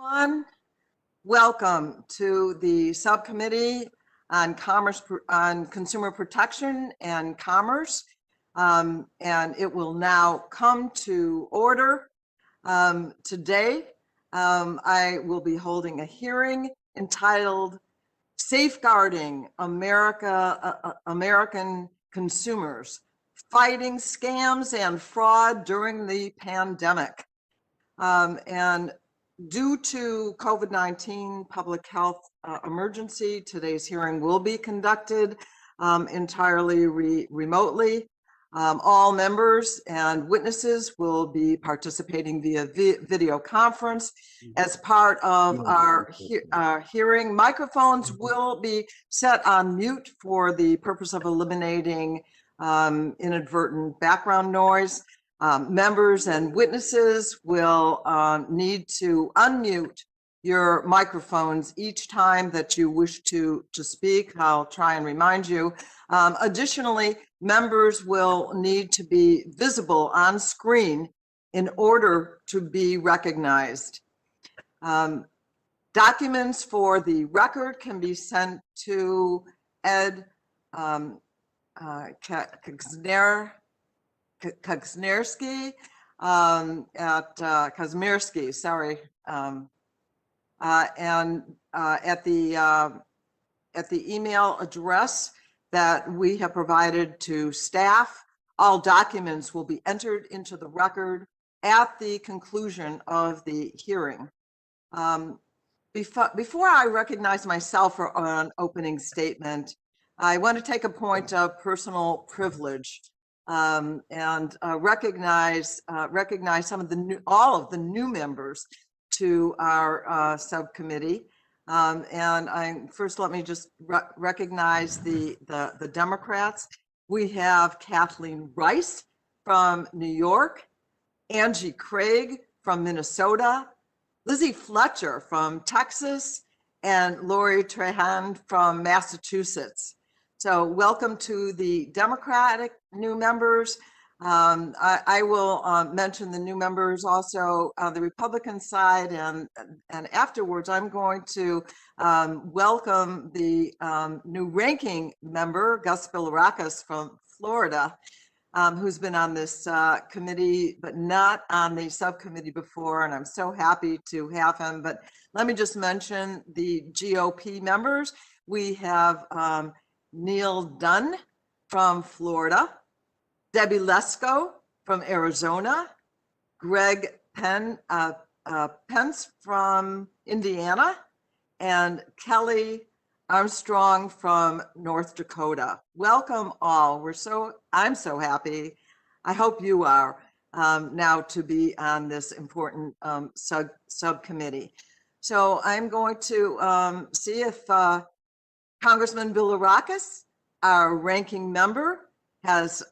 Everyone, welcome to the subcommittee on consumer protection and commerce. And it will now come to order. Today, I will be holding a hearing entitled Safeguarding American Consumers, Fighting Scams and Fraud During the Pandemic. And due to COVID-19 public health emergency, today's hearing will be conducted entirely remotely. All members and witnesses will be participating via video conference. As part of our hearing, microphones will be set on mute for the purpose of eliminating inadvertent background noise. Members and witnesses will need to unmute your microphones each time that you wish to speak. I'll try and remind you. Additionally, members will need to be visible on screen in order to be recognized. Documents for the record can be sent to Ed Kazmierski at Kazmierski, sorry, and at the email address that we have provided to staff. All documents will be entered into the record at the conclusion of the hearing. Before I recognize myself for an opening statement, I want to take a point of personal privilege. And recognize some of all of the new members to our subcommittee. And first, let me just recognize the Democrats. We have Kathleen Rice from New York, Angie Craig from Minnesota, Lizzie Fletcher from Texas, and Lori Trahan from Massachusetts. So welcome to the Democratic new members. I will mention the new members also on the Republican side, and afterwards I'm going to welcome the new ranking member, Gus Bilirakis from Florida, who's been on this committee but not on the subcommittee before, and I'm so happy to have him. But let me just mention the GOP members. We have Neil Dunn from Florida, Debbie Lesko from Arizona, Greg Pence from Indiana, and Kelly Armstrong from North Dakota. Welcome all. I'm so happy. I hope you are now to be on this important subcommittee. So I'm going to see if Congressman Bilirakis, our ranking member, has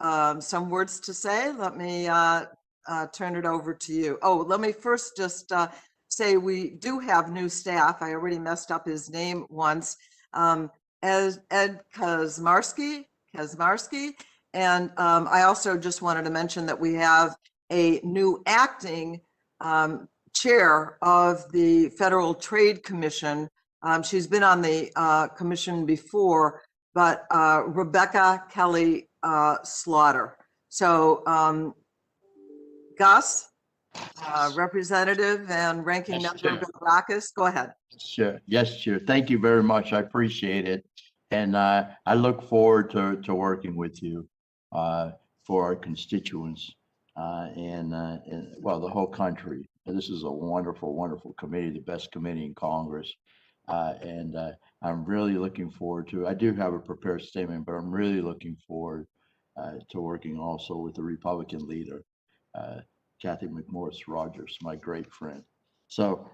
some words to say. Let me turn it over to you. Oh, let me first just say we do have new staff. I already messed up his name once. As Ed Kazmierski, and I also just wanted to mention that we have a new acting chair of the Federal Trade Commission. She's been on the commission before, but Rebecca Kelly Slaughter. So Gus, representative and ranking member Bilirakis, go ahead. Sure. Yes, sure. Thank you very much. I appreciate it. And I look forward to working with you for our constituents and well, the whole country. This is a wonderful, wonderful committee, the best committee in Congress. And I'm really looking forward to, I do have a prepared statement, but I'm really looking forward to working also with the Republican leader, Cathy McMorris Rodgers, my great friend. So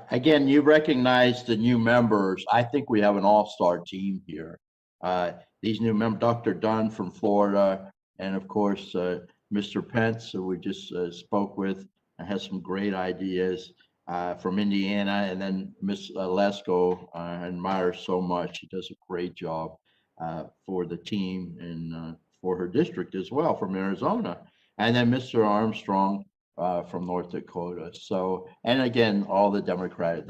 again, you recognize the new members. I think we have an all-star team here. These new members, Dr. Dunn from Florida, and of course, Mr. Pence, who we just spoke with, has some great ideas. From Indiana, and then Ms. Lesko, I admire so much. She does a great job for the team and for her district as well, from Arizona. And then Mr. Armstrong from North Dakota. So, and again, all the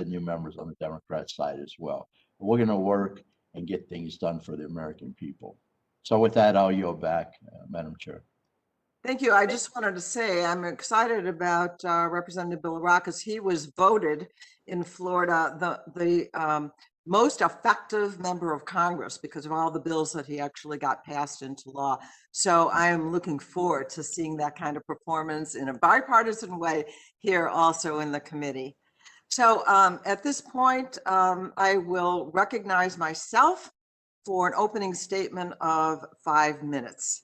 new members on the Democrat side as well. We're going to work and get things done for the American people. So with that, I'll yield back, Madam Chair. Thank you. I just wanted to say I'm excited about Representative Bill Rodgers. He was voted in Florida the most effective member of Congress because of all the bills that he actually got passed into law. So I am looking forward to seeing that kind of performance in a bipartisan way here also in the committee. So at this point, I will recognize myself for an opening statement of 5 minutes.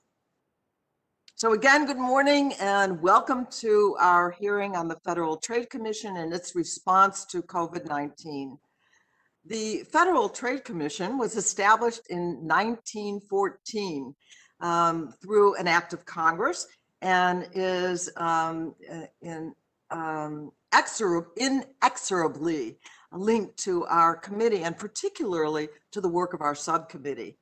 So again, good morning and welcome to our hearing on the Federal Trade Commission and its response to COVID-19. The Federal Trade Commission was established in 1914 through an act of Congress and is inexorably linked to our committee and particularly to the work of our subcommittee.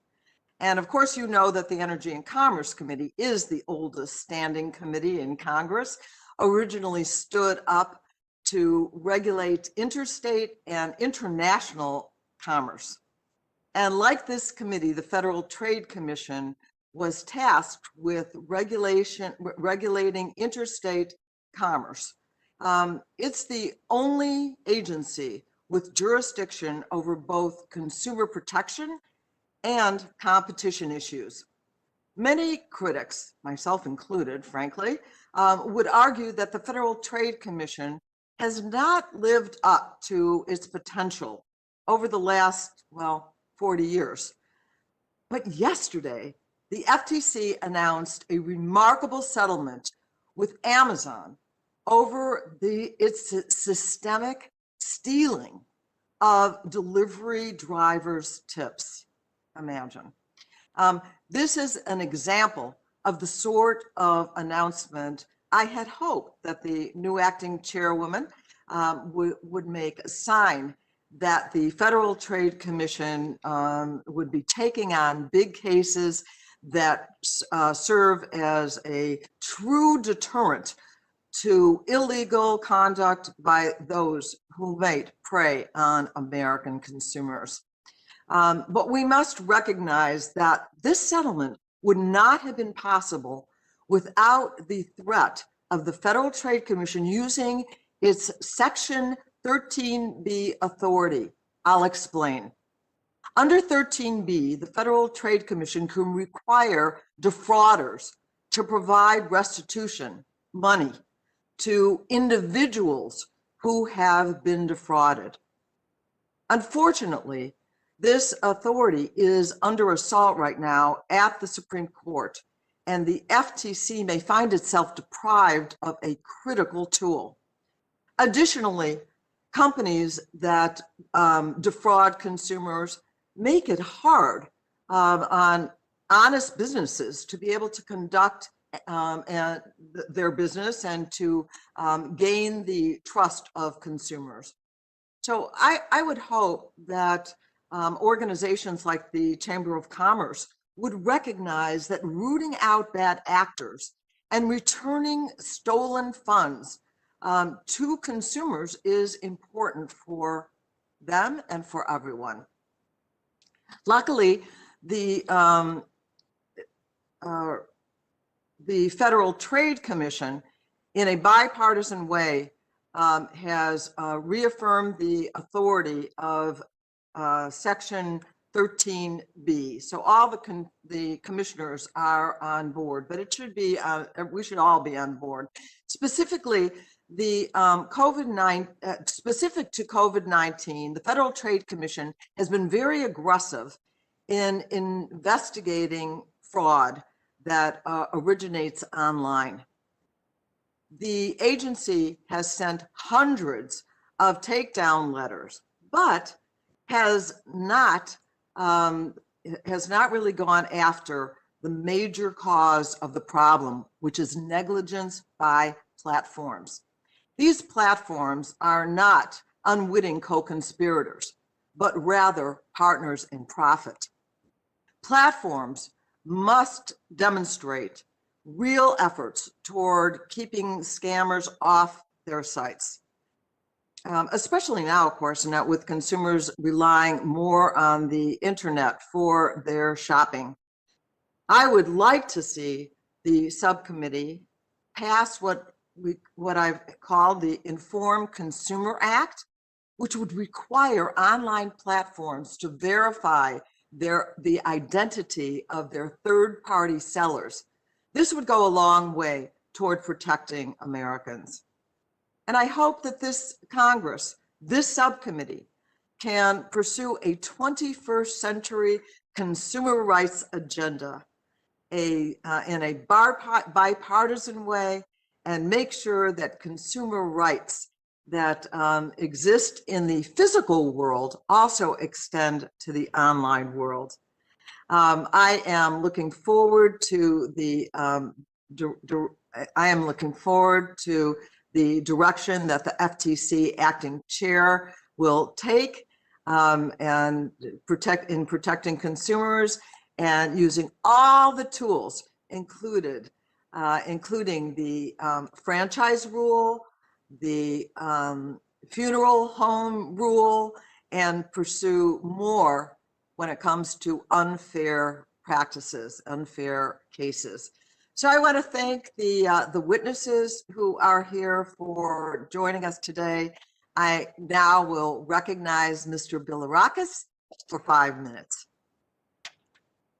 And of course, you know that the Energy and Commerce Committee is the oldest standing committee in Congress, originally stood up to regulate interstate and international commerce. And like this committee, the Federal Trade Commission was tasked with regulating interstate commerce. It's the only agency with jurisdiction over both consumer protection and competition issues. Many critics, myself included, frankly, would argue that the Federal Trade Commission has not lived up to its potential over the last, 40 years. But yesterday, the FTC announced a remarkable settlement with Amazon over its systemic stealing of delivery drivers' tips. Imagine. This is an example of the sort of announcement I had hoped that the new acting chairwoman would make a sign that the Federal Trade Commission would be taking on big cases that serve as a true deterrent to illegal conduct by those who might prey on American consumers. But we must recognize that this settlement would not have been possible without the threat of the Federal Trade Commission using its Section 13B authority. I'll explain. Under 13B, the Federal Trade Commission can require defrauders to provide restitution money to individuals who have been defrauded. Unfortunately, this authority is under assault right now at the Supreme Court, and the FTC may find itself deprived of a critical tool. Additionally, companies that defraud consumers make it hard on honest businesses to be able to conduct their business and to gain the trust of consumers. So I would hope that organizations like the Chamber of Commerce would recognize that rooting out bad actors and returning stolen funds to consumers is important for them and for everyone. Luckily, the Federal Trade Commission, in a bipartisan way, has reaffirmed the authority of Section 13B. So all the commissioners are on board, but it should be, we should all be on board. Specifically, the specific to COVID-19, the Federal Trade Commission has been very aggressive in investigating fraud that originates online. The agency has sent hundreds of takedown letters, but has not really gone after the major cause of the problem, which is negligence by platforms. These platforms are not unwitting co-conspirators, but rather partners in profit. Platforms must demonstrate real efforts toward keeping scammers off their sites. Especially now, of course, now with consumers relying more on the internet for their shopping. I would like to see the subcommittee pass what I've called the Informed Consumer Act, which would require online platforms to verify the identity of their third-party sellers. This would go a long way toward protecting Americans. And I hope that this Congress, this subcommittee, can pursue a 21st century consumer rights agenda in a bipartisan way, and make sure that consumer rights that exist in the physical world also extend to the online world. I am looking forward to the direction that the FTC acting chair will take and protecting consumers, and using all the tools including the franchise rule, the funeral home rule, and pursue more when it comes to unfair practices, unfair cases. So I want to thank the witnesses who are here for joining us today. I now will recognize Mr. Bilirakis for 5 minutes.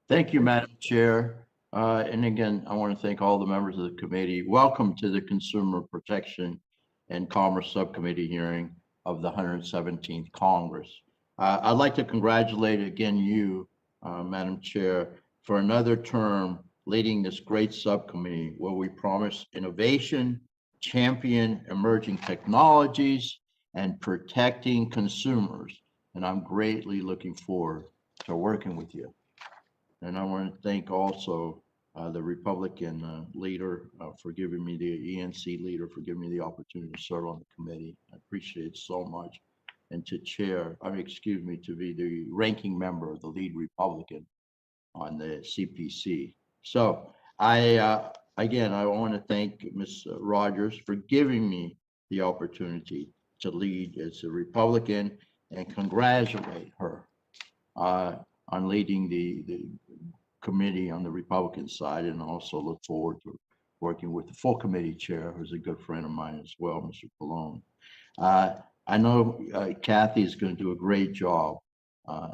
Thank you, Madam Chair. And again, I want to thank all the members of the committee. Welcome to the Consumer Protection and Commerce Subcommittee hearing of the 117th Congress. I'd like to congratulate again you, Madam Chair, for another term leading this great subcommittee where we promise innovation, champion emerging technologies, and protecting consumers. And I'm greatly looking forward to working with you. And I want to thank also the Republican leader for giving me, the ENC leader for giving me the opportunity to serve on the committee. I appreciate it so much. And to to be the ranking member, the lead Republican on the CPC. So again, I want to thank Ms. Rodgers for giving me the opportunity to lead as a Republican, and congratulate her on leading the committee on the Republican side, and also look forward to working with the full committee chair, who's a good friend of mine as well, Mr. Pallone. I know Cathy is going to do a great job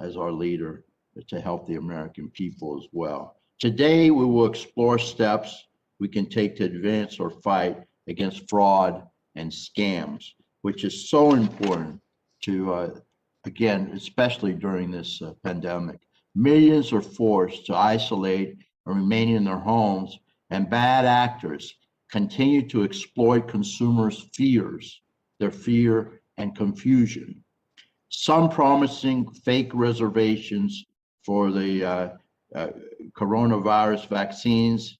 as our leader to help the American people as well. Today, we will explore steps we can take to advance or fight against fraud and scams, which is so important to, again, especially during this pandemic. Millions are forced to isolate and remain in their homes, and bad actors continue to exploit consumers' fears, their fear and confusion. Some promising fake reservations for the coronavirus vaccines,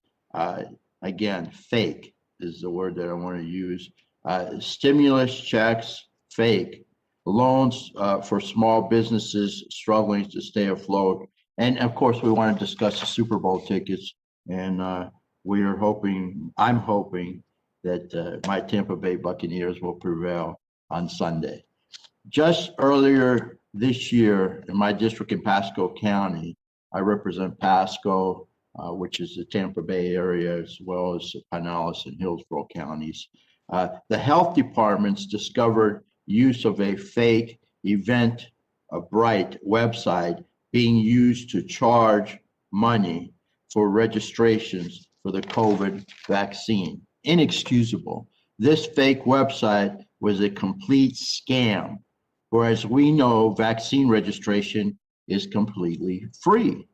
again, fake is the word that I want to use. Stimulus checks, fake. Loans for small businesses struggling to stay afloat. And of course, we want to discuss the Super Bowl tickets. And I'm hoping that my Tampa Bay Buccaneers will prevail on Sunday. Just earlier this year in my district in Pasco County, I represent Pasco, which is the Tampa Bay area, as well as Pinellas and Hillsborough counties. The health departments discovered use of a fake Eventbrite website being used to charge money for registrations for the COVID vaccine. Inexcusable. This fake website was a complete scam, whereas we know vaccine registration is completely free.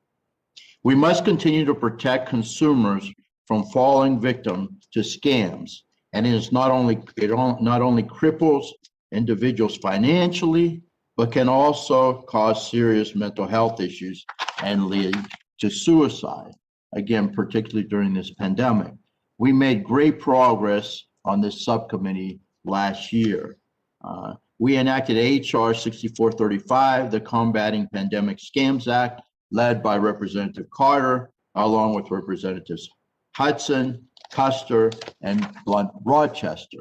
We must continue to protect consumers from falling victim to scams, and it not only cripples individuals financially, but can also cause serious mental health issues and lead to suicide, again, particularly during this pandemic. We made great progress on this subcommittee last year. We enacted HR 6435, the Combating Pandemic Scams Act, led by Representative Carter, along with Representatives Hudson, Custer, and Blunt, Rochester.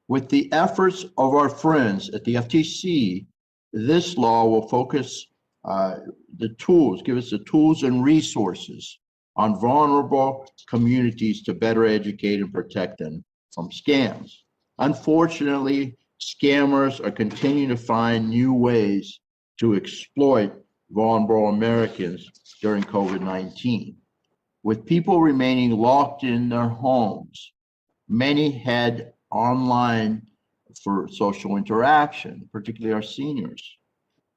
With the efforts of our friends at the FTC, this law will focus give us the tools and resources on vulnerable communities to better educate and protect them from scams. Unfortunately, scammers are continuing to find new ways to exploit vulnerable Americans during COVID-19. With people remaining locked in their homes, many head online for social interaction, particularly our seniors.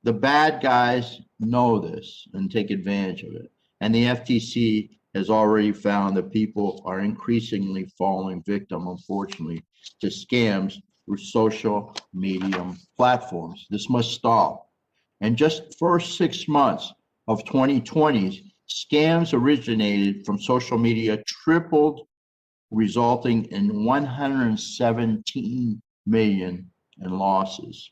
The bad guys know this and take advantage of it. And the FTC has already found that people are increasingly falling victim, unfortunately, to scams through social media platforms. This must stop. And just first 6 months of 2020, scams originated from social media tripled, resulting in 117 million in losses.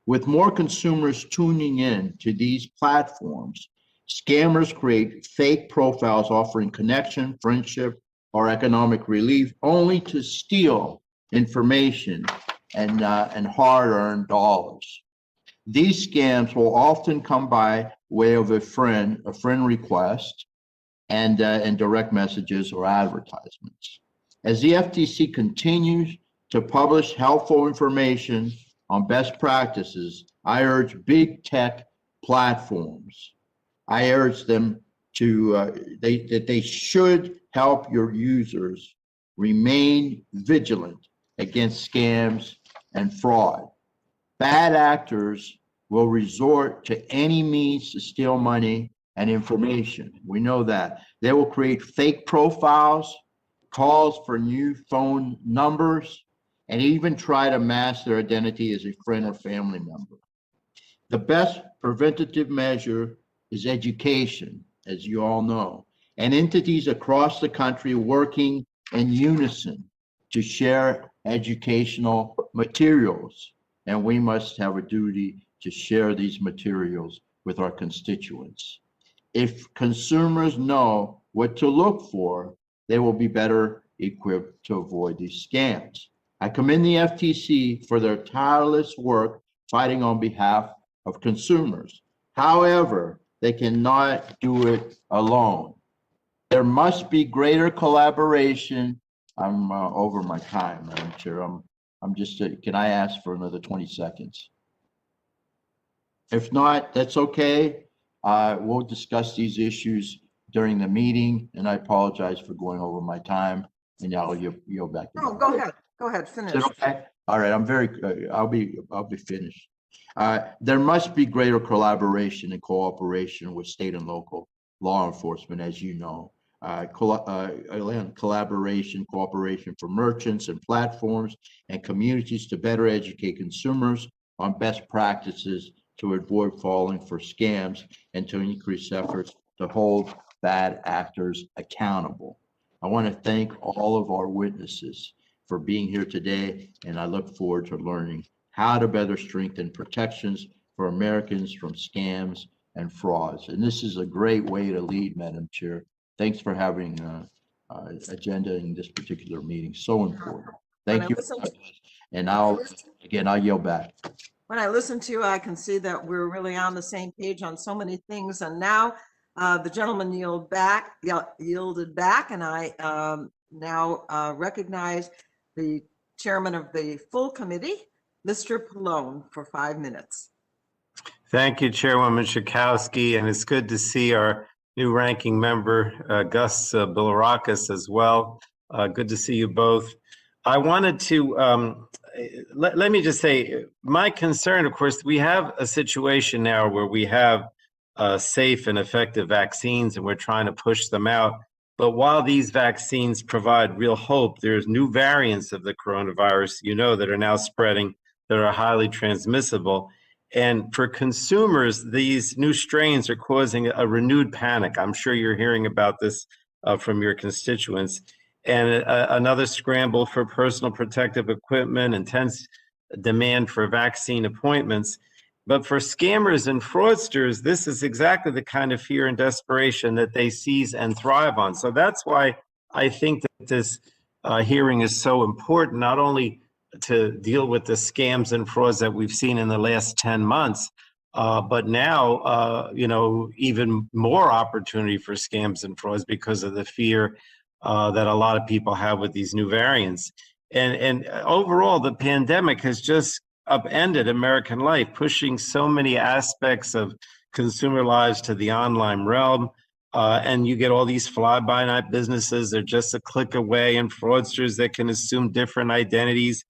With more consumers tuning in to these platforms, scammers create fake profiles offering connection, friendship, or economic relief, only to steal information and hard-earned dollars. These scams will often come by way of a friend request, and direct messages or advertisements. As the FTC continues to publish helpful information on best practices, I urge big tech platforms. I urge them that they should help your users remain vigilant against scams and fraud. Bad actors will resort to any means to steal money and information. We know that. They will create fake profiles, calls for new phone numbers, and even try to mask their identity as a friend or family member. The best preventative measure is education, as you all know, and entities across the country working in unison to share educational materials. And we must have a duty to share these materials with our constituents. If consumers know what to look for, they will be better equipped to avoid these scams. I commend the FTC for their tireless work fighting on behalf of consumers. However, they cannot do it alone. There must be greater collaboration. I'm over my time, Madam Chair. I'm just, can I ask for another 20 seconds? If not, that's okay. We'll discuss these issues during the meeting, and I apologize for going over my time, and I'll yield back. No, go ahead. Go ahead, finish. Is it okay? All right, I'll be finished. There must be greater collaboration and cooperation with state and local law enforcement, as you know. Collaboration, cooperation for merchants and platforms and communities to better educate consumers on best practices to avoid falling for scams and to increase efforts to hold bad actors accountable. I want to thank all of our witnesses for being here today, and I look forward to learning how to better strengthen protections for Americans from scams and frauds. And this is a great way to lead, Madam Chair. Thanks for having agenda in this particular meeting. So important. Thank you. And I'll yield back. When I listen to you, I can see that we're really on the same page on so many things. And now the gentleman yielded back, and I now recognize the chairman of the full committee, Mr. Pallone, for 5 minutes. Thank you, Chairwoman Schakowsky, and it's good to see our new ranking member, Gus Bilirakis, as well. Good to see you both. I wanted to, let me just say, my concern, of course, we have a situation now where we have safe and effective vaccines, and we're trying to push them out. But while these vaccines provide real hope, there's new variants of the coronavirus, that are now spreading, that are highly transmissible. And for consumers, these new strains are causing a renewed panic. I'm sure you're hearing about this from your constituents. And another scramble for personal protective equipment, intense demand for vaccine appointments. But for scammers and fraudsters, this is exactly the kind of fear and desperation that they seize and thrive on. So that's why I think that this hearing is so important, not only to deal with the scams and frauds that we've seen in the last 10 months, but now, even more opportunity for scams and frauds because of the fear that a lot of people have with these new variants. And overall, the pandemic has just upended American life, pushing so many aspects of consumer lives to the online realm. And you get all these fly-by-night businesses. They're just a click away, and fraudsters that can assume different identities.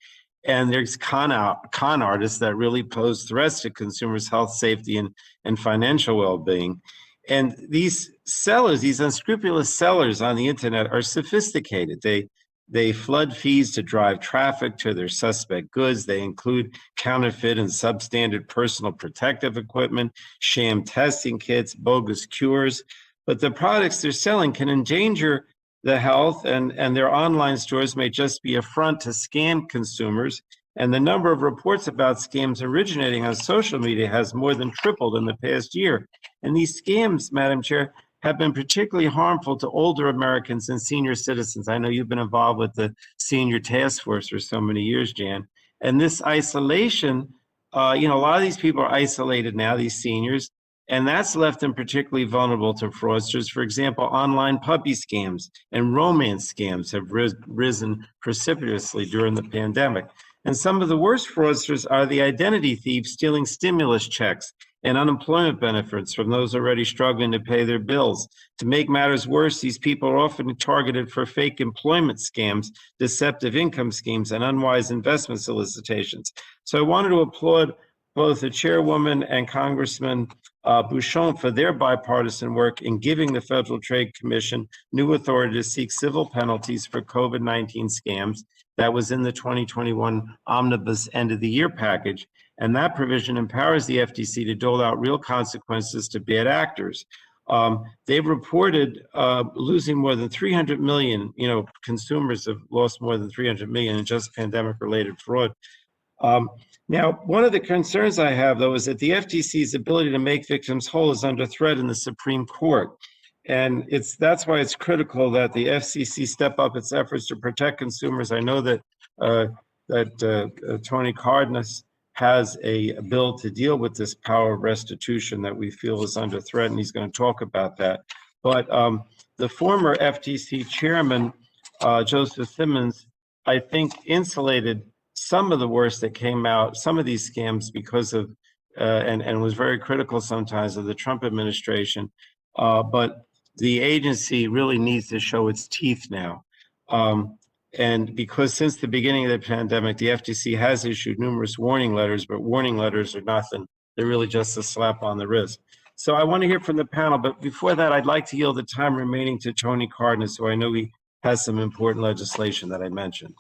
And there's con artists that really pose threats to consumers' health, safety, and financial well-being. And these sellers, these unscrupulous sellers on the internet are sophisticated. They flood fees to drive traffic to their suspect goods. They include counterfeit and substandard personal protective equipment, sham testing kits, bogus cures. But the products they're selling can endanger the health, and their online stores may just be a front to scam consumers. And the number of reports about scams originating on social media has more than tripled in the past year. And these scams, Madam Chair, have been particularly harmful to older Americans and senior citizens. I know you've been involved with the senior task force for so many years, Jan. And this isolation, a lot of these people are isolated now, these seniors, and that's left them particularly vulnerable to fraudsters. For example, online puppy scams and romance scams have risen precipitously during the pandemic. And some of the worst fraudsters are the identity thieves stealing stimulus checks and unemployment benefits from those already struggling to pay their bills. To make matters worse, these people are often targeted for fake employment scams, deceptive income schemes, and unwise investment solicitations. So I wanted to applaud both the chairwoman and Congressman Bouchon for their bipartisan work in giving the Federal Trade Commission new authority to seek civil penalties for COVID-19 scams. That was in the 2021 Omnibus End of the Year package. And that provision empowers the FTC to dole out real consequences to bad actors. They've reported losing more than 300 million, consumers have lost more than 300 million in just pandemic-related fraud. Now, one of the concerns I have, though, is that the FTC's ability to make victims whole is under threat in the Supreme Court. And that's why it's critical that the FCC step up its efforts to protect consumers. I know that Tony Cardenas has a bill to deal with this power of restitution that we feel is under threat, and he's going to talk about that. But the former FTC chairman, Joseph Simmons, I think insulated some of the worst that came out, some of these scams because of, and was very critical sometimes of the Trump administration. But the agency really needs to show its teeth now. And because since the beginning of the pandemic, the FTC has issued numerous warning letters, but warning letters are nothing. They're really just a slap on the wrist. So I want to hear from the panel, but before that, I'd like to yield the time remaining to Tony Cardenas, who I know he has some important legislation that I mentioned.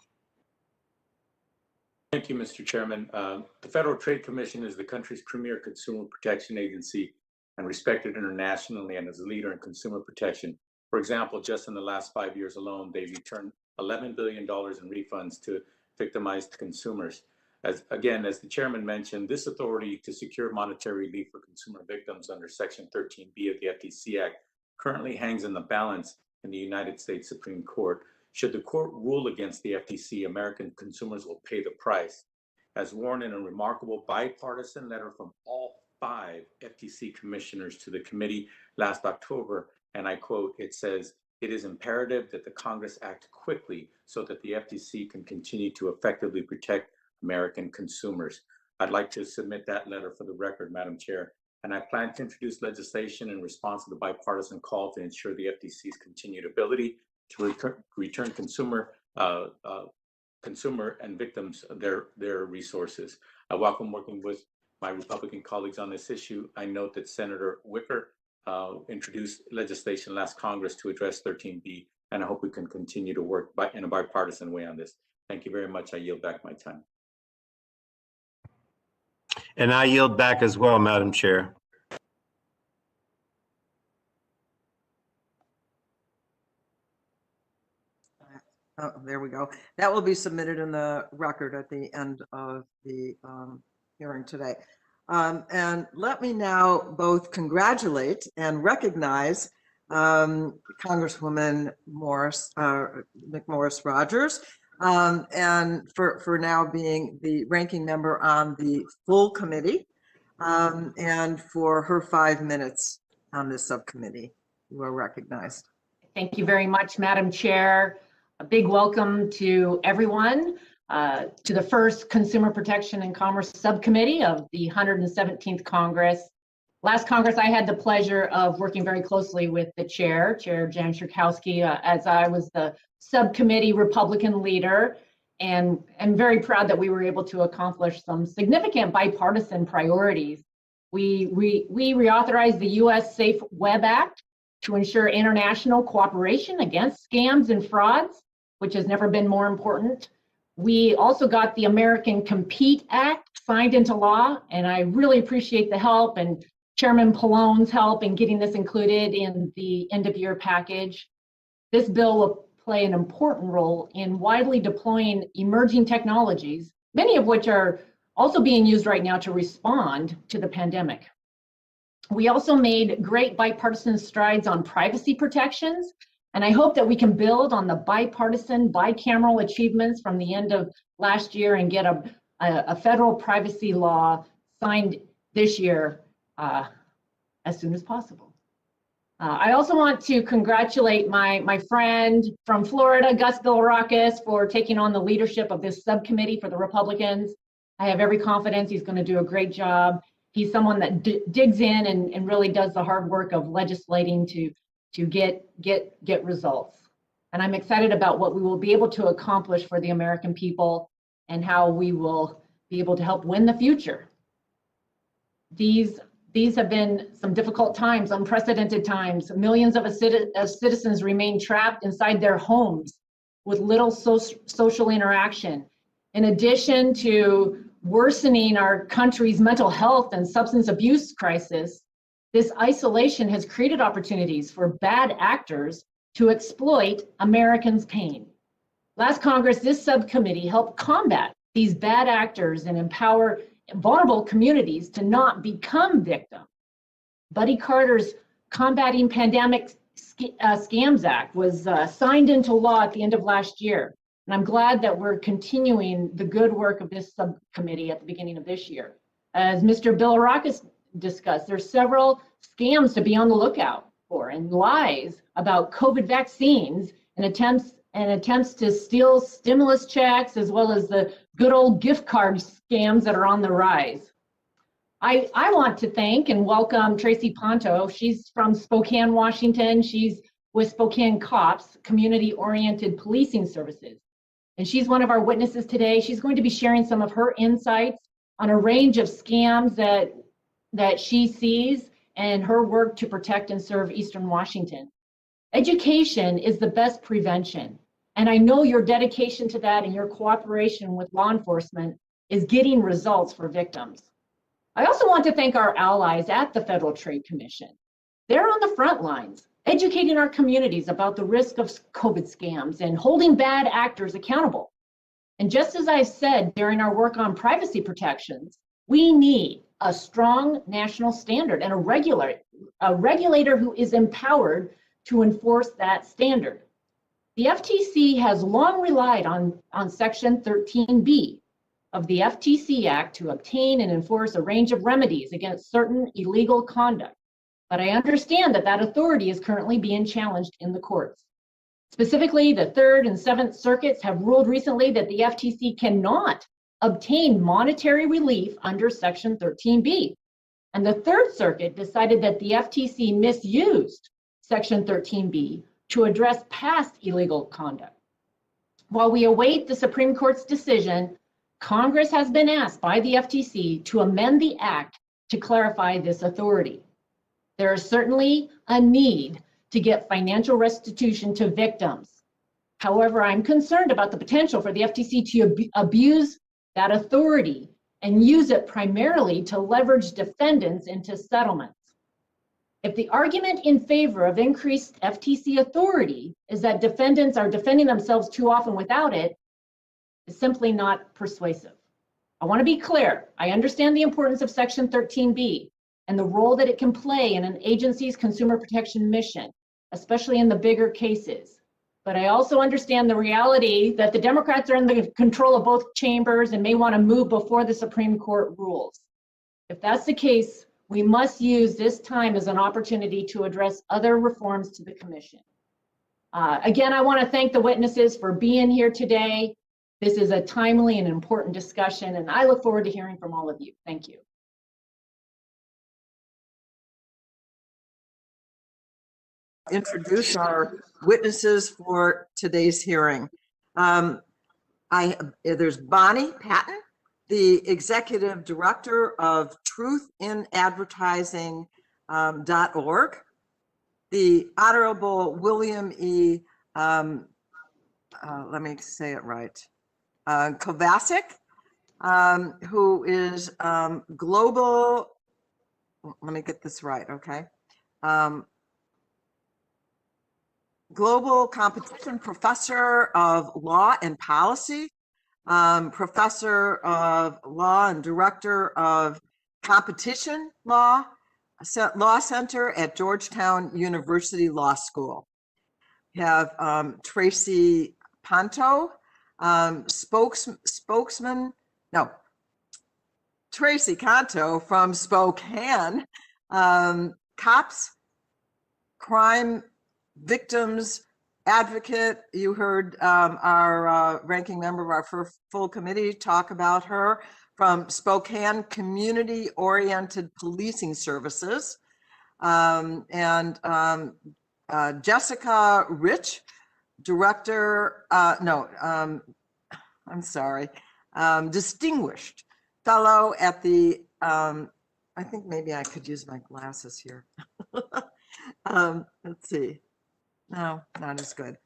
Thank you, Mr. Chairman. The Federal Trade Commission is the country's premier consumer protection agency and respected internationally and as a leader in consumer protection. For example, just in the last 5 years alone, they returned $11 billion in refunds to victimized consumers. As the chairman mentioned, this authority to secure monetary relief for consumer victims under Section 13B of the FTC Act currently hangs in the balance in the United States Supreme Court. Should the court rule against the FTC, American consumers will pay the price. As warned in a remarkable bipartisan letter from all 5 FTC commissioners to the committee last October, and I quote, it says, "It is imperative that the Congress act quickly so that the FTC can continue to effectively protect American consumers." I'd like to submit that letter for the record, Madam Chair, and I plan to introduce legislation in response to the bipartisan call to ensure the FTC's continued ability to return consumer and victims their resources. I welcome working with my Republican colleagues on this issue. I note that Senator Wicker introduced legislation last Congress to address 13B, and I hope we can continue to work in a bipartisan way on this. Thank you very much. I yield back my time. And I yield back as well, Madam Chair. Oh, there we go. That will be submitted in the record at the end of the hearing today. And let me now both congratulate and recognize Congresswoman McMorris Rodgers, and for now being the ranking member on the full committee, and for her 5 minutes on this subcommittee. You are recognized. Thank you very much, Madam Chair. A big welcome to everyone to the first Consumer Protection and Commerce Subcommittee of the 117th Congress. Last Congress, I had the pleasure of working very closely with the Chair Jan Schakowsky, as I was the subcommittee Republican leader, and I'm very proud that we were able to accomplish some significant bipartisan priorities. We reauthorized the U.S. Safe Web Act to ensure international cooperation against scams and frauds, which has never been more important. We also got the American Compete Act signed into law, and I really appreciate the help and Chairman Pallone's help in getting this included in the end-of-year package. This bill will play an important role in widely deploying emerging technologies, many of which are also being used right now to respond to the pandemic. We also made great bipartisan strides on privacy protections, and I hope that we can build on the bipartisan, bicameral achievements from the end of last year and get a federal privacy law signed this year as soon as possible. I also want to congratulate my friend from Florida, Gus Bilirakis, for taking on the leadership of this subcommittee for the Republicans. I have every confidence he's going to do a great job. He's someone that digs in and really does the hard work of legislating to get results. And I'm excited about what we will be able to accomplish for the American people and how we will be able to help win the future. These have been some difficult times, unprecedented times. Millions of citizens remain trapped inside their homes with little social interaction. In addition to worsening our country's mental health and substance abuse crisis, this isolation has created opportunities for bad actors to exploit Americans' pain. Last Congress, this subcommittee helped combat these bad actors and empower vulnerable communities to not become victims. Buddy Carter's Combating Pandemic Scams Act was signed into law at the end of last year. And I'm glad that we're continuing the good work of this subcommittee at the beginning of this year. As Mr. Bilirakis discussed, there's several scams to be on the lookout for and lies about COVID vaccines and attempts to steal stimulus checks, as well as the good old gift card scams that are on the rise. I want to thank and welcome Tracy Ponto. She's from Spokane, Washington. She's with Spokane Cops, Community-Oriented Policing Services. And she's one of our witnesses today. She's going to be sharing some of her insights on a range of scams that she sees and her work to protect and serve Eastern Washington. Education is the best prevention. And I know your dedication to that and your cooperation with law enforcement is getting results for victims. I also want to thank our allies at the Federal Trade Commission. They're on the front lines, educating our communities about the risk of COVID scams and holding bad actors accountable. And just as I've said during our work on privacy protections, we need a strong national standard and a regulator who is empowered to enforce that standard. The FTC has long relied on Section 13B of the FTC Act to obtain and enforce a range of remedies against certain illegal conduct. But I understand that authority is currently being challenged in the courts. Specifically, the 3rd and 7th Circuits have ruled recently that the FTC cannot obtain monetary relief under Section 13B. And the 3rd Circuit decided that the FTC misused Section 13B to address past illegal conduct. While we await the Supreme Court's decision, Congress has been asked by the FTC to amend the act to clarify this authority. There is certainly a need to get financial restitution to victims. However, I'm concerned about the potential for the FTC to abuse that authority and use it primarily to leverage defendants into settlements. If the argument in favor of increased FTC authority is that defendants are defending themselves too often without it, it's simply not persuasive. I want to be clear. I understand the importance of Section 13B and the role that it can play in an agency's consumer protection mission. especially in the bigger cases. But I also understand the reality that the Democrats are in the control of both chambers and may want to move before the Supreme Court rules. If that's the case, we must use this time as an opportunity to address other reforms to the commission. Again, I want to thank the witnesses for being here today. This is a timely and important discussion, and I look forward to hearing from all of you. Thank you. Introduce our witnesses for today's hearing. There's Bonnie Patton, the Executive Director of truthinadvertising.org. The Honorable William E. Let me say it right, Kovacic, who is global, let me get this right, okay? Global Competition Professor of Law and Policy, Professor of Law and Director of Competition Law Center at Georgetown University Law School. We have Tracy Ponto, Tracy Canto from Spokane, Cops, Crime Victims Advocate. You heard our ranking member of our full committee talk about her, from Spokane Community Oriented Policing Services, and Jessica Rich, Director, Distinguished Fellow at the, I think maybe I could use my glasses here. Let's see. No, not as good.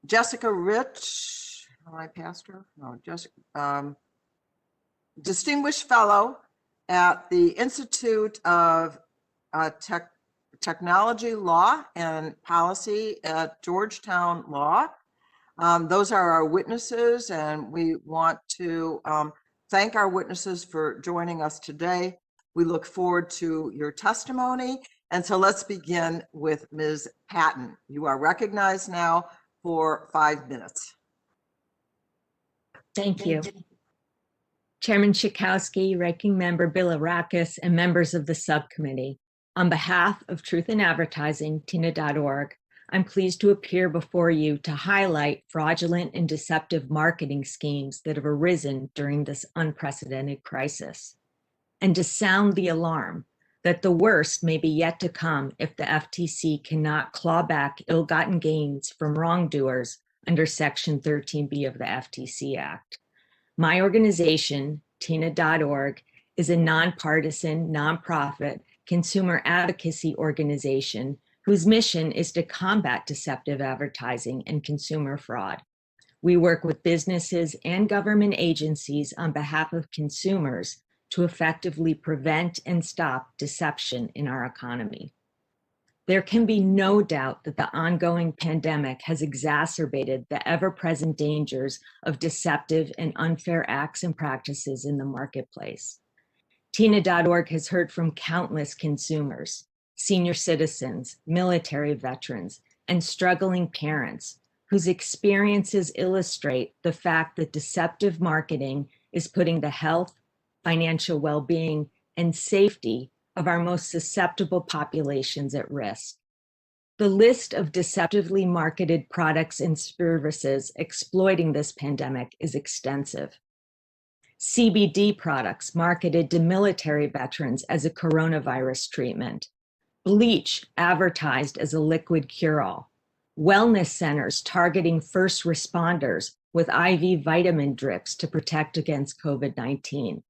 Jessica Rich, I passed her? No, Jessica, Distinguished Fellow at the Institute of Technology Law and Policy at Georgetown Law. Those are our witnesses, and we want to thank our witnesses for joining us today. We look forward to your testimony. And so let's begin with Ms. Patton. You are recognized now for 5 minutes. Thank you. Chairman Schakowsky, Ranking Member Bilirakis, and members of the subcommittee. On behalf of Truth in Advertising, TINA.org, I'm pleased to appear before you to highlight fraudulent and deceptive marketing schemes that have arisen during this unprecedented crisis, and to sound the alarm that the worst may be yet to come if the FTC cannot claw back ill-gotten gains from wrongdoers under Section 13B of the FTC Act. My organization, TINA.org, is a nonpartisan, nonprofit consumer advocacy organization whose mission is to combat deceptive advertising and consumer fraud. We work with businesses and government agencies on behalf of consumers to effectively prevent and stop deception in our economy. There can be no doubt that the ongoing pandemic has exacerbated the ever-present dangers of deceptive and unfair acts and practices in the marketplace. TINA.org has heard from countless consumers, senior citizens, military veterans, and struggling parents whose experiences illustrate the fact that deceptive marketing is putting the health, financial well-being, and safety of our most susceptible populations at risk. The list of deceptively marketed products and services exploiting this pandemic is extensive. CBD products marketed to military veterans as a coronavirus treatment, bleach advertised as a liquid cure-all, wellness centers targeting first responders with IV vitamin drips to protect against COVID-19,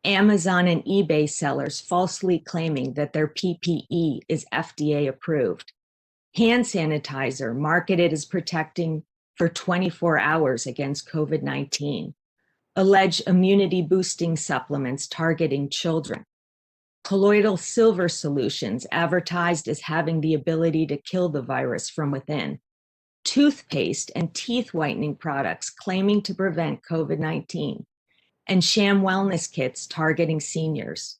Amazon and eBay sellers falsely claiming that their PPE is FDA approved, hand sanitizer marketed as protecting for 24 hours against COVID-19, alleged immunity boosting supplements targeting children, colloidal silver solutions advertised as having the ability to kill the virus from within, toothpaste and teeth whitening products claiming to prevent COVID-19, and sham wellness kits targeting seniors.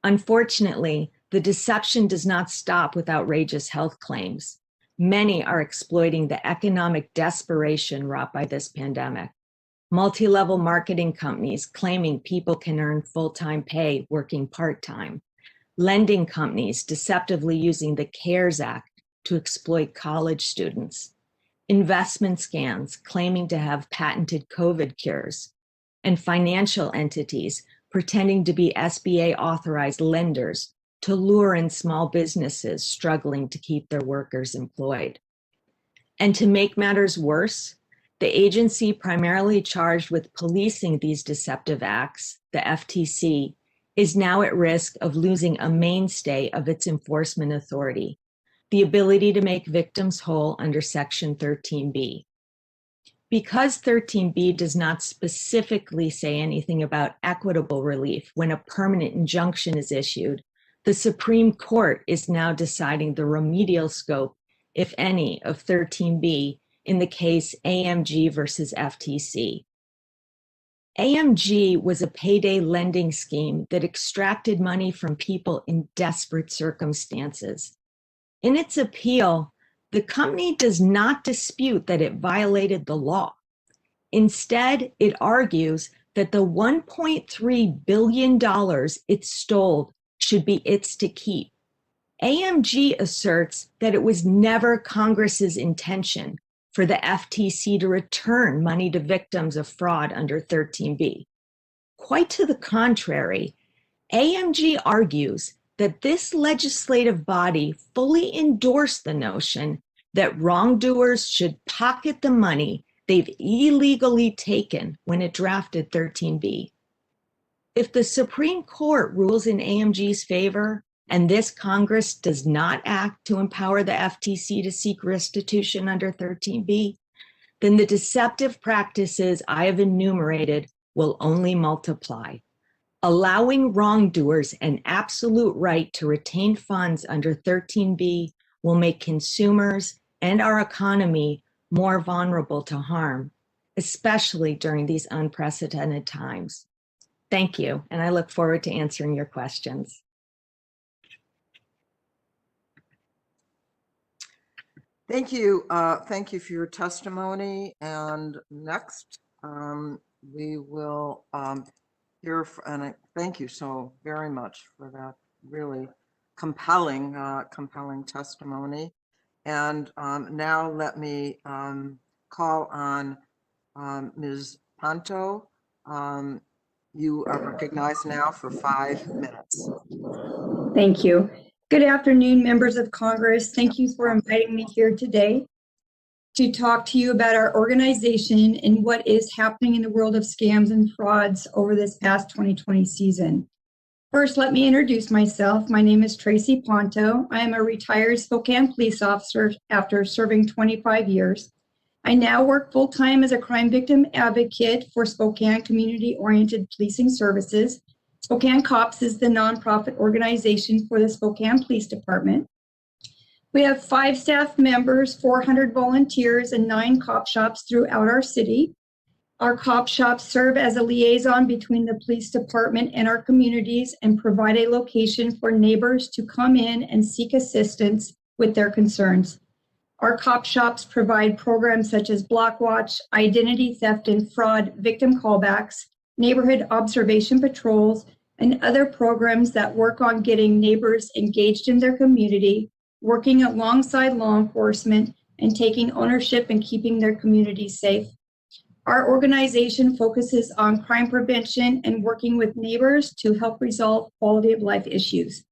Unfortunately, the deception does not stop with outrageous health claims. Many are exploiting the economic desperation wrought by this pandemic. Multi-level marketing companies claiming people can earn full-time pay working part-time. Lending companies deceptively using the CARES Act to exploit college students. Investment scams claiming to have patented COVID cures. And financial entities pretending to be SBA authorized lenders to lure in small businesses struggling to keep their workers employed. And to make matters worse, the agency primarily charged with policing these deceptive acts, the FTC, is now at risk of losing a mainstay of its enforcement authority, the ability to make victims whole under Section 13B. Because 13B does not specifically say anything about equitable relief when a permanent injunction is issued, the Supreme Court is now deciding the remedial scope, if any, of 13B in the case AMG versus FTC. AMG was a payday lending scheme that extracted money from people in desperate circumstances. In its appeal, the company does not dispute that it violated the law. Instead, it argues that the $1.3 billion it stole should be its to keep. AMG asserts that it was never Congress's intention for the FTC to return money to victims of fraud under 13B. Quite to the contrary, AMG argues that this legislative body fully endorsed the notion that wrongdoers should pocket the money they've illegally taken when it drafted 13B. If the Supreme Court rules in AMG's favor, and this Congress does not act to empower the FTC to seek restitution under 13B, then the deceptive practices I have enumerated will only multiply. Allowing wrongdoers an absolute right to retain funds under 13B will make consumers and our economy more vulnerable to harm, especially during these unprecedented times. Thank you, and I look forward to answering your questions. Thank you. Thank you for your testimony. And next, we will hear, and thank you so very much for that really compelling testimony. And now let me call on Ms. Ponto. You are recognized now for 5 minutes. Thank you. Good afternoon, members of Congress. Thank you for inviting me here today to talk to you about our organization and what is happening in the world of scams and frauds over this past 2020 season. First, let me introduce myself. My name is Tracy Ponto. I am a retired Spokane police officer after serving 25 years. I now work full-time as a crime victim advocate for Spokane Community-Oriented Policing Services. Spokane Cops is the nonprofit organization for the Spokane Police Department. We have 5 staff members, 400 volunteers, and 9 cop shops throughout our city. Our cop shops serve as a liaison between the police department and our communities and provide a location for neighbors to come in and seek assistance with their concerns. Our cop shops provide programs such as Block Watch, identity theft and fraud victim callbacks, neighborhood observation patrols, and other programs that work on getting neighbors engaged in their community, working alongside law enforcement, and taking ownership and keeping their communities safe. Our organization focuses on crime prevention and working with neighbors to help resolve quality of life issues.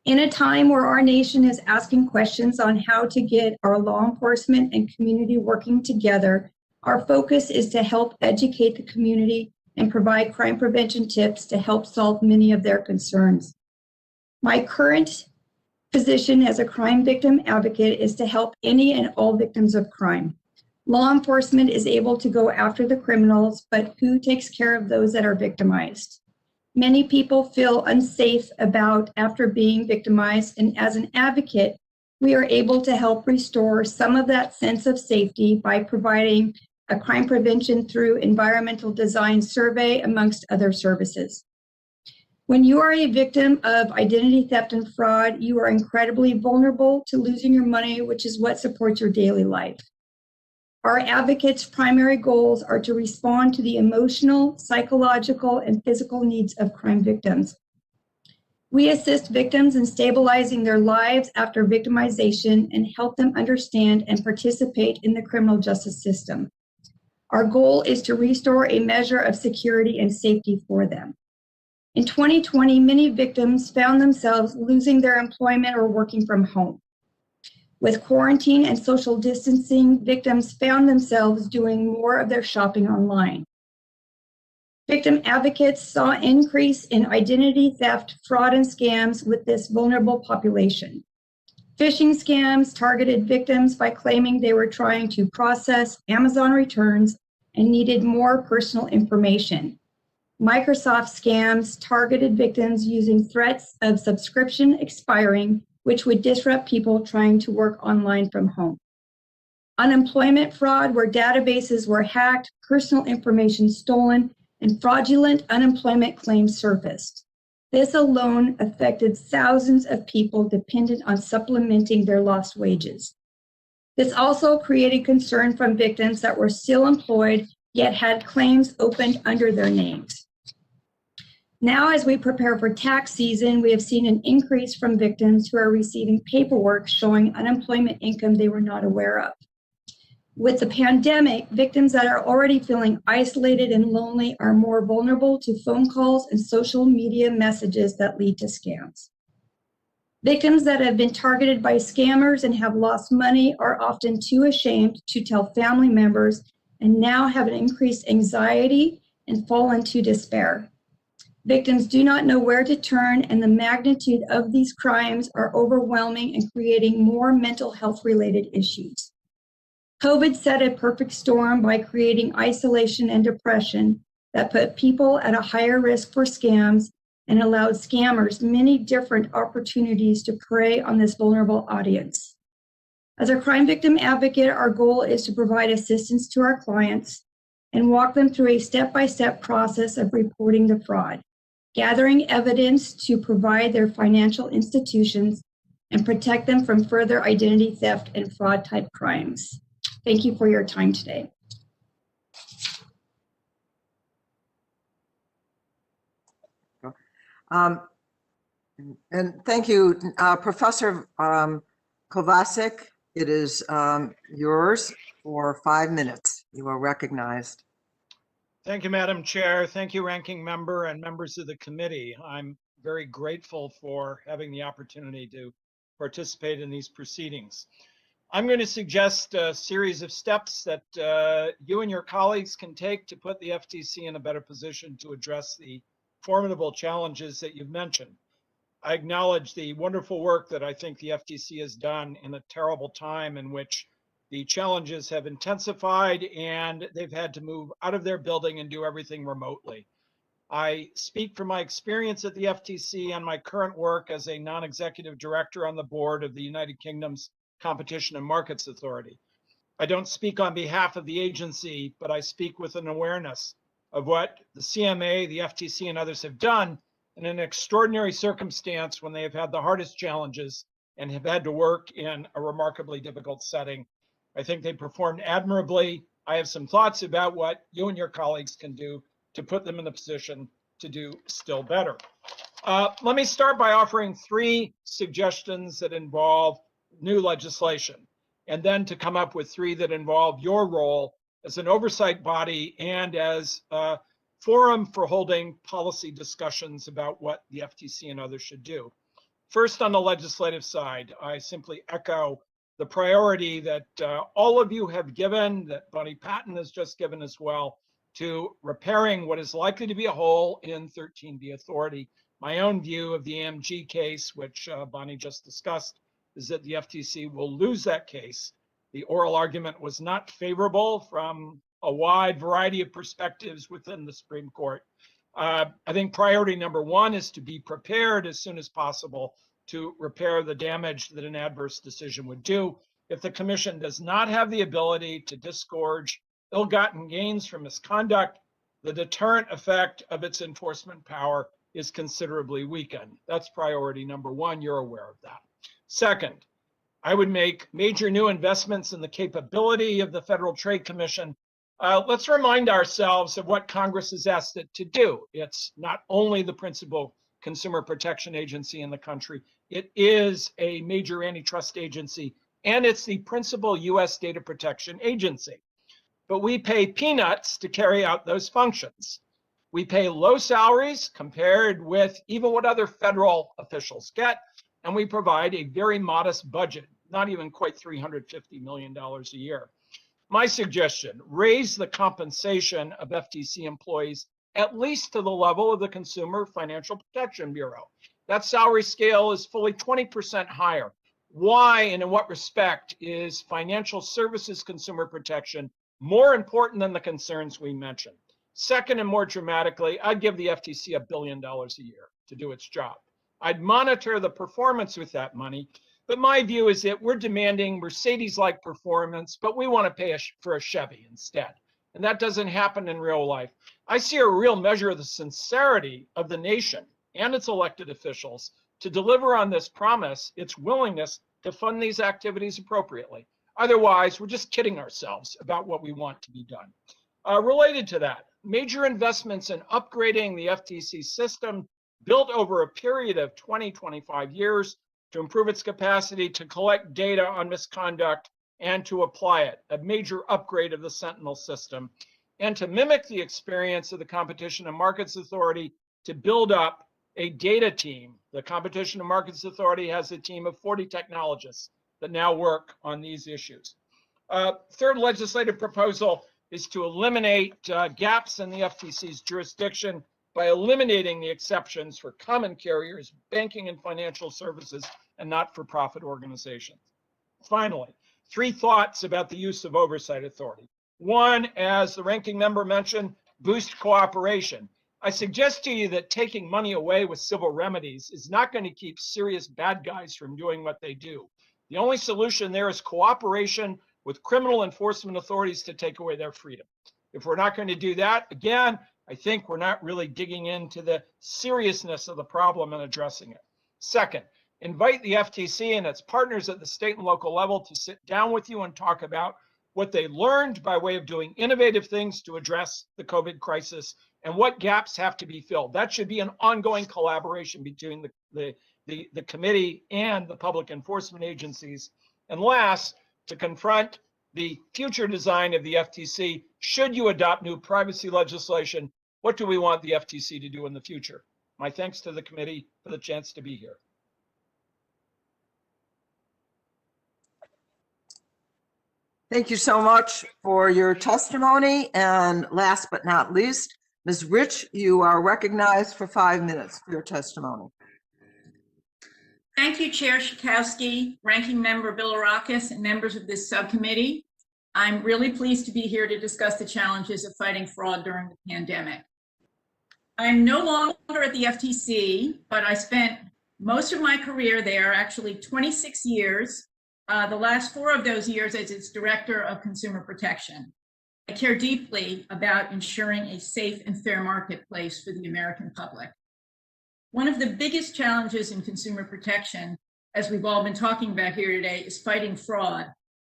In a time where our nation is asking questions on how to get our law enforcement and community working together, our focus is to help educate the community and provide crime prevention tips to help solve many of their concerns. My current position as a crime victim advocate is to help any and all victims of crime. Law enforcement is able to go after the criminals, but who takes care of those that are victimized? Many people feel unsafe after being victimized, and as an advocate, we are able to help restore some of that sense of safety by providing a crime prevention through environmental design survey, amongst other services. When you are a victim of identity theft and fraud, you are incredibly vulnerable to losing your money, which is what supports your daily life. Our advocates' primary goals are to respond to the emotional, psychological, and physical needs of crime victims. We assist victims in stabilizing their lives after victimization and help them understand and participate in the criminal justice system. Our goal is to restore a measure of security and safety for them. In 2020, many victims found themselves losing their employment or working from home. With quarantine and social distancing, victims found themselves doing more of their shopping online. Victim advocates saw an increase in identity theft, fraud, and scams with this vulnerable population. Phishing scams targeted victims by claiming they were trying to process Amazon returns and needed more personal information. Microsoft scams targeted victims using threats of subscription expiring, which would disrupt people trying to work online from home. Unemployment fraud, where databases were hacked, personal information stolen, and fraudulent unemployment claims surfaced. This alone affected thousands of people dependent on supplementing their lost wages. This also created concern from victims that were still employed, yet had claims opened under their names. Now, as we prepare for tax season, we have seen an increase from victims who are receiving paperwork showing unemployment income they were not aware of. With the pandemic, victims that are already feeling isolated and lonely are more vulnerable to phone calls and social media messages that lead to scams. Victims that have been targeted by scammers and have lost money are often too ashamed to tell family members and now have an increased anxiety and fall into despair. Victims do not know where to turn, and the magnitude of these crimes are overwhelming and creating more mental health related issues. COVID set a perfect storm by creating isolation and depression that put people at a higher risk for scams and allowed scammers many different opportunities to prey on this vulnerable audience. As a crime victim advocate, our goal is to provide assistance to our clients and walk them through a step-by-step process of reporting the fraud, gathering evidence to provide their financial institutions and protect them from further identity theft and fraud type crimes. Thank you for your time today. And thank you, Professor Kovacic. It is yours for 5 minutes. You are recognized. Thank you, Madam Chair. Thank you, Ranking Member and members of the committee. I'm very grateful for having the opportunity to participate in these proceedings. I'm going to suggest a series of steps that you and your colleagues can take to put the FTC in a better position to address the formidable challenges that you've mentioned. I acknowledge the wonderful work that I think the FTC has done in a terrible time in which the challenges have intensified and they've had to move out of their building and do everything remotely. I speak from my experience at the FTC and my current work as a non-executive director on the board of the United Kingdom's Competition and Markets Authority. I don't speak on behalf of the agency, but I speak with an awareness of what the CMA, the FTC, and others have done in an extraordinary circumstance when they have had the hardest challenges and have had to work in a remarkably difficult setting. I think they performed admirably. I have some thoughts about what you and your colleagues can do to put them in the position to do still better. Let me start by offering 3 suggestions that involve new legislation, and then to come up with 3 that involve your role as an oversight body and as a forum for holding policy discussions about what the FTC and others should do. First, on the legislative side, I simply echo the priority that all of you have given, that Bonnie Patton has just given as well, to repairing what is likely to be a hole in 13B authority. My own view of the AMG case, which Bonnie just discussed, is that the FTC will lose that case. The oral argument was not favorable from a wide variety of perspectives within the Supreme Court. I think priority number 1 is to be prepared as soon as possible to repair the damage that an adverse decision would do. If the commission does not have the ability to disgorge ill-gotten gains from misconduct, the deterrent effect of its enforcement power is considerably weakened. That's priority number one. You're aware of that. Second, I would make major new investments in the capability of the Federal Trade Commission. Let's remind ourselves of what Congress has asked it to do. It's not only the principal consumer protection agency in the country, it is a major antitrust agency, and it's the principal US data protection agency. But we pay peanuts to carry out those functions. We pay low salaries compared with even what other federal officials get, and we provide a very modest budget, not even quite $350 million a year. My suggestion, raise the compensation of FTC employees at least to the level of the Consumer Financial Protection Bureau. That salary scale is fully 20% higher. Why and in what respect is financial services consumer protection more important than the concerns we mentioned? Second, and more dramatically, I'd give the FTC $1 billion a year to do its job. I'd monitor the performance with that money, but my view is that we're demanding Mercedes-like performance, but we want to pay for a Chevy instead. And that doesn't happen in real life. I see a real measure of the sincerity of the nation and its elected officials to deliver on this promise, its willingness to fund these activities appropriately. Otherwise, we're just kidding ourselves about what we want to be done. Related to that, major investments in upgrading the FTC system built over a period of 20-25 years to improve its capacity to collect data on misconduct and to apply it, a major upgrade of the Sentinel system, and to mimic the experience of the Competition and Markets Authority to build up a data team. The Competition and Markets Authority has a team of 40 technologists that now work on these issues. Third legislative proposal is to eliminate gaps in the FTC's jurisdiction by eliminating the exceptions for common carriers, banking and financial services, and not-for-profit organizations. Finally, 3 thoughts about the use of oversight authority. One, as the ranking member mentioned, boost cooperation. I suggest to you that taking money away with civil remedies is not going to keep serious bad guys from doing what they do. The only solution there is cooperation with criminal enforcement authorities to take away their freedom. If we're not going to do that, again, I think we're not really digging into the seriousness of the problem and addressing it. Second, invite the FTC and its partners at the state and local level to sit down with you and talk about what they learned by way of doing innovative things to address the COVID crisis and what gaps have to be filled. That should be an ongoing collaboration between the committee and the public enforcement agencies. And last, to confront the future design of the FTC, should you adopt new privacy legislation, what do we want the FTC to do in the future? My thanks to the committee for the chance to be here. Thank you so much for your testimony. And last but not least, Ms. Rich, you are recognized for 5 minutes for your testimony. Thank you, Chair Schakowsky, Ranking Member Bilirakis, and members of this subcommittee. I'm really pleased to be here to discuss the challenges of fighting fraud during the pandemic. I'm no longer at the FTC, but I spent most of my career there, actually 26 years, the last 4 of those years as its Director of Consumer Protection. I care deeply about ensuring a safe and fair marketplace for the American public. One of the biggest challenges in consumer protection, as we've all been talking about here today, is fighting fraud,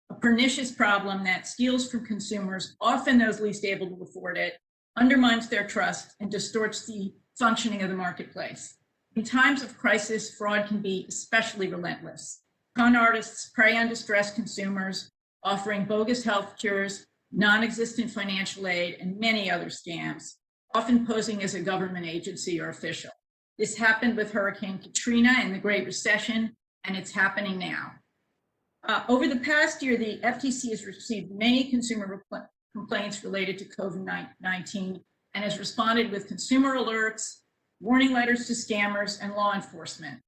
a pernicious problem that steals from consumers, often those least able to afford it, undermines their trust, and distorts the functioning of the marketplace. In times of crisis, fraud can be especially relentless. Con artists prey on distressed consumers, offering bogus health cures, non-existent financial aid, and many other scams, often posing as a government agency or official. This happened with Hurricane Katrina and the Great Recession, and it's happening now. Over the past year, the FTC has received many consumer complaints related to COVID-19 and has responded with consumer alerts, warning letters to scammers, and law enforcement.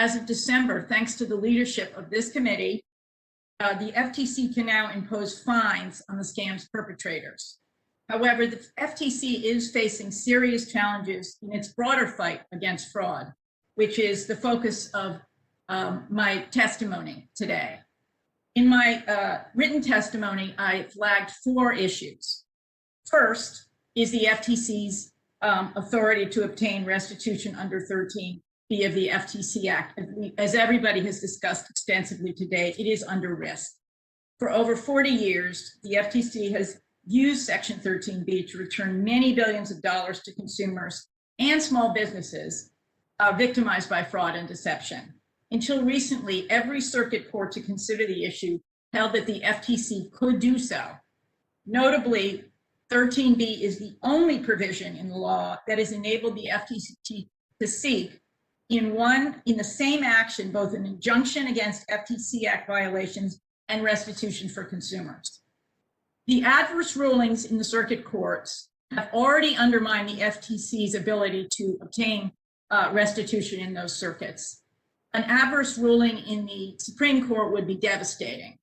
As of December, thanks to the leadership of this committee, the FTC can now impose fines on the scam's perpetrators. However, the FTC is facing serious challenges in its broader fight against fraud, which is the focus of my testimony today. In my written testimony, I flagged 4 issues. First is the FTC's authority to obtain restitution under 13B of the FTC Act. As everybody has discussed extensively today, it is under risk. For over 40 years, the FTC has used Section 13B to return many billions of dollars to consumers and small businesses victimized by fraud and deception. Until recently, every circuit court to consider the issue held that the FTC could do so. Notably, 13B is the only provision in the law that has enabled the FTC to seek in the same action both an injunction against FTC Act violations and restitution for consumers. The adverse rulings in the circuit courts have already undermined the FTC's ability to obtain restitution in those circuits. An adverse ruling in the Supreme Court would be devastating.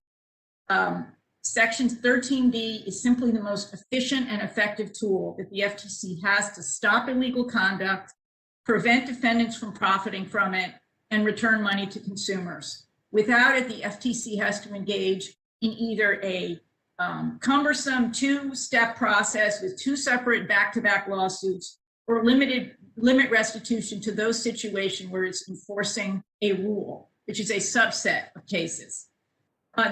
Section 13B is simply the most efficient and effective tool that the FTC has to stop illegal conduct, prevent defendants from profiting from it, and return money to consumers. Without it, the FTC has to engage in either a cumbersome two-step process with two separate back-to-back lawsuits, or limit restitution to those situations where it's enforcing a rule, which is a subset of cases.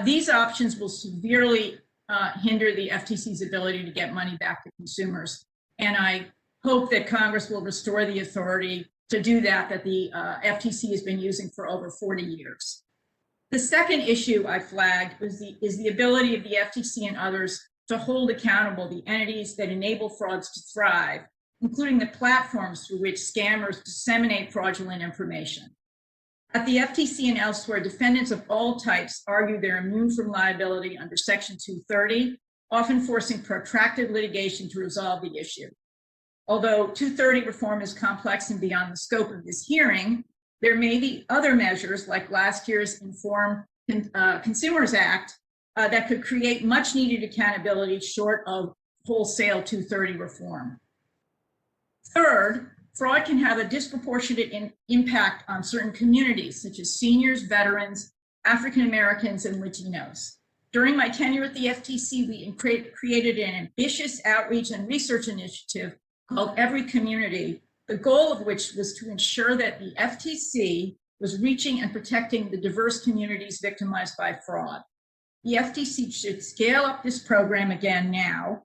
These options will severely hinder the FTC's ability to get money back to consumers. And I hope that Congress will restore the authority to do that the FTC has been using for over 40 years. The second issue I flagged is the ability of the FTC and others to hold accountable the entities that enable frauds to thrive, including the platforms through which scammers disseminate fraudulent information. At the FTC and elsewhere, defendants of all types argue they're immune from liability under Section 230, often forcing protracted litigation to resolve the issue. Although 230 reform is complex and beyond the scope of this hearing, there may be other measures like last year's Informed Consumers Act that could create much needed accountability short of wholesale 230 reform. Third, fraud can have a disproportionate impact on certain communities, such as seniors, veterans, African Americans, and Latinos. During my tenure at the FTC, we created an ambitious outreach and research initiative called Every Community, the goal of which was to ensure that the FTC was reaching and protecting the diverse communities victimized by fraud. The FTC should scale up this program again now,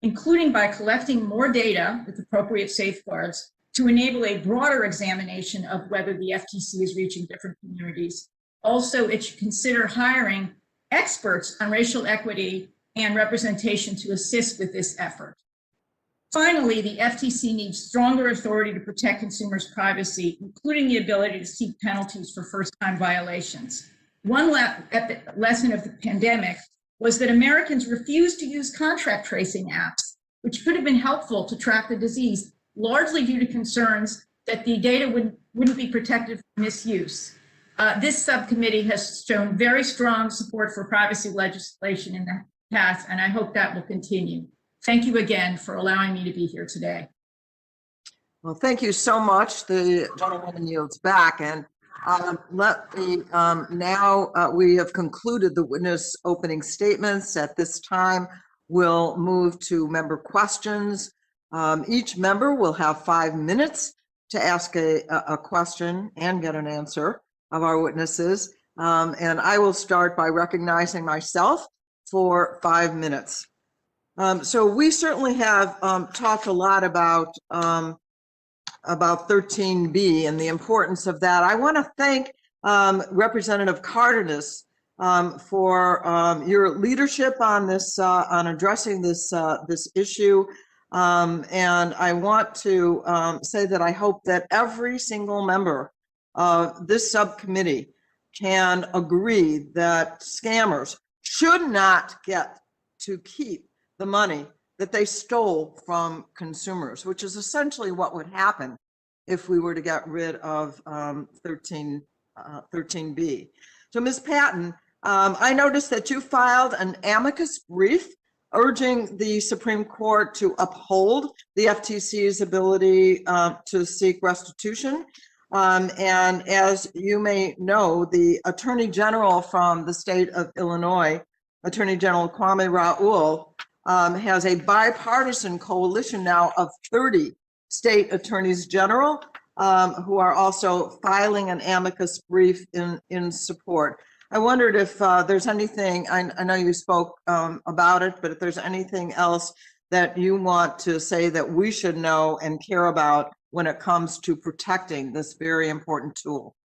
including by collecting more data with appropriate safeguards to enable a broader examination of whether the FTC is reaching different communities. Also, it should consider hiring experts on racial equity and representation to assist with this effort. Finally, the FTC needs stronger authority to protect consumers' privacy, including the ability to seek penalties for first-time violations. One lesson of the pandemic was that Americans refused to use contract tracing apps, which could have been helpful to track the disease, largely due to concerns that the data wouldn't be protected from misuse. This subcommittee has shown very strong support for privacy legislation in the past, and I hope that will continue. Thank you again for allowing me to be here today. Well, thank you so much. The gentleman yields back, and let me now we have concluded the witness opening statements. At this time, we'll move to member questions. Each member will have 5 minutes to ask a question and get an answer of our witnesses. And I will start by recognizing myself for 5 minutes. So we certainly have talked a lot about 13B and the importance of that. I want to thank Representative Cardenas for your leadership on this, on addressing this issue. And I want to say that I hope that every single member of this subcommittee can agree that scammers should not get to keep the money that they stole from consumers, which is essentially what would happen if we were to get rid of 13B. So Ms. Patton, I noticed that you filed an amicus brief urging the Supreme Court to uphold the FTC's ability to seek restitution. And as you may know, the Attorney General from the state of Illinois, Attorney General Kwame Raoul, has a bipartisan coalition now of 30 state attorneys general, who are also filing an amicus brief in support. I wondered if there's anything, I know you spoke about it, but if there's anything else that you want to say that we should know and care about when it comes to protecting this very important tool.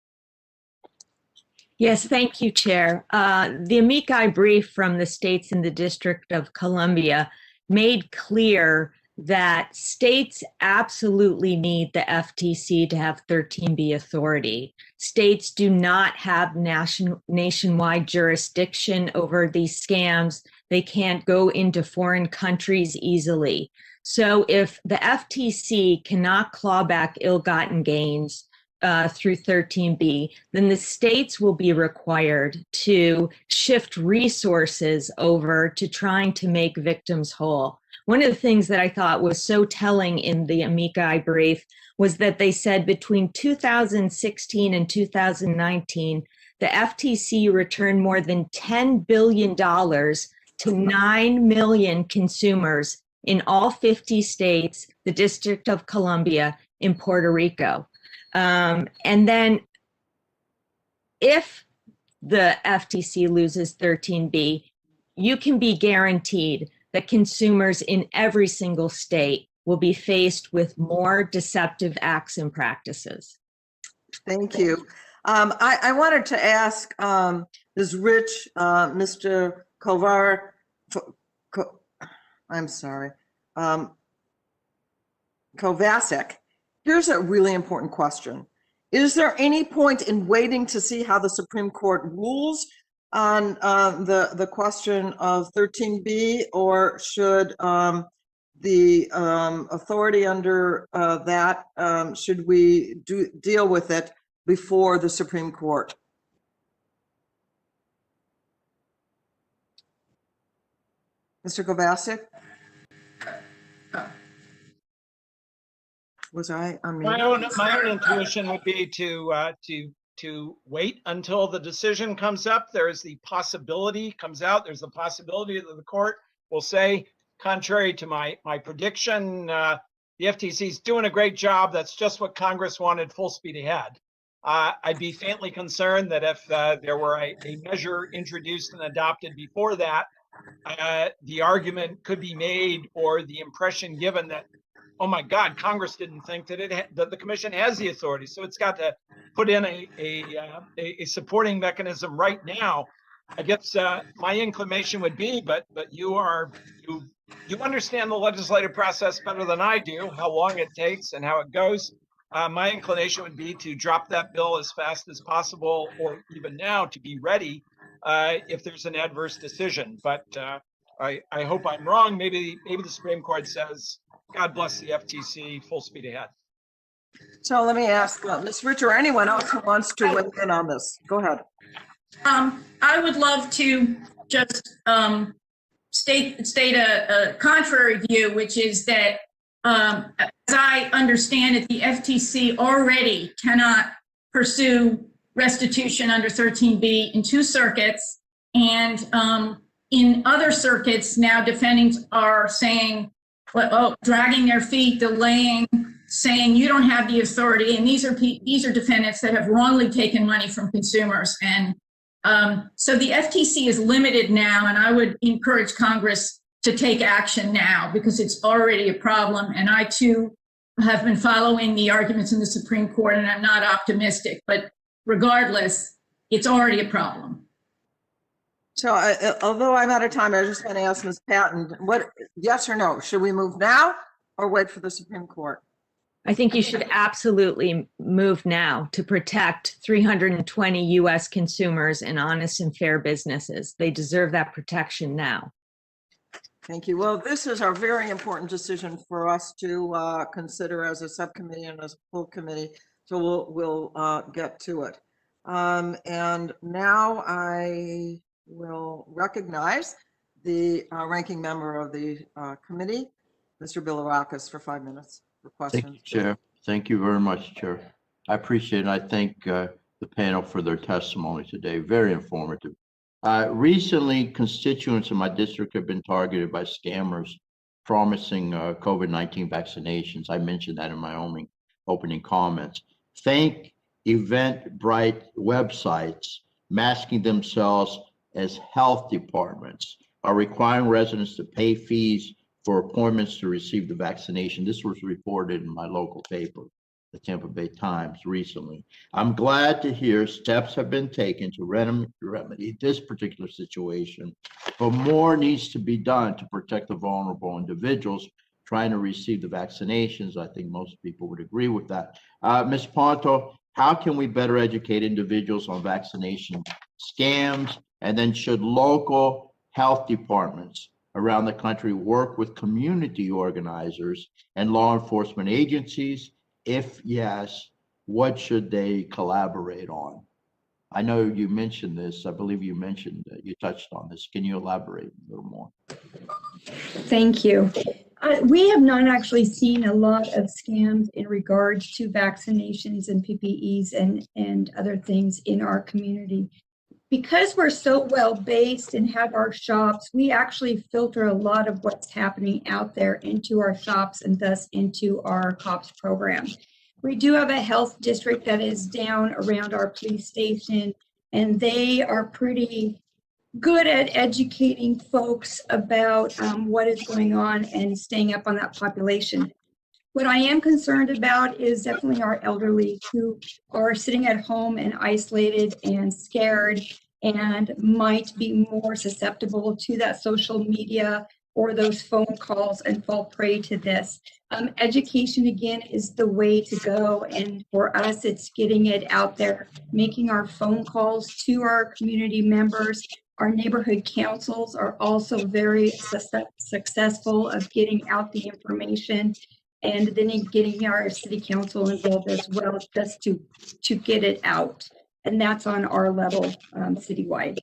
Yes, thank you, Chair. The amici brief from the states in the District of Columbia made clear that states absolutely need the FTC to have 13B authority. States do not have nationwide jurisdiction over these scams. They can't go into foreign countries easily. So if the FTC cannot claw back ill-gotten gains through 13B, then the states will be required to shift resources over to trying to make victims whole. One of the things that I thought was so telling in the amici brief was that they said between 2016 and 2019, the FTC returned more than $10 billion to 9 million consumers in all 50 states, the District of Columbia, in Puerto Rico. And then if the FTC loses 13B, you can be guaranteed that consumers in every single state will be faced with more deceptive acts and practices. Thank you. I wanted to ask Ms. Rich, Mr. Kovar, I'm sorry, Kovacic. Here's a really important question. Is there any point in waiting to see how the Supreme Court rules on the question of 13B, or should the authority under that, should we deal with it before the Supreme Court? Mr. Kovacic? Was I on mute? My own intuition would be to wait until the decision comes up. There's the possibility that the court will say, contrary to my prediction, the FTC is doing a great job. That's just what Congress wanted, full speed ahead. I'd be faintly concerned that if there were a measure introduced and adopted before that, the argument could be made, or the impression given, that, oh my God, Congress didn't think that that the Commission has the authority, so it's got to put in a supporting mechanism right now. I guess my inclination would be, but you understand the legislative process better than I do, how long it takes and how it goes. My inclination would be to drop that bill as fast as possible, or even now to be ready if there's an adverse decision. But I hope I'm wrong. Maybe the Supreme Court says, God bless the FTC, full speed ahead. So let me ask Ms. Rich or anyone else who wants to weigh in on this. Go ahead. I would love to just state a contrary view, which is that, as I understand it, the FTC already cannot pursue restitution under 13B in 2 circuits, and in other circuits now defendants are saying, dragging their feet, delaying, saying you don't have the authority, and these are defendants that have wrongly taken money from consumers. And so the FTC is limited now, and I would encourage Congress to take action now, because it's already a problem. And I too have been following the arguments in the Supreme Court, and I'm not optimistic, but regardless, it's already a problem. So although I'm out of time, I just want to ask Ms. Patton, yes or no, should we move now or wait for the Supreme Court? I think you should absolutely move now to protect 320 U.S. consumers and honest and fair businesses. They deserve that protection now. Thank you. Well, this is a very important decision for us to consider as a subcommittee and as a full committee. So we'll get to it. And now I will recognize the ranking member of the committee, Mr. Bilirakis, for 5 minutes for questions. Thank you, Chair. Thank you very much, Chair. I appreciate it. I thank the panel for their testimony today. Very informative. Recently, constituents in my district have been targeted by scammers promising COVID-19 vaccinations. I mentioned that in my opening comments. Think Eventbrite websites masking themselves as health departments are requiring residents to pay fees for appointments to receive the vaccination. This was reported in my local paper, the Tampa Bay Times, recently. I'm glad to hear steps have been taken to remedy this particular situation, but more needs to be done to protect the vulnerable individuals trying to receive the vaccinations. I think most people would agree with that. Ms. Ponto, how can we better educate individuals on vaccination scams? And then should local health departments around the country work with community organizers and law enforcement agencies? If yes, what should they collaborate on? I know you mentioned this. I believe you mentioned that you touched on this. Can you elaborate a little more? Thank you. We have not actually seen a lot of scams in regards to vaccinations and PPEs and other things in our community. Because we're so well based and have our shops, we actually filter a lot of what's happening out there into our shops and thus into our COPS program. We do have a health district that is down around our police station, and they are pretty good at educating folks about what is going on and staying up on that population. What I am concerned about is definitely our elderly who are sitting at home and isolated and scared and might be more susceptible to that social media or those phone calls and fall prey to this. Education, again, is the way to go. And for us, it's getting it out there, making our phone calls to our community members. Our neighborhood councils are also very successful of getting out the information, and then getting our city council involved as well, just to get it out. And that's on our level citywide.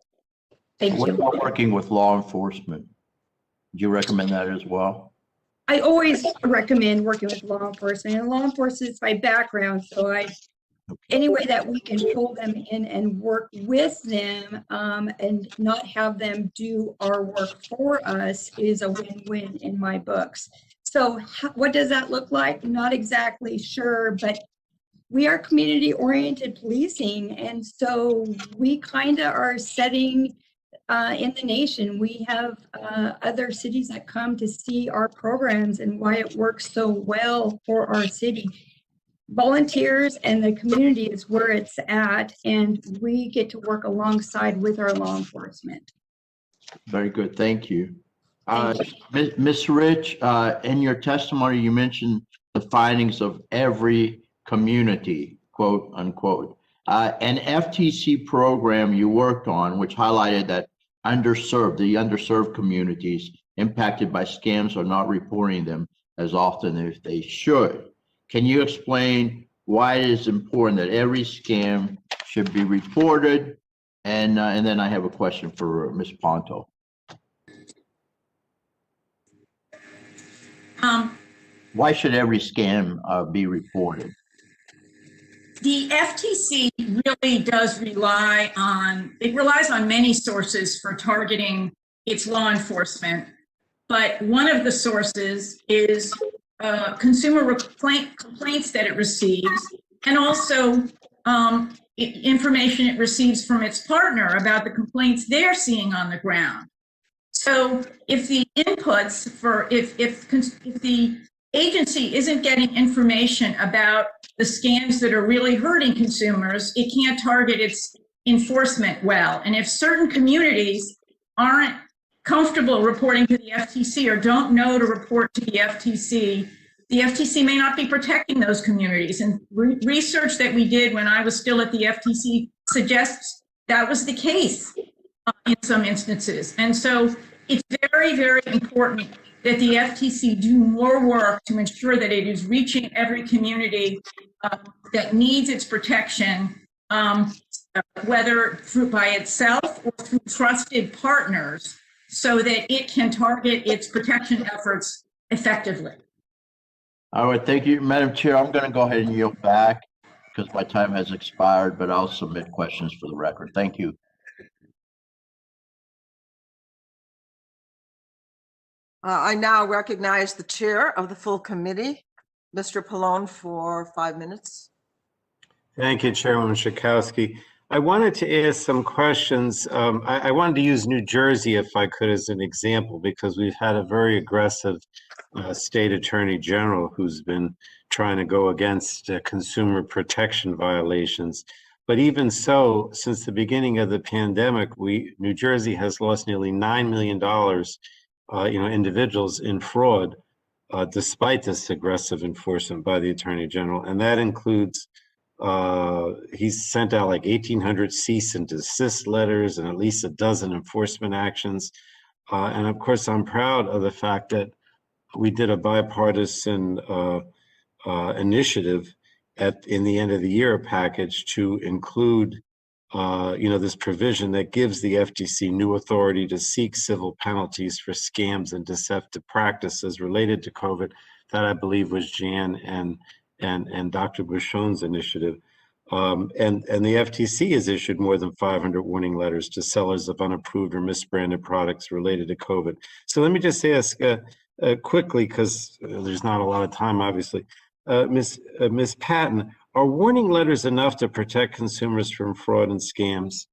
Thank What you. about working with law enforcement? Do you recommend that as well? I always recommend working with law enforcement, and law enforcement is my background, so any way that we can pull them in and work with them and not have them do our work for us is a win-win in my books. So what does that look like? Not exactly sure, but we are community-oriented policing, and so we kind of are setting in the nation. We have other cities that come to see our programs and why it works so well for our city. Volunteers and the community is where it's at, and we get to work alongside with our law enforcement. Very good. Thank you. Thank you. Ms. Rich, in your testimony, you mentioned the findings of every community, quote unquote. An FTC program you worked on, which highlighted that the underserved communities impacted by scams are not reporting them as often as they should. Can you explain why it is important that every scam should be reported? And then I have a question for Ms. Ponto. Why should every scam be reported? The FTC really does relies on many sources for targeting its law enforcement, but one of the sources is consumer complaints that it receives, and also information it receives from its partner about the complaints they're seeing on the ground. So if the inputs if the agency isn't getting information about the scams that are really hurting consumers, it can't target its enforcement well. And if certain communities aren't comfortable reporting to the FTC or don't know to report to the FTC may not be protecting those communities. And research that we did when I was still at the FTC suggests that was the case in some instances. And so it's very, very important that the FTC do more work to ensure that it is reaching every community that needs its protection, whether by itself or through trusted partners, so that it can target its protection efforts effectively. All right, thank you, Madam Chair. I'm going to go ahead and yield back because my time has expired, but I'll submit questions for the record. Thank you. I now recognize the chair of the full committee, Mr. Pallone, for 5 minutes. Thank you, Chairwoman Schakowsky. I wanted to ask some questions. I wanted to use New Jersey, if I could, as an example, because we've had a very aggressive state attorney general who's been trying to go against consumer protection violations. But even so, since the beginning of the pandemic, New Jersey has lost nearly $9 million, individuals in fraud, despite this aggressive enforcement by the attorney general, and that includes. He's sent out like 1,800 cease and desist letters and at least a dozen enforcement actions. And of course, I'm proud of the fact that we did a bipartisan initiative in the end of the year package to include, this provision that gives the FTC new authority to seek civil penalties for scams and deceptive practices related to COVID. That I believe was Jan and Dr. Bouchon's initiative. And the FTC has issued more than 500 warning letters to sellers of unapproved or misbranded products related to COVID. So let me just ask quickly, because there's not a lot of time, obviously. Ms. Patton, are warning letters enough to protect consumers from fraud and scams?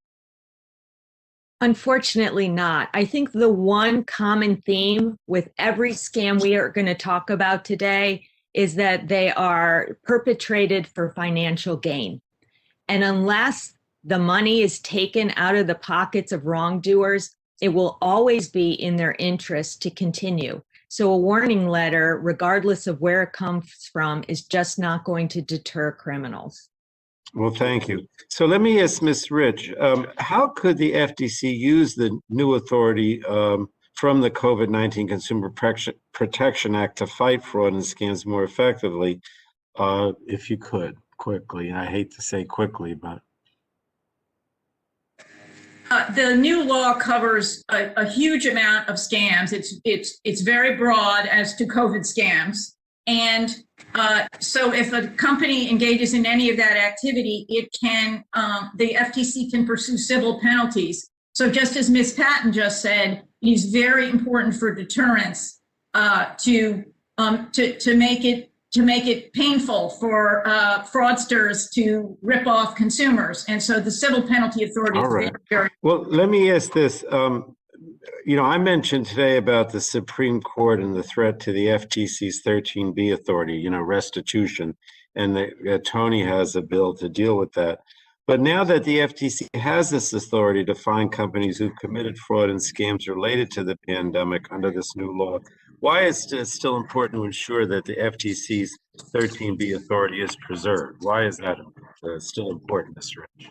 Unfortunately not. I think the one common theme with every scam we are going to talk about today is that they are perpetrated for financial gain. And unless the money is taken out of the pockets of wrongdoers, it will always be in their interest to continue. So a warning letter, regardless of where it comes from, is just not going to deter criminals. Well, thank you. So let me ask Ms. Rich, how could the FTC use the new authority from the COVID-19 Consumer Protection Act to fight fraud and scams more effectively, if you could, quickly? And I hate to say quickly, but. The new law covers a huge amount of scams. It's very broad as to COVID scams. And so if a company engages in any of that activity, the FTC can pursue civil penalties. So just as Ms. Patton just said, it is very important for deterrence to make it painful for fraudsters to rip off consumers. And so the civil penalty authority All right. is very. Well, let me ask this. I mentioned today about the Supreme Court and the threat to the FTC's 13B authority, restitution, and Tony has a bill to deal with that. But now that the FTC has this authority to fine companies who've committed fraud and scams related to the pandemic under this new law, why is it still important to ensure that the FTC's 13B authority is preserved? Why is that still important, Mr. Rich?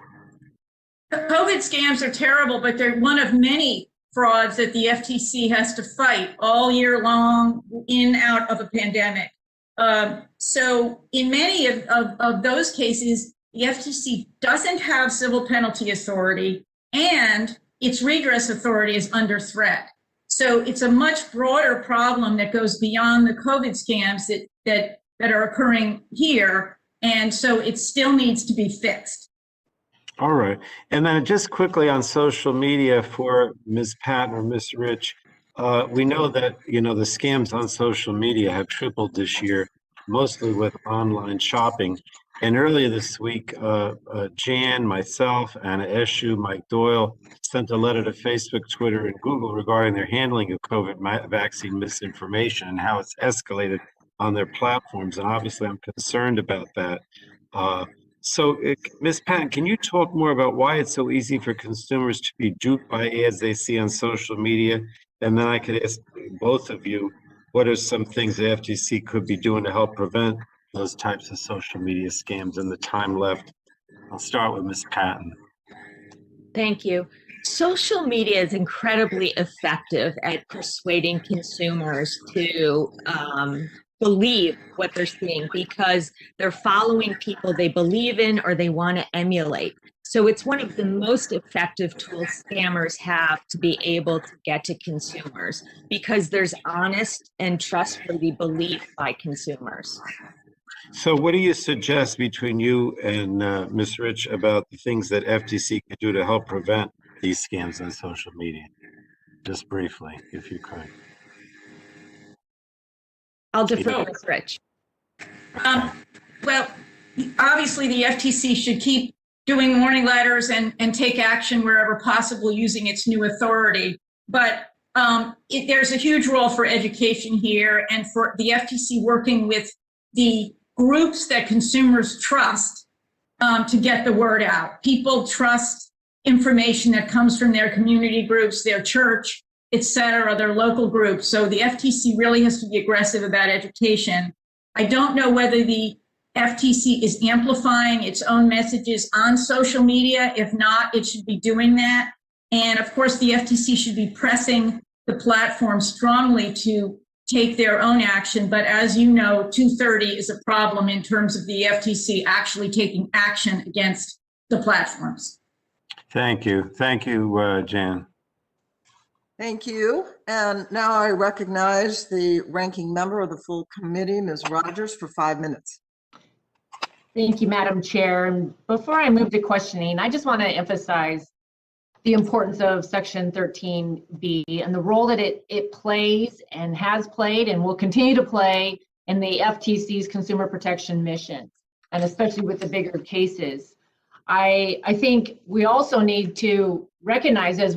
COVID scams are terrible, but they're one of many frauds that the FTC has to fight all year long, in out of a pandemic. So in many of those cases, the FTC doesn't have civil penalty authority, and its redress authority is under threat. So it's a much broader problem that goes beyond the COVID scams that are occurring here. And so it still needs to be fixed. All right. And then just quickly on social media for Ms. Patton or Ms. Rich, we know that, the scams on social media have tripled this year, mostly with online shopping. And earlier this week, Jan, myself, Anna Eshu, Mike Doyle sent a letter to Facebook, Twitter, and Google regarding their handling of COVID vaccine misinformation and how it's escalated on their platforms. And obviously, I'm concerned about that. So, Ms. Patton, can you talk more about why it's so easy for consumers to be duped by ads they see on social media? And then I could ask both of you, what are some things the FTC could be doing to help prevent those types of social media scams in the time left? I'll start with Ms. Patton. Thank you. Social media is incredibly effective at persuading consumers to believe what they're seeing because they're following people they believe in or they want to emulate. So it's one of the most effective tools scammers have to be able to get to consumers because there's honest and trustworthy belief by consumers. So what do you suggest between you and Ms. Rich about the things that FTC could do to help prevent these scams on social media? Just briefly, if you could. I'll defer to Rich. Well, obviously the FTC should keep doing warning letters and take action wherever possible using its new authority. But there's a huge role for education here and for the FTC working with the groups that consumers trust to get the word out. People trust information that comes from their community groups, their church, et cetera, their local groups. So the FTC really has to be aggressive about education. I don't know whether the FTC is amplifying its own messages on social media. If not, it should be doing that. And of course, the FTC should be pressing the platform strongly to take their own action. But as you know, 230 is a problem in terms of the FTC actually taking action against the platforms. Thank you. Thank you, Jan. Thank you. And now I recognize the ranking member of the full committee, Ms. Rodgers, for 5 minutes. Thank you, Madam Chair. And before I move to questioning, I just want to emphasize the importance of Section 13B and the role that it plays and has played and will continue to play in the FTC's consumer protection mission, and especially with the bigger cases. I think we also need to recognize as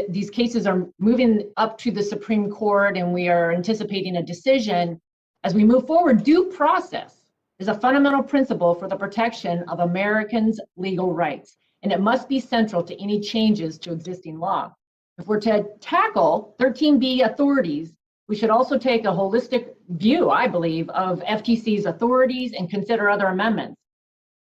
these cases are moving up to the Supreme Court and we are anticipating a decision, as we move forward, due process is a fundamental principle for the protection of Americans' legal rights, and it must be central to any changes to existing law. If we're to tackle 13B authorities, we should also take a holistic view, I believe, of FTC's authorities and consider other amendments.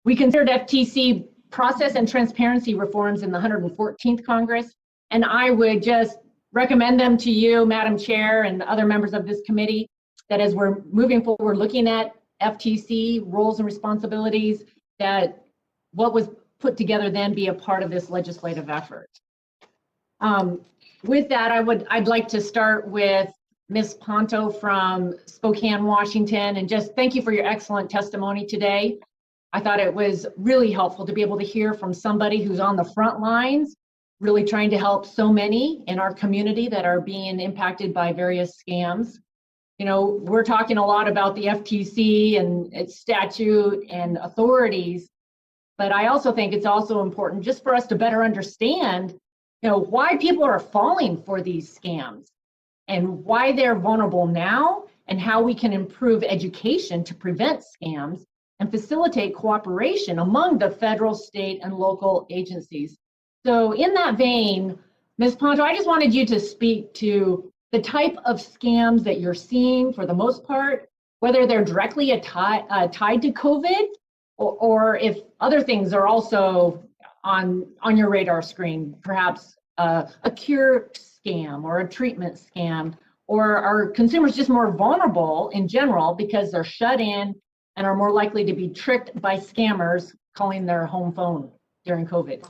We considered FTC process and transparency reforms in the 114th Congress, and I would just recommend them to you, Madam Chair, and other members of this committee, that as we're moving forward looking at FTC roles and responsibilities, that what was put together then be a part of this legislative effort. With that, I'd like to start with Ms. Ponto from Spokane, Washington, and just thank you for your excellent testimony today. I thought it was really helpful to be able to hear from somebody who's on the front lines, really trying to help so many in our community that are being impacted by various scams. You know, we're talking a lot about the FTC and its statute and authorities, but I also think it's also important just for us to better understand, you know, why people are falling for these scams and why they're vulnerable now and how we can improve education to prevent scams and facilitate cooperation among the federal, state, and local agencies. So in that vein, Ms. Ponto, I just wanted you to speak to the type of scams that you're seeing for the most part, whether they're directly tied to COVID or if other things are also on your radar screen, perhaps a cure scam or a treatment scam, or are consumers just more vulnerable in general because they're shut in and are more likely to be tricked by scammers calling their home phone during COVID?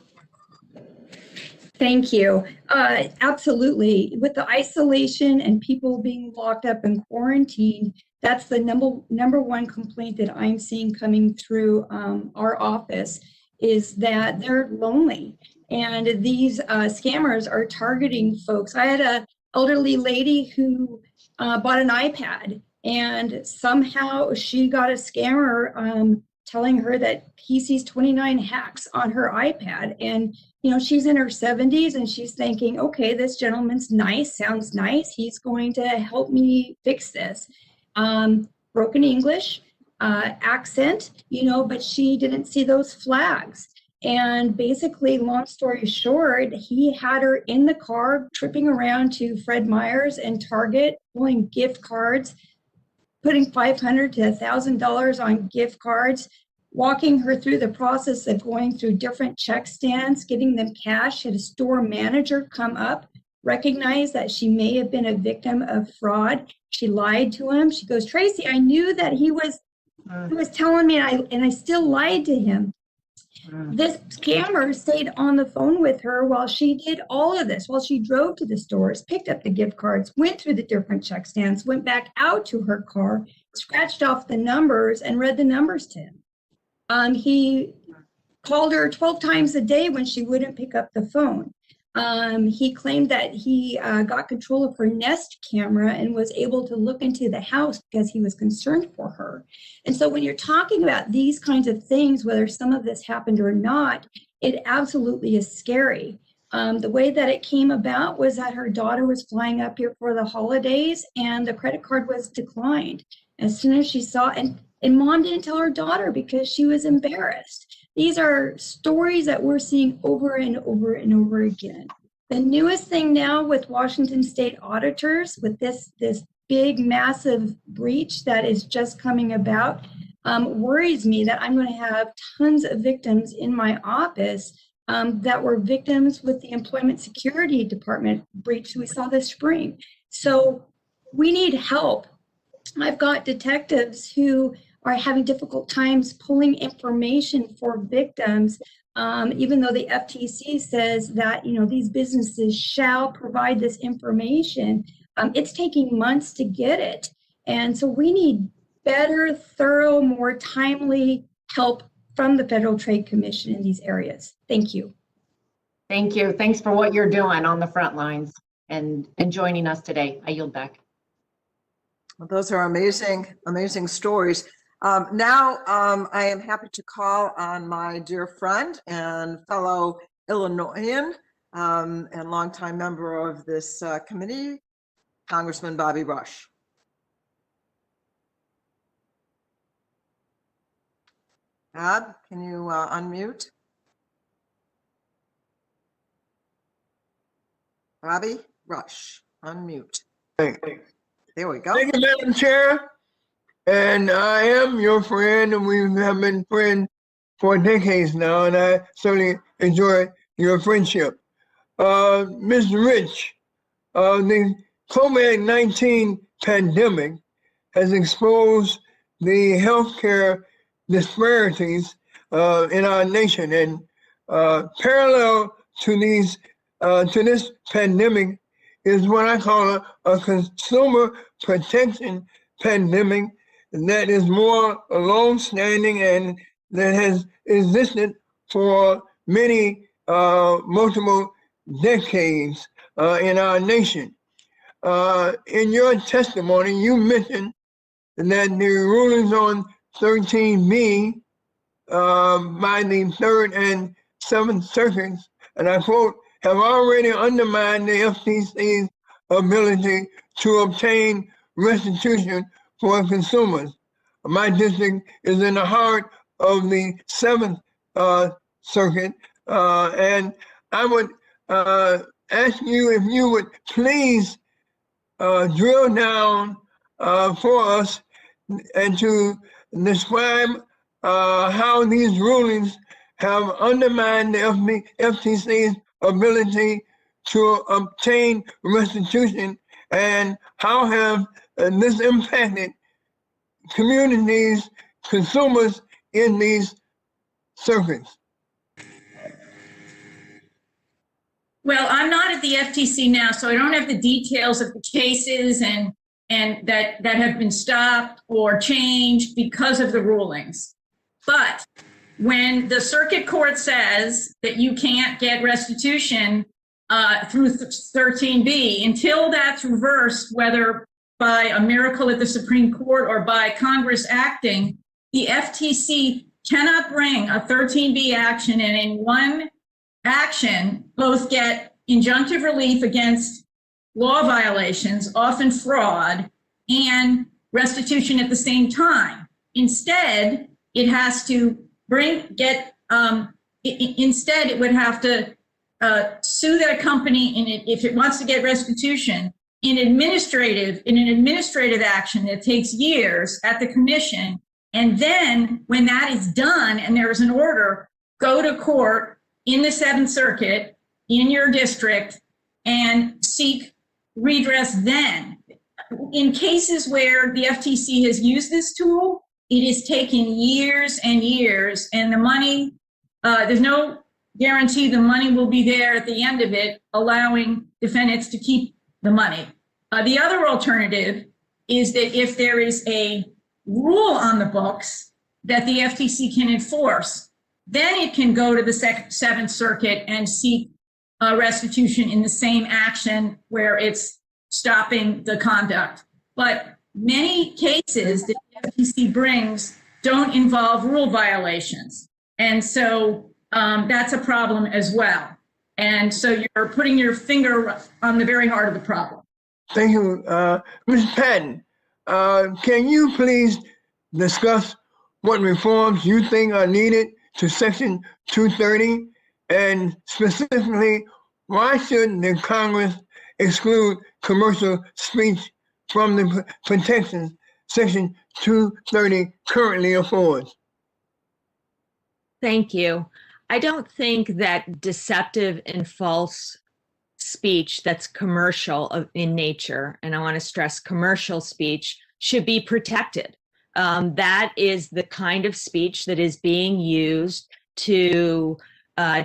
Thank you. Absolutely. With the isolation and people being locked up and quarantined, that's the number one complaint that I'm seeing coming through our office, is that they're lonely. And these scammers are targeting folks. I had an elderly lady who bought an iPad, and somehow she got a scammer telling her that he sees 29 hacks on her iPad. And, you know, she's in her 70s and she's thinking, okay, this gentleman's nice, sounds nice. He's going to help me fix this. Broken English, accent, you know, but she didn't see those flags. And basically, long story short, he had her in the car, tripping around to Fred Meyer's and Target, pulling gift cards, putting $500 to $1,000 on gift cards, walking her through the process of going through different check stands, getting them cash. Had a store manager come up, recognize that she may have been a victim of fraud. She lied to him. She goes, Tracy, I knew that he was telling me, and I still lied to him. This scammer stayed on the phone with her while she did all of this, while she drove to the stores, picked up the gift cards, went through the different check stands, went back out to her car, scratched off the numbers and read the numbers to him. He called her 12 times a day when she wouldn't pick up the phone. He claimed that he got control of her Nest camera and was able to look into the house because he was concerned for her. And so when you're talking about these kinds of things, whether some of this happened or not, it absolutely is scary. The way that it came about was that her daughter was flying up here for the holidays and the credit card was declined. As soon as she saw, and mom didn't tell her daughter because she was embarrassed. These are stories that we're seeing over and over and over again. The newest thing now with Washington State auditors, with this big, massive breach that is just coming about, worries me that I'm going to have tons of victims in my office that were victims with the Employment Security Department breach we saw this spring. So we need help. I've got detectives who are having difficult times pulling information for victims, even though the FTC says that, you know, these businesses shall provide this information. It's taking months to get it. And so we need better, thorough, more timely help from the Federal Trade Commission in these areas. Thank you. Thank you. Thanks for what you're doing on the front lines and joining us today. I yield back. Well, those are amazing, amazing stories. Now, I am happy to call on my dear friend and fellow Illinoisan and longtime member of this committee, Congressman Bobby Rush. Bob, can you unmute? Bobby Rush, unmute. There we go. Thank you, Madam Chair. And I am your friend, and we have been friends for decades now, and I certainly enjoy your friendship. Mr. Rich, the COVID-19 pandemic has exposed the healthcare disparities in our nation, and parallel to this pandemic is what I call a consumer protection pandemic that is more long-standing and that has existed for many multiple decades in our nation. In your testimony, you mentioned that the rulings on 13B by the Third and Seventh Circuits, and I quote, have already undermined the FTC's ability to obtain restitution for consumers. My district is in the heart of the Seventh Circuit, and I would ask you if you would please drill down for us and to describe how these rulings have undermined the FTC's ability to obtain restitution, and how have this impacted communities, consumers in these circuits? Well, I'm not at the FTC now, so I don't have the details of the cases and that have been stopped or changed because of the rulings. But when the circuit court says that you can't get restitution through 13B, until that's reversed, whether by a miracle at the Supreme Court or by Congress acting, the FTC cannot bring a 13B action and in one action both get injunctive relief against law violations, often fraud, and restitution at the same time. Instead, it has to instead it would have to sue that company if it wants to get restitution in an administrative action that takes years at the commission. And then when that is done and there is an order, go to court in the Seventh Circuit in your district and seek redress then. In cases where the FTC has used this tool, it has taken years and years, and the money, there's no guarantee the money will be there at the end of it, allowing defendants to keep the money. The other alternative is that if there is a rule on the books that the FTC can enforce, then it can go to the Seventh Circuit and seek restitution in the same action where it's stopping the conduct. But many cases that the FTC brings don't involve rule violations. And so that's a problem as well. And so you're putting your finger on the very heart of the problem. Thank you. Ms. Patton, can you please discuss what reforms you think are needed to Section 230? And specifically, why should the Congress exclude commercial speech from the protections Section 230 currently affords? Thank you. I don't think that deceptive and false speech that's commercial in nature, and I want to stress commercial speech, should be protected. That is the kind of speech that is being used to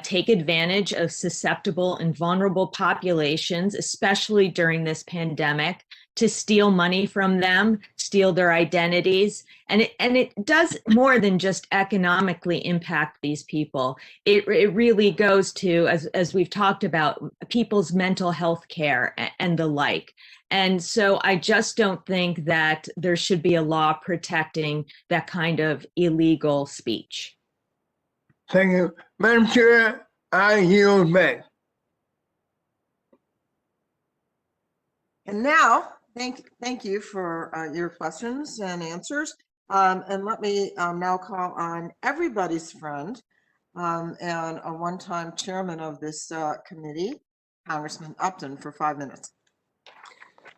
take advantage of susceptible and vulnerable populations, especially during this pandemic, to steal money from them, steal their identities. And it does more than just economically impact these people. It really goes to, as we've talked about, people's mental health care and the like. And so I just don't think that there should be a law protecting that kind of illegal speech. Thank you. Madam Chair, I yield back. And now, thank you for your questions and answers. And let me now call on everybody's friend and a one-time chairman of this committee, Congressman Upton, for 5 minutes.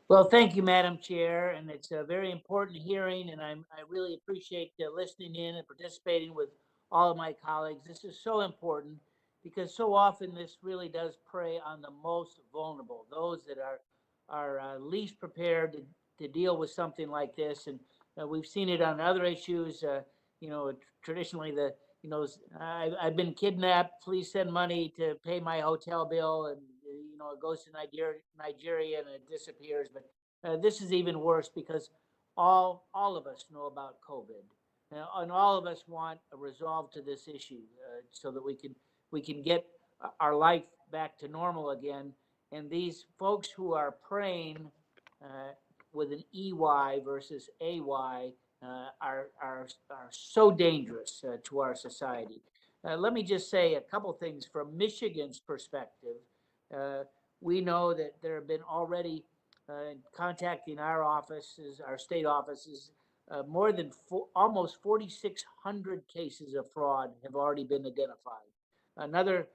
Well, thank you, Madam Chair, and it's a very important hearing, and I really appreciate listening in and participating with all of my colleagues. This is so important because so often this really does prey on the most vulnerable, those that are least prepared to deal with something like this. And we've seen it on other issues. Traditionally, I've been kidnapped. Please send money to pay my hotel bill, and it goes to Nigeria and it disappears. But this is even worse because all of us know about COVID, and all of us want a resolve to this issue so that we can get our life back to normal again. And these folks who are praying with an EY versus AY are so dangerous to our society. Let me just say a couple things from Michigan's perspective. We know that there have been already contacting our offices, our state offices, more than almost 4,600 cases of fraud have already been identified. Another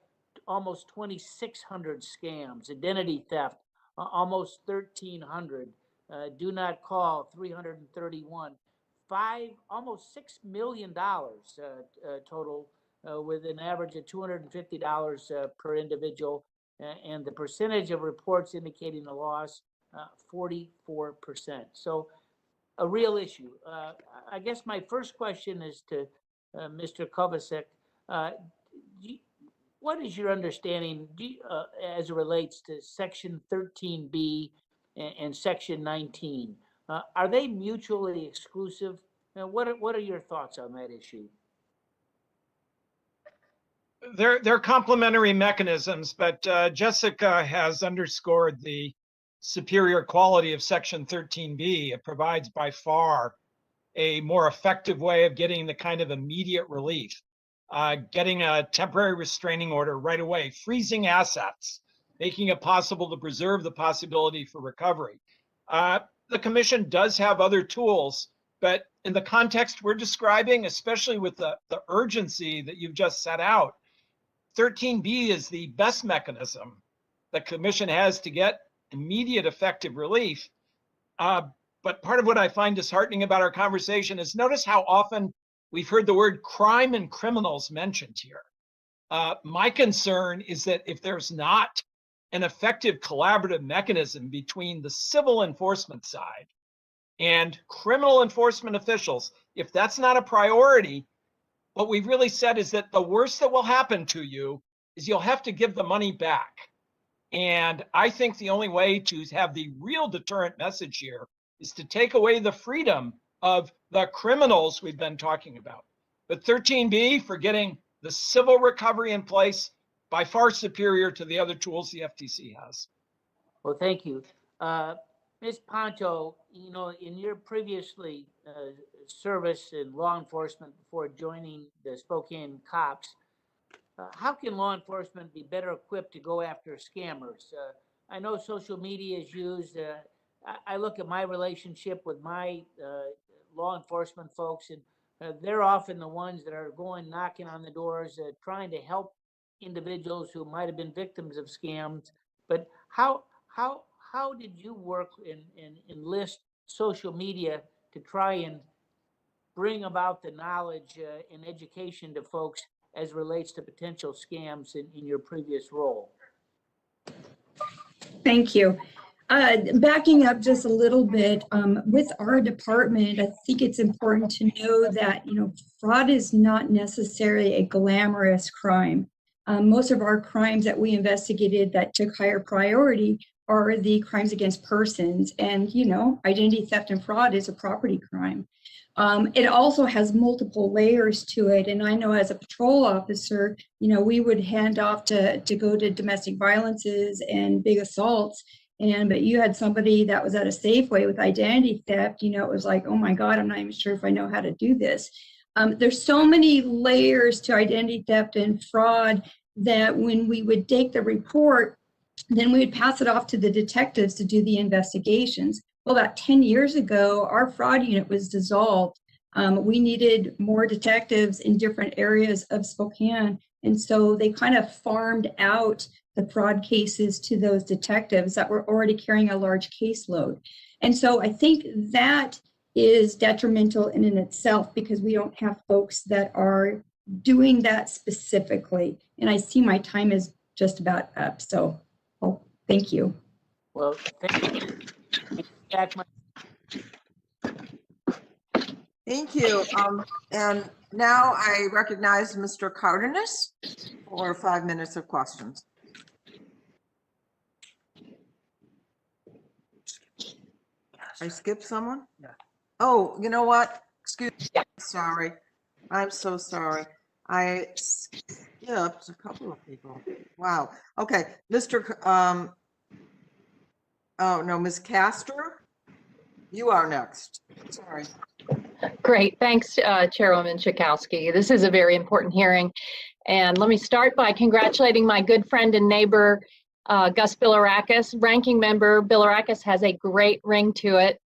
almost 2,600 scams, identity theft, almost 1,300, do not call, 331, almost $6 million total, with an average of $250 per individual, and the percentage of reports indicating a loss, 44%. So a real issue. I guess my first question is to Mr. Kovacic. What is your understanding as it relates to Section 13B and Section 19? Are they mutually exclusive? What are your thoughts on that issue? They're complementary mechanisms, but Jessica has underscored the superior quality of Section 13B. It provides by far a more effective way of getting the kind of immediate relief, getting a temporary restraining order right away, freezing assets, making it possible to preserve the possibility for recovery. The commission does have other tools, but in the context we're describing, especially with the urgency that you've just set out, 13B is the best mechanism the commission has to get immediate effective relief. But part of what I find disheartening about our conversation is notice how often we've heard the word crime and criminals mentioned here. My concern is that if there's not an effective collaborative mechanism between the civil enforcement side and criminal enforcement officials, if that's not a priority, what we've really said is that the worst that will happen to you is you'll have to give the money back. And I think the only way to have the real deterrent message here is to take away the freedom of the criminals we've been talking about. But 13B, for getting the civil recovery in place, by far superior to the other tools the FTC has. Well, thank you. Ms. Ponto, you know, in your previously service in law enforcement before joining the Spokane cops, how can law enforcement be better equipped to go after scammers? I know social media is used. I look at my relationship with my law enforcement folks, and they're often the ones that are going knocking on the doors, trying to help individuals who might have been victims of scams. But how did you work and enlist social media to try and bring about the knowledge and education to folks as relates to potential scams in your previous role? Thank you. Backing up just a little bit, with our department, I think it's important to know that, you know, fraud is not necessarily a glamorous crime. Most of our crimes that we investigated that took higher priority are the crimes against persons. And, you know, identity theft and fraud is a property crime. It also has multiple layers to it. And I know as a patrol officer, you know, we would hand off to go to domestic violences and big assaults. But you had somebody that was at a Safeway with identity theft, you know, it was like, oh my God, I'm not even sure if I know how to do this. There's so many layers to identity theft and fraud that when we would take the report, then we would pass it off to the detectives to do the investigations. Well, about 10 years ago, our fraud unit was dissolved. We needed more detectives in different areas of Spokane. And so they kind of farmed out the fraud cases to those detectives that were already carrying a large caseload. And so I think that is detrimental in itself because we don't have folks that are doing that specifically. And I see my time is just about up. So thank you. Well, thank you. Thank you. And now I recognize Mr. Cardenas for 5 minutes of questions. I skipped someone? Yeah. Oh, you know what? Excuse me. Sorry. I'm so sorry. I skipped a couple of people. Wow. Okay. Oh, no, Ms. Castor, you are next. Sorry. Great. Thanks, Chairwoman Chakowski. This is a very important hearing. And let me start by congratulating my good friend and neighbor, Gus Bilirakis. Ranking Member Bilirakis has a great ring to it.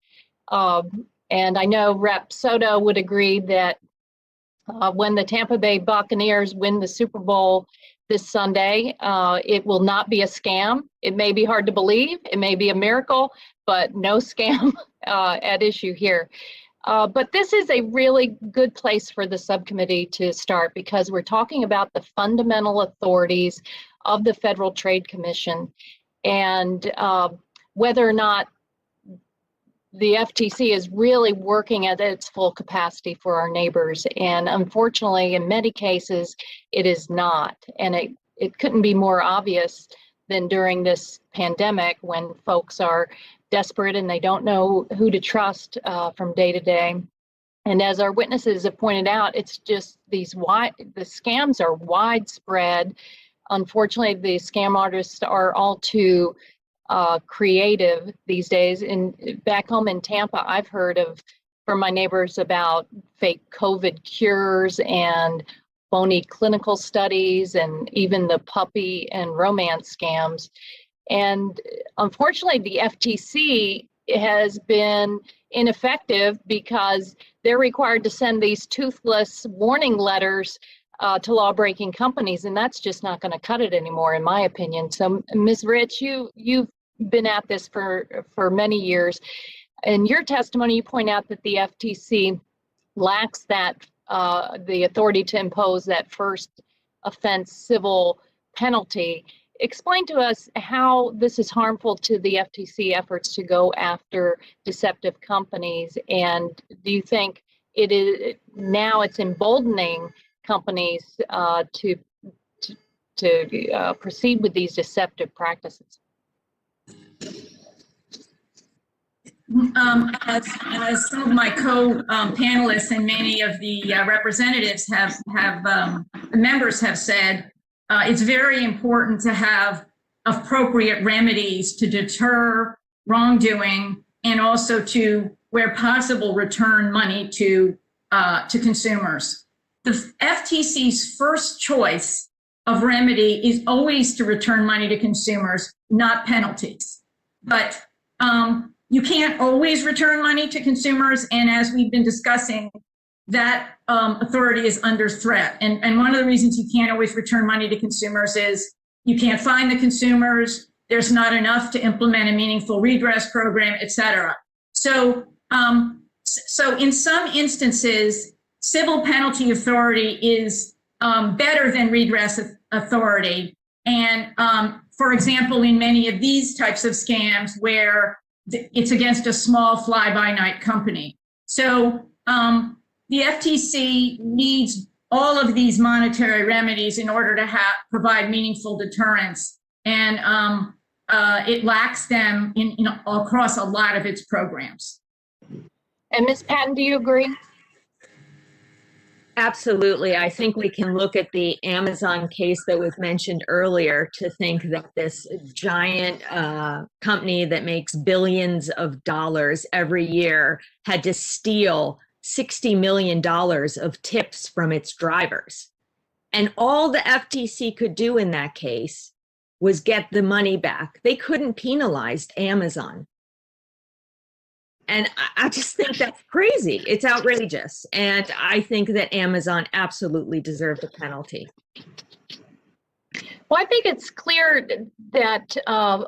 And I know Rep. Soto would agree that when the Tampa Bay Buccaneers win the Super Bowl this Sunday, it will not be a scam. It may be hard to believe, it may be a miracle, but no scam at issue here. But this is a really good place for the subcommittee to start because we're talking about the fundamental authorities of the Federal Trade Commission and whether or not the FTC is really working at its full capacity for our neighbors. And unfortunately, in many cases, it is not. And it couldn't be more obvious than during this pandemic when folks are desperate and they don't know who to trust from day to day. And as our witnesses have pointed out, it's just the scams are widespread. Unfortunately, the scam artists are all too creative these days. And back home in Tampa, I've heard from my neighbors about fake COVID cures and phony clinical studies and even the puppy and romance scams. And unfortunately, the FTC has been ineffective because they're required to send these toothless warning letters to law-breaking companies, and that's just not going to cut it anymore, in my opinion. So, Ms. Rich, you've been at this for many years. In your testimony, you point out that the FTC lacks the authority to impose that first offense civil penalty. Explain to us how this is harmful to the FTC efforts to go after deceptive companies, and do you think it's emboldening companies to proceed with these deceptive practices? As some of my co-panelists and many of the representatives members have said, it's very important to have appropriate remedies to deter wrongdoing and also to, where possible, return money to consumers. The FTC's first choice of remedy is always to return money to consumers, not penalties. But you can't always return money to consumers, and as we've been discussing, that authority is under threat. And one of the reasons you can't always return money to consumers is you can't find the consumers, there's not enough to implement a meaningful redress program, et cetera. So in some instances, civil penalty authority is better than redress authority. And for example, in many of these types of scams where it's against a small fly-by-night company. So the FTC needs all of these monetary remedies in order to provide meaningful deterrence. And it lacks them across a lot of its programs. And Ms. Patton, do you agree? Absolutely. I think we can look at the Amazon case that was mentioned earlier to think that this giant company that makes billions of dollars every year had to steal $60 million of tips from its drivers. And all the FTC could do in that case was get the money back. They couldn't penalize Amazon. And I just think that's crazy. It's outrageous. And I think that Amazon absolutely deserved a penalty. Well, I think it's clear that,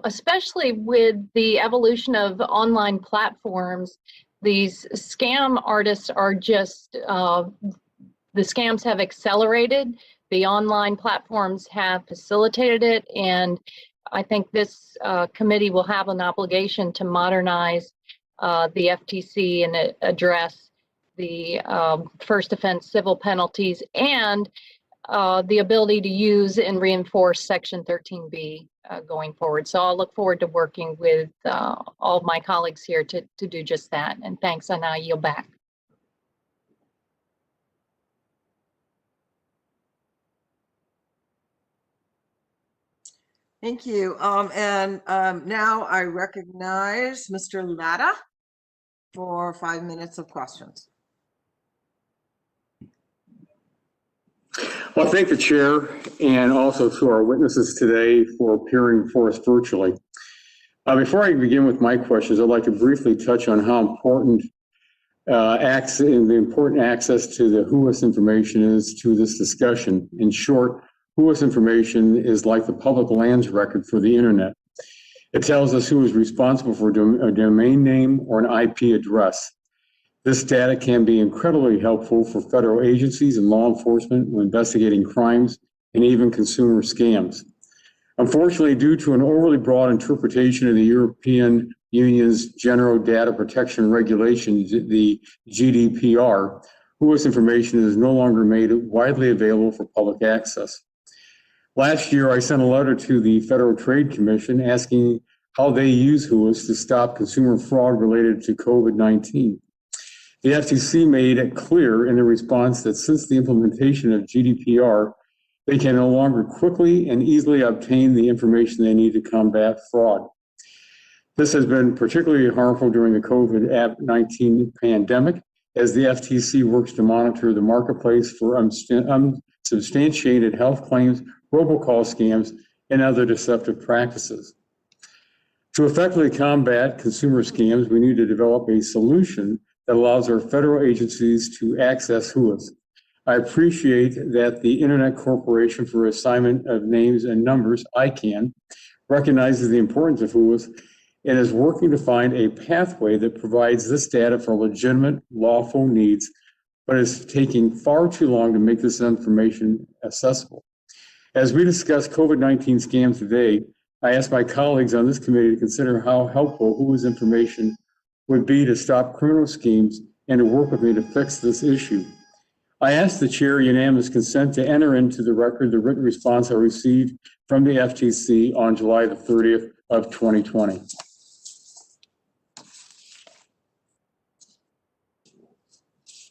especially with the evolution of online platforms, these scam artists are just, the scams have accelerated. The online platforms have facilitated it. And I think this committee will have an obligation to modernize the FTC and address the first offense civil penalties and the ability to use and reinforce Section 13B going forward. So I'll look forward to working with all of my colleagues here to do just that. And thanks, and I yield back. Thank you. Now I recognize Mr. Latta for 5 minutes of questions. Well, thank the chair and also to our witnesses today for appearing for us virtually. Before I begin with my questions, I'd like to briefly touch on how important access to the WHOIS information is to this discussion. In short, WHOIS information is like the public lands record for the internet. It tells us who is responsible for a domain name or an IP address. This data can be incredibly helpful for federal agencies and law enforcement when investigating crimes and even consumer scams. Unfortunately, due to an overly broad interpretation of the European Union's General Data Protection Regulation, the GDPR, WHOIS information is no longer made widely available for public access. Last year, I sent a letter to the Federal Trade Commission asking how they use WHOIS to stop consumer fraud related to COVID-19. The FTC made it clear in the response that since the implementation of GDPR, they can no longer quickly and easily obtain the information they need to combat fraud. This has been particularly harmful during the COVID-19 pandemic, as the FTC works to monitor the marketplace for unsubstantiated health claims, robocall scams, and other deceptive practices. To effectively combat consumer scams, we need to develop a solution that allows our federal agencies to access WHOIS. I appreciate that the Internet Corporation for Assignment of Names and Numbers, ICANN, recognizes the importance of WHOIS and is working to find a pathway that provides this data for legitimate, lawful needs, but is taking far too long to make this information accessible. As we discuss COVID-19 scams today, I asked my colleagues on this committee to consider how helpful WHOIS information would be to stop criminal schemes and to work with me to fix this issue. I asked the chair unanimous consent to enter into the record the written response I received from the FTC on July the 30th of 2020.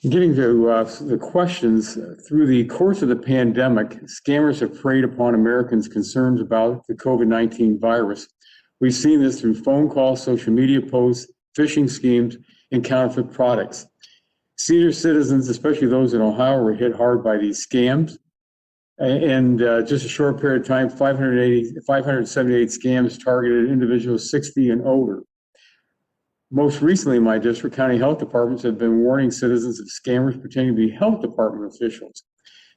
Getting to the questions, through the course of the pandemic, scammers have preyed upon Americans' concerns about the COVID-19 virus. We've seen this through phone calls, social media posts, phishing schemes, and counterfeit products. Senior citizens, especially those in Ohio, were hit hard by these scams. And just a short period of time, 578 scams targeted individuals 60 and older. Most recently, my district county health departments have been warning citizens of scammers pretending to be health department officials.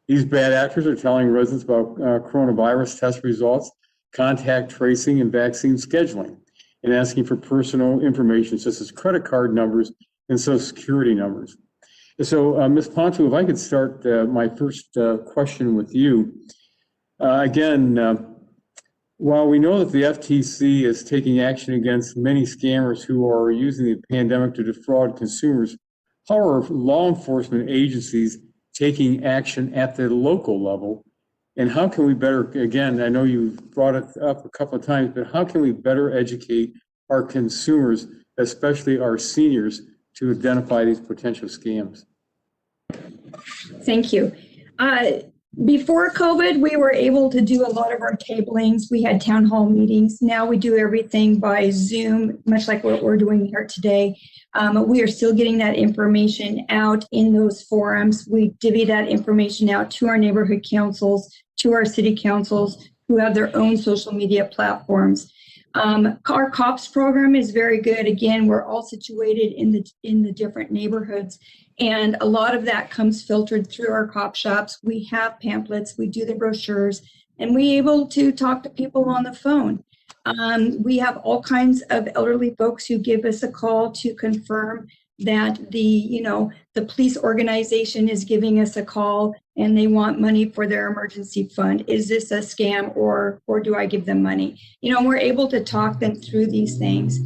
These bad actors are telling residents about coronavirus test results, contact tracing, and vaccine scheduling, and asking for personal information such as credit card numbers and social security numbers. So, Ms. Ponto, if I could start my first question with you. While we know that the FTC is taking action against many scammers who are using the pandemic to defraud consumers, how are law enforcement agencies taking action at the local level? And how can we better, again, I know you've brought it up a couple of times, but how can we better educate our consumers, especially our seniors, to identify these potential scams? Thank you. Before COVID, we were able to do a lot of our tablings. We had town hall meetings. Now we do everything by Zoom, much like what we're doing here today. We are still getting that information out in those forums. We divvy that information out to our neighborhood councils, to our city councils who have their own social media platforms. Our COPS program is very good. Again, we're all situated in the different neighborhoods, and a lot of that comes filtered through our COP shops. We have pamphlets, we do the brochures, and we're able to talk to people on the phone. We have all kinds of elderly folks who give us a call to confirm that the police organization is giving us a call and they want money for their emergency fund. Is this a scam, or do I give them money? We're able to talk them through these things.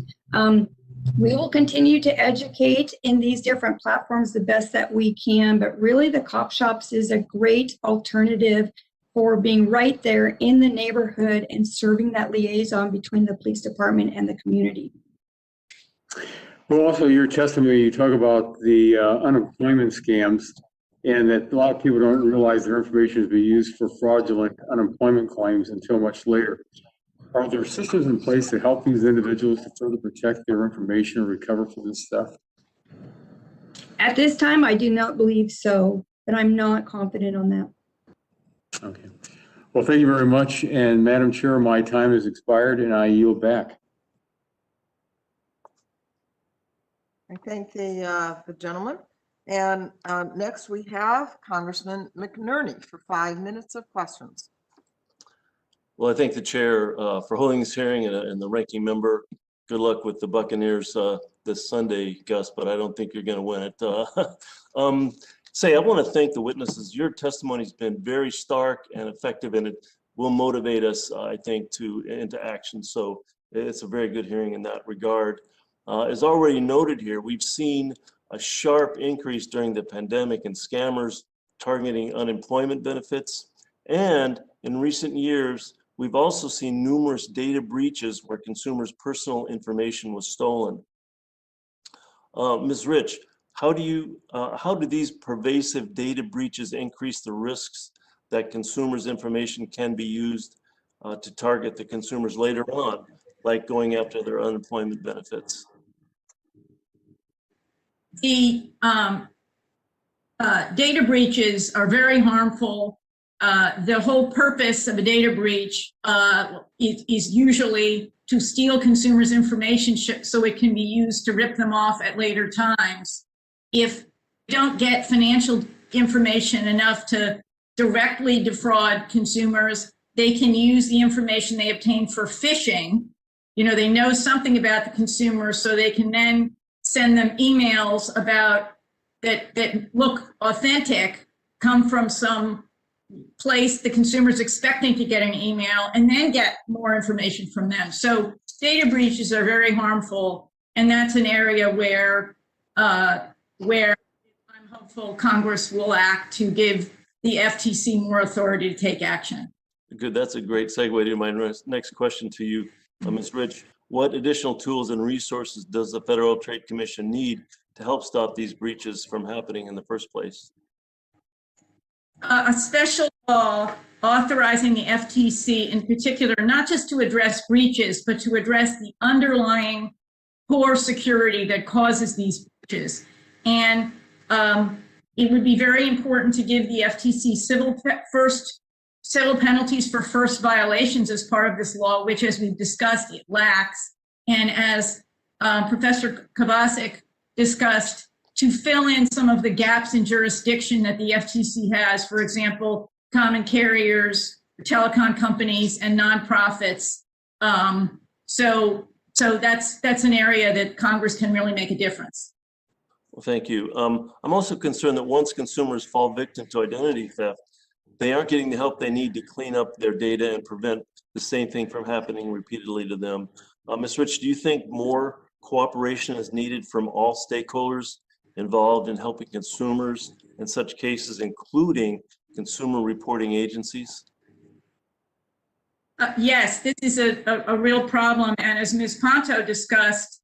We will continue to educate in these different platforms the best that we can, but really the COP shops is a great alternative for being right there in the neighborhood and serving that liaison between the police department and the community. Well, also your testimony, you talk about the unemployment scams, and that a lot of people don't realize their information is being used for fraudulent unemployment claims until much later. Are there systems in place to help these individuals to further protect their information or recover from this stuff? At this time, I do not believe so, but I'm not confident on that. Okay. Well, thank you very much. And Madam Chair, my time has expired and I yield back. I thank the gentleman. And next we have Congressman McNerney for 5 minutes of questions. Well, I thank the chair for holding this hearing and the ranking member. Good luck with the Buccaneers this Sunday, Gus, but I don't think you're going to win it. I want to thank the witnesses. Your testimony has been very stark and effective, and it will motivate us, I think, into action. So it's a very good hearing in that regard. As already noted here, we've seen a sharp increase during the pandemic in scammers targeting unemployment benefits. And in recent years, we've also seen numerous data breaches where consumers' personal information was stolen. Ms. Rich, how do these pervasive data breaches increase the risks that consumers' information can be used to target the consumers later on, like going after their unemployment benefits? The data breaches are very harmful. The whole purpose of a data breach is usually to steal consumers' information so it can be used to rip them off at later times. If you don't get financial information enough to directly defraud consumers, they can use the information they obtain for phishing. They know something about the consumer, so they can then send them emails about that look authentic, come from some place the consumer's expecting to get an email, and then get more information from them. So data breaches are very harmful, and that's an area where I'm hopeful Congress will act to give the FTC more authority to take action. Good, that's a great segue to my next question to you, Ms. Rich. What additional tools and resources does the Federal Trade Commission need to help stop these breaches from happening in the first place? A special law authorizing the FTC in particular, not just to address breaches, but to address the underlying poor security that causes these breaches. And it would be very important to give the FTC civil penalties for first violations as part of this law, which, as we've discussed, it lacks. And as Professor Kovacic discussed, to fill in some of the gaps in jurisdiction that the FTC has, for example, common carriers, telecom companies, and nonprofits. So that's an area that Congress can really make a difference. Well, thank you. I'm also concerned that once consumers fall victim to identity theft, they aren't getting the help they need to clean up their data and prevent the same thing from happening repeatedly to them. Ms. Rich, do you think more cooperation is needed from all stakeholders involved in helping consumers in such cases, including consumer reporting agencies? Yes, this is a real problem. And as Ms. Ponto discussed,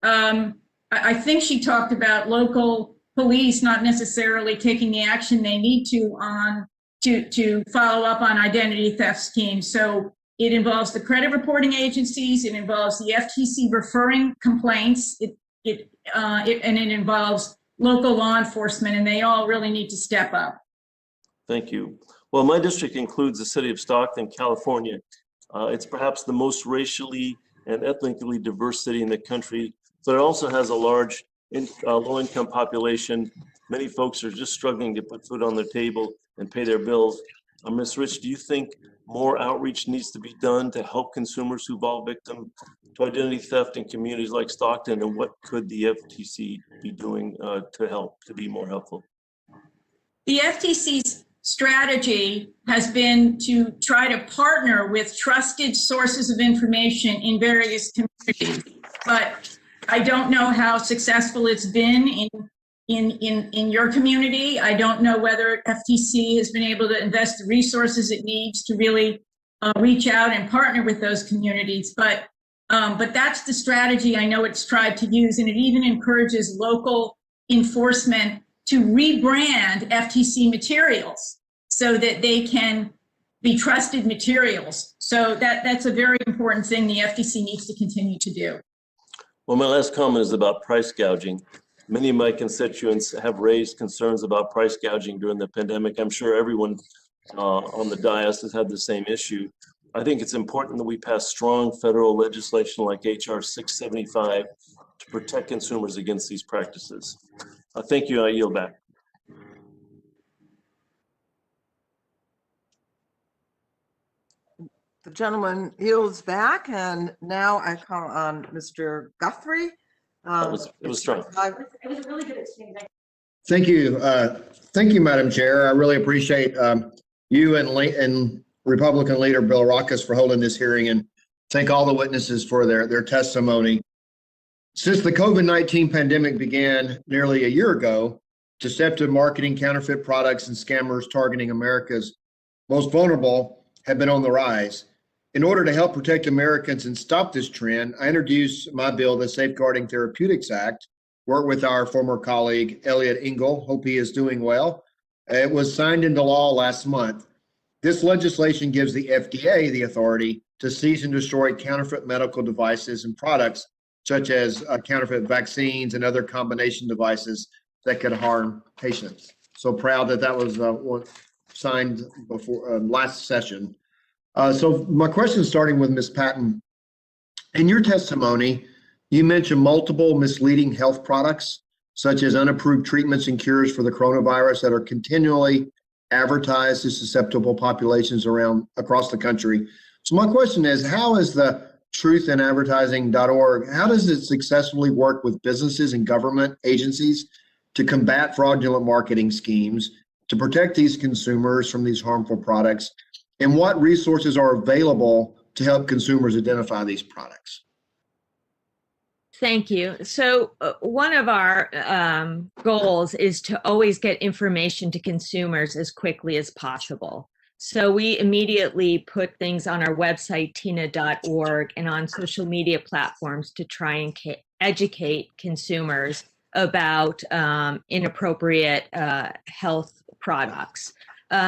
I think she talked about local police not necessarily taking the action they need to follow up on identity theft schemes. So it involves the credit reporting agencies, it involves the FTC referring complaints, and it involves local law enforcement, and they all really need to step up. Thank you. Well, my district includes the city of Stockton, California. It's perhaps the most racially and ethnically diverse city in the country, but it also has a large low-income population. Many folks are just struggling to put food on their table and pay their bills. Ms. Rich, do you think more outreach needs to be done to help consumers who fall victim to identity theft in communities like Stockton, and what could the FTC be doing to help, to be more helpful? The FTC's strategy has been to try to partner with trusted sources of information in various communities, but I don't know how successful it's been in your community. I don't know whether FTC has been able to invest the resources it needs to really reach out and partner with those communities. But that's the strategy I know it's tried to use, and it even encourages local enforcement to rebrand FTC materials so that they can be trusted materials. So that's a very important thing the FTC needs to continue to do. Well, my last comment is about price gouging. Many of my constituents have raised concerns about price gouging during the pandemic. I'm sure everyone on the dais has had the same issue. I think it's important that we pass strong federal legislation like HR 675 to protect consumers against these practices. Thank you. I yield back. The gentleman yields back, and now I call on Mr. Guthrie. It was strong. It was a really good exchange. Thank you. Thank you, Madam Chair. I really appreciate you and Republican leader Bill Rockus for holding this hearing, and thank all the witnesses for their testimony. Since the COVID-19 pandemic began nearly a year ago, deceptive marketing, counterfeit products, and scammers targeting America's most vulnerable have been on the rise. In order to help protect Americans and stop this trend, I introduced my bill, the Safeguarding Therapeutics Act, worked with our former colleague, Elliot Engel. Hope he is doing well. It was signed into law last month. This legislation gives the FDA the authority to seize and destroy counterfeit medical devices and products, such as counterfeit vaccines and other combination devices that could harm patients. So proud that was signed before last session. So my question is starting with Ms. Patton. In your testimony, you mentioned multiple misleading health products, such as unapproved treatments and cures for the coronavirus that are continually advertised to susceptible populations across the country. So my question is, how is the truthinadvertising.org, how does it successfully work with businesses and government agencies to combat fraudulent marketing schemes, to protect these consumers from these harmful products? And what resources are available to help consumers identify these products? Thank you. So one of our goals is to always get information to consumers as quickly as possible. So we immediately put things on our website, tina.org, and on social media platforms to try and educate consumers about inappropriate health products.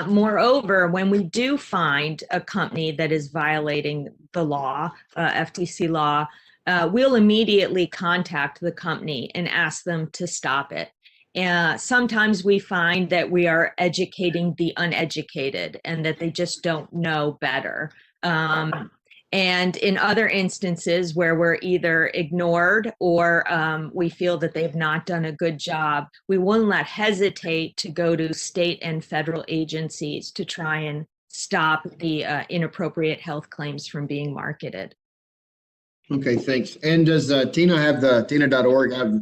Moreover, when we do find a company that is violating the law, FTC law, we'll immediately contact the company and ask them to stop it. Sometimes we find that we are educating the uneducated and that they just don't know better. And in other instances where we're either ignored or we feel that they've not done a good job, we will not hesitate to go to state and federal agencies to try and stop the inappropriate health claims from being marketed. Okay, thanks. And does Tina.org have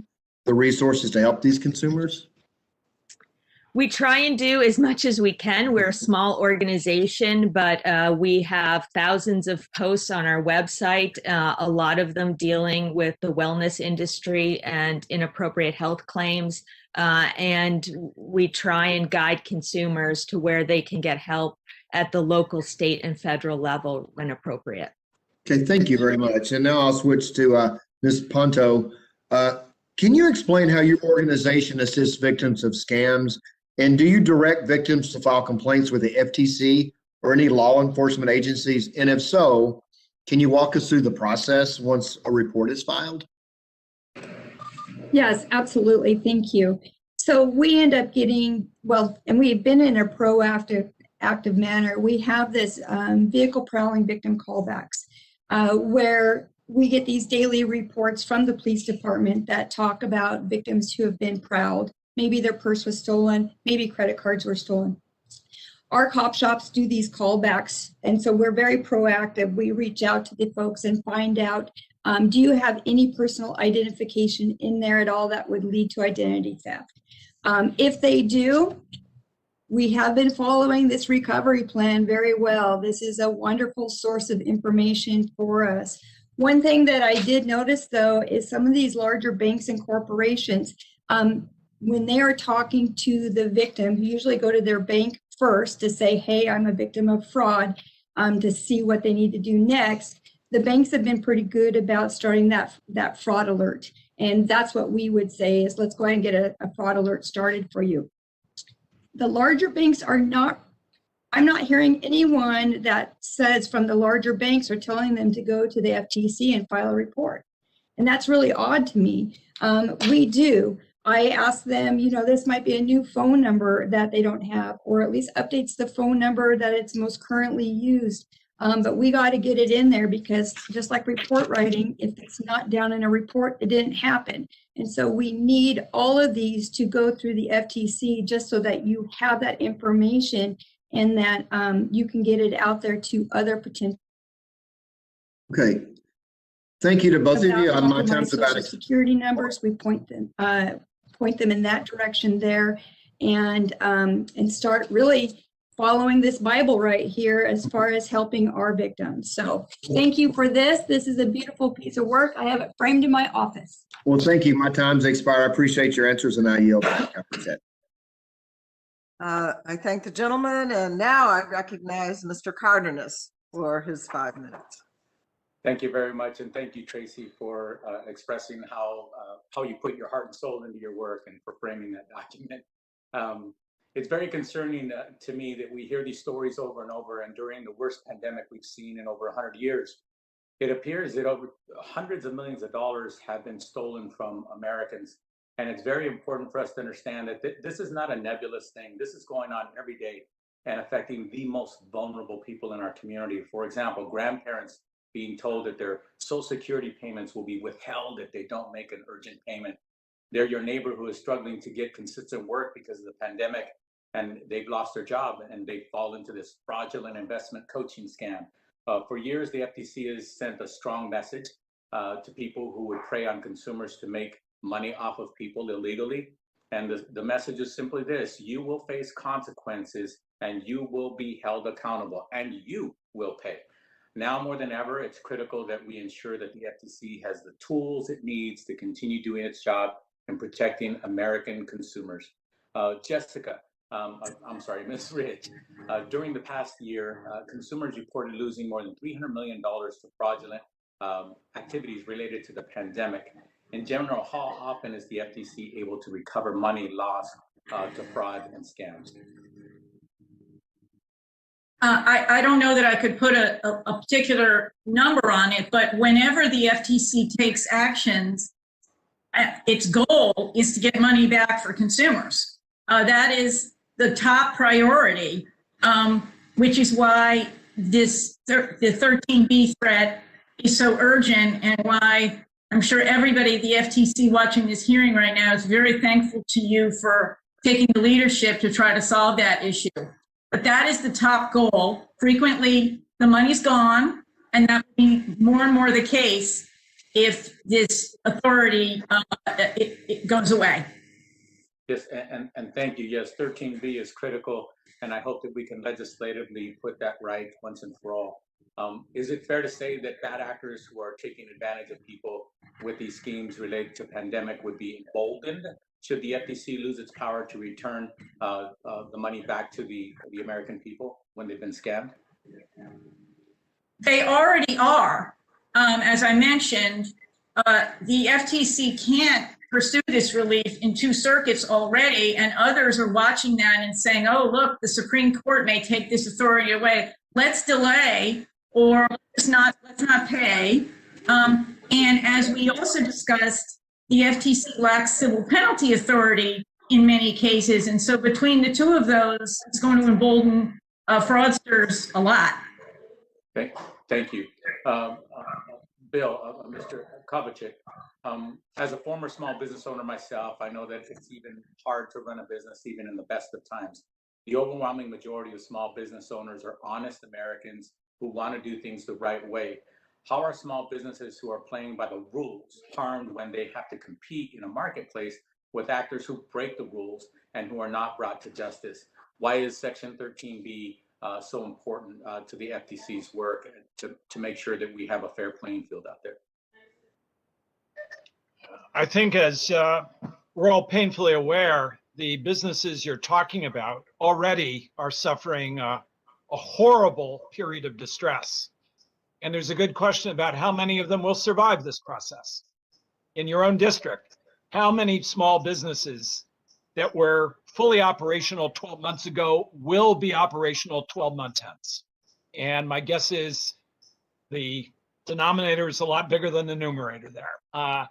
the resources to help these consumers? We try and do as much as we can. We're a small organization, but we have thousands of posts on our website, a lot of them dealing with the wellness industry and inappropriate health claims. And we try and guide consumers to where they can get help at the local, state, and federal level when appropriate. Okay, thank you very much. And now I'll switch to Ms. Ponto. Can you explain how your organization assists victims of scams? And do you direct victims to file complaints with the FTC or any law enforcement agencies? And if so, can you walk us through the process once a report is filed? Yes, absolutely. Thank you. So we end up getting, and we've been in a proactive manner. We have this vehicle prowling victim callbacks where we get these daily reports from the police department that talk about victims who have been prowled. Maybe their purse was stolen, maybe credit cards were stolen. Our cop shops do these callbacks, and so we're very proactive. We reach out to the folks and find out, do you have any personal identification in there at all that would lead to identity theft? If they do, we have been following this recovery plan very well. This is a wonderful source of information for us. One thing that I did notice, though, is some of these larger banks and corporations, when they are talking to the victim, who usually go to their bank first to say, hey, I'm a victim of fraud, to see what they need to do next, the banks have been pretty good about starting that fraud alert. And that's what we would say is, let's go ahead and get a fraud alert started for you. The larger banks are not, I'm not hearing anyone that says from the larger banks are telling them to go to the FTC and file a report. And that's really odd to me. We do. I ask them, this might be a new phone number that they don't have, or at least updates the phone number that it's most currently used. But we got to get it in there because just like report writing, if it's not down in a report, it didn't happen. And so we need all of these to go through the FTC just so that you have that information and that you can get it out there to other potential. Okay. Thank you to both of you. My time's about Social security numbers, we point them in that direction there, and start really following this Bible right here as far as helping our victims. So thank you for this. This is a beautiful piece of work. I have it framed in my office. Well, thank you. My time's expired. I appreciate your answers, and I yield back after that. I thank the gentleman, and now I recognize Mr. Cardenas for his 5 minutes. Thank you very much, and thank you, Tracy, for expressing how you put your heart and soul into your work and for framing that document. It's very concerning to me that we hear these stories over and over, and during the worst pandemic we've seen in over 100 years, it appears that over hundreds of millions of dollars have been stolen from Americans. And it's very important for us to understand that this is not a nebulous thing. This is going on every day and affecting the most vulnerable people in our community. For example, grandparents being told that their Social Security payments will be withheld if they don't make an urgent payment. They're your neighbor who is struggling to get consistent work because of the pandemic, and they've lost their job and they fall into this fraudulent investment coaching scam. For years, the FTC has sent a strong message to people who would prey on consumers to make money off of people illegally. And the message is simply this: you will face consequences and you will be held accountable and you will pay. Now more than ever, it's critical that we ensure that the FTC has the tools it needs to continue doing its job in protecting American consumers. Ms. Ridge, during the past year, consumers reported losing more than $300 million to fraudulent activities related to the pandemic. In general, how often is the FTC able to recover money lost to fraud and scams? I don't know that I could put a particular number on it, but whenever the FTC takes actions, its goal is to get money back for consumers. That is the top priority, which is why the 13B threat is so urgent, and why I'm sure everybody at the FTC watching this hearing right now is very thankful to you for taking the leadership to try to solve that issue. But that is the top goal. Frequently, the money's gone, and that will be more and more the case if this authority it goes away. Yes, and thank you. Yes, 13B is critical, and I hope that we can legislatively put that right once and for all. Is it fair to say that bad actors who are taking advantage of people with these schemes related to pandemic would be emboldened should the FTC lose its power to return the money back to the American people when they've been scammed? They already are. As I mentioned, the FTC can't pursue this relief in 2 circuits already, and others are watching that and saying, oh, look, the Supreme Court may take this authority away. Let's delay, or let's not pay. And as we also discussed, the FTC lacks civil penalty authority in many cases. And so between the 2 of those, it's going to embolden fraudsters a lot. Okay, thank you. Bill, Mr. Kovacic, as a former small business owner myself, I know that it's even hard to run a business even in the best of times. The overwhelming majority of small business owners are honest Americans who want to do things the right way. How are small businesses who are playing by the rules harmed when they have to compete in a marketplace with actors who break the rules and who are not brought to justice? Why is Section 13B so important to the FTC's work to make sure that we have a fair playing field out there? I think, as we're all painfully aware, the businesses you're talking about already are suffering a horrible period of distress. And there's a good question about how many of them will survive this process. In your own district, how many small businesses that were fully operational 12 months ago will be operational 12 months hence? And my guess is the denominator is a lot bigger than the numerator there.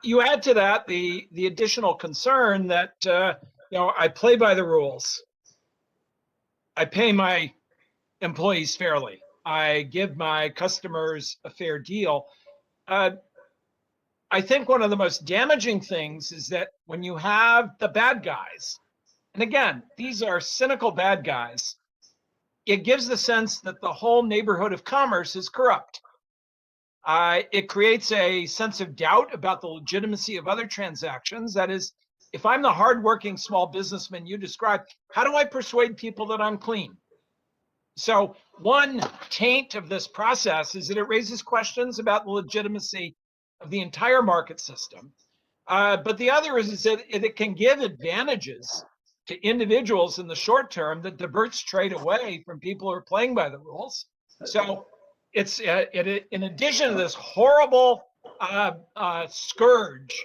You add to that the additional concern that I play by the rules. I pay my employees fairly. I give my customers a fair deal. I think one of the most damaging things is that when you have the bad guys, and again, these are cynical bad guys, it gives the sense that the whole neighborhood of commerce is corrupt. It creates a sense of doubt about the legitimacy of other transactions. That is, if I'm the hardworking small businessman you described, how do I persuade people that I'm clean? So one taint of this process is that it raises questions about the legitimacy of the entire market system. But the other is that it can give advantages to individuals in the short term that diverts trade away from people who are playing by the rules. So it's in addition to this horrible scourge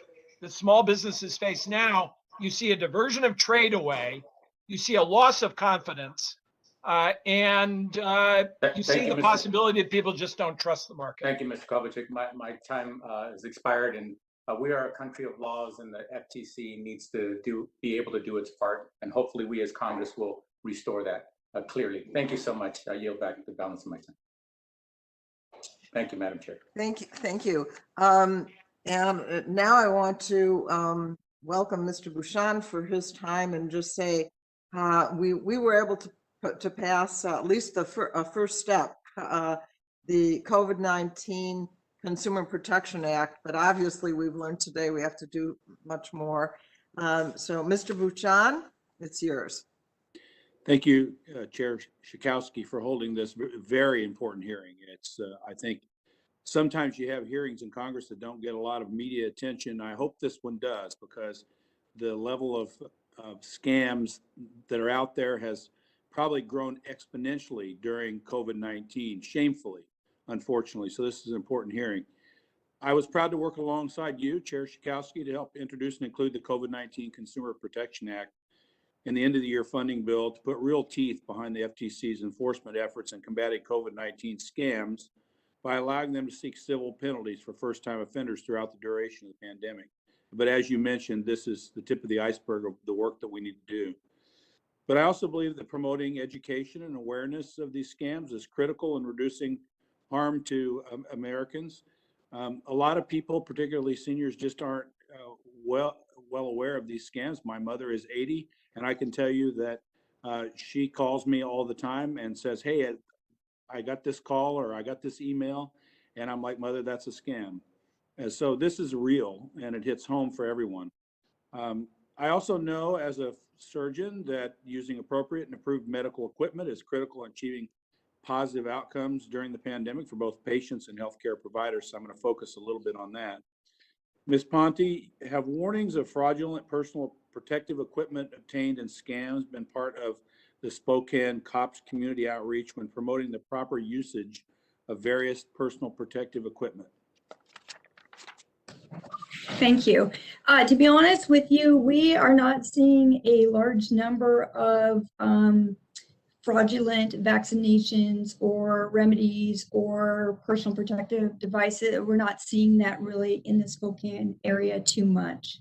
that small businesses face now, you see a diversion of trade away, you see a loss of confidence, and you see the possibility that people just don't trust the market. Thank you, Mr. Kovacic. My time has expired, and we are a country of laws, and the FTC needs to be able to do its part, and hopefully we as Congress will restore that clearly. Thank you so much. I yield back the balance of my time. Thank you, Madam Chair. Thank you. And now I want to welcome Mr. Bouchon for his time and just say we were able to pass at least a first step, the COVID-19 Consumer Protection Act, but obviously we've learned today we have to do much more. So Mr. Bouchon, it's yours. Thank you, Chair Schakowsky, for holding this very important hearing. It's, I think, sometimes you have hearings in Congress that don't get a lot of media attention. I hope this one does, because the level of scams that are out there has probably grown exponentially during COVID-19, shamefully, unfortunately. So this is an important hearing. I was proud to work alongside you, Chair Schakowsky, to help introduce and include the COVID-19 Consumer Protection Act in the end of the year funding bill to put real teeth behind the FTC's enforcement efforts in combating COVID-19 scams by allowing them to seek civil penalties for first-time offenders throughout the duration of the pandemic. But as you mentioned, this is the tip of the iceberg of the work that we need to do. But I also believe that promoting education and awareness of these scams is critical in reducing harm to Americans. A lot of people, particularly seniors, just aren't well aware of these scams. My mother is 80, and I can tell you that she calls me all the time and says, "Hey, I got this call or I got this email," and I'm like, "Mother, that's a scam." And so this is real, and it hits home for everyone. I also know as a surgeon that using appropriate and approved medical equipment is critical in achieving positive outcomes during the pandemic for both patients and healthcare providers. So I'm going to focus a little bit on that. Ms. Ponte, have warnings of fraudulent personal protective equipment obtained in scams been part of the Spokane COPS community outreach when promoting the proper usage of various personal protective equipment? Thank you. To be honest with you, we are not seeing a large number of fraudulent vaccinations or remedies or personal protective devices. We're not seeing that really in the Spokane area too much.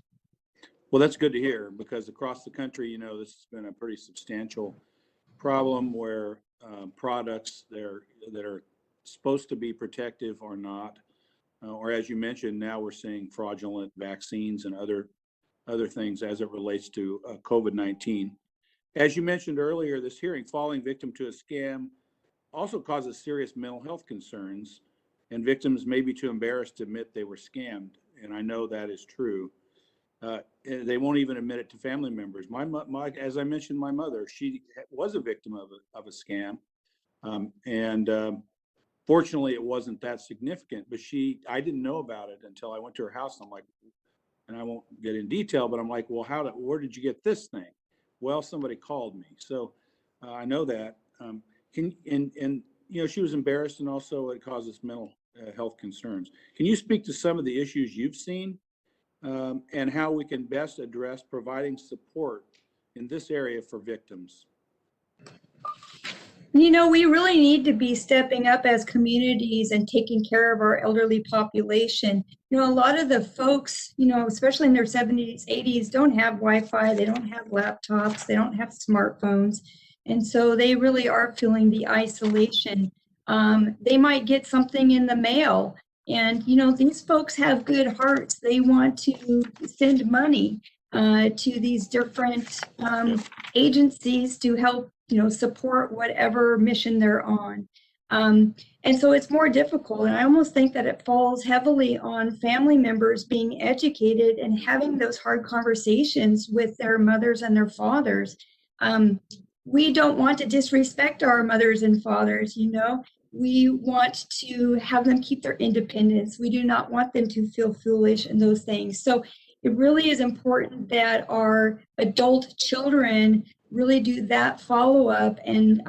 Well, that's good to hear, because across the country, this has been a pretty substantial problem where products that are supposed to be protective are not. Or as you mentioned, now we're seeing fraudulent vaccines and other things as it relates to COVID-19. As you mentioned earlier, this hearing, falling victim to a scam also causes serious mental health concerns, and victims may be too embarrassed to admit they were scammed. And I know that is true. They won't even admit it to family members. As I mentioned, my mother, she was a victim of a scam. Fortunately, it wasn't that significant, but I didn't know about it until I went to her house. And I'm like, and I won't get in detail, but I'm like, well, where did you get this thing? Well, somebody called me. So I know that. She was embarrassed, and also it causes mental health concerns. Can you speak to some of the issues you've seen and how we can best address providing support in this area for victims? We really need to be stepping up as communities and taking care of our elderly population. A lot of the folks, especially in their 70s, 80s, don't have Wi-Fi, they don't have laptops, they don't have smartphones. And so they really are feeling the isolation. They might get something in the mail, and, these folks have good hearts. They want to send money to these different agencies to help support whatever mission they're on. And so it's more difficult. And I almost think that it falls heavily on family members being educated and having those hard conversations with their mothers and their fathers. We don't want to disrespect our mothers and fathers, We want to have them keep their independence. We do not want them to feel foolish and those things. So it really is important that our adult children really do that follow-up and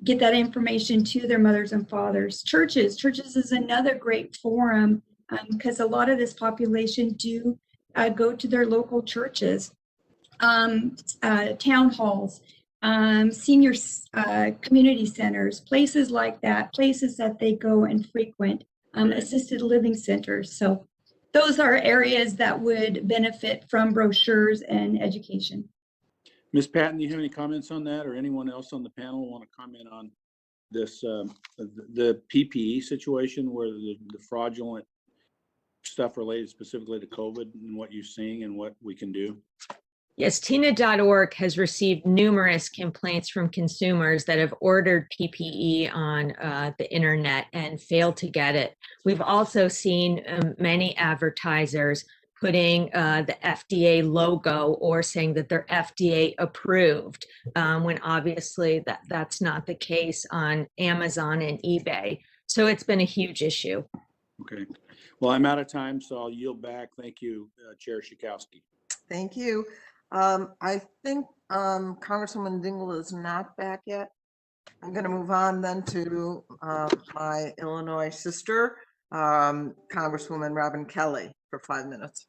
get that information to their mothers and fathers. Churches is another great forum because a lot of this population do go to their local churches, town halls, senior community centers, places like that, places that they go and frequent, assisted living centers. So those are areas that would benefit from brochures and education. Ms. Patton, do you have any comments on that, or anyone else on the panel want to comment on this, the PPE situation where the fraudulent stuff related specifically to COVID and what you're seeing and what we can do? Yes, Tina.org has received numerous complaints from consumers that have ordered PPE on the internet and failed to get it. We've also seen many advertisers putting the FDA logo or saying that they're FDA approved, when obviously that's not the case on Amazon and eBay. So it's been a huge issue. Okay. Well, I'm out of time, so I'll yield back. Thank you, Chair Schakowsky. Thank you. I think Congresswoman Dingell is not back yet. I'm going to move on then to my Illinois sister, Congresswoman Robin Kelly for 5 minutes.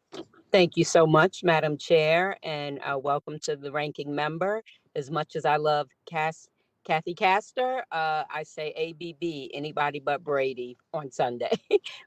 Thank you so much, Madam Chair, and welcome to the ranking member. As much as I love Cathy Castor, I say ABB, anybody but Brady on Sunday.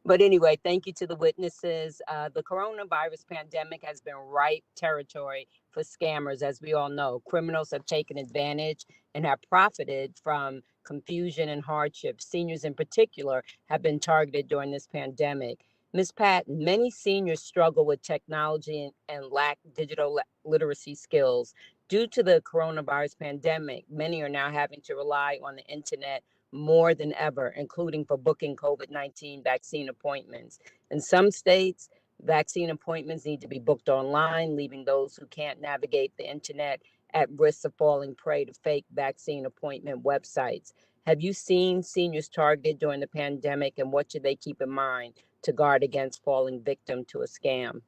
But anyway, thank you to the witnesses. The coronavirus pandemic has been ripe territory for scammers, as we all know. Criminals have taken advantage and have profited from confusion and hardship. Seniors in particular have been targeted during this pandemic. Ms. Patton, many seniors struggle with technology and lack digital literacy skills. Due to the coronavirus pandemic, many are now having to rely on the internet more than ever, including for booking COVID-19 vaccine appointments. In some states, vaccine appointments need to be booked online, leaving those who can't navigate the internet at risk of falling prey to fake vaccine appointment websites. Have you seen seniors targeted during the pandemic, and what should they keep in mind to guard against falling victim to a scam?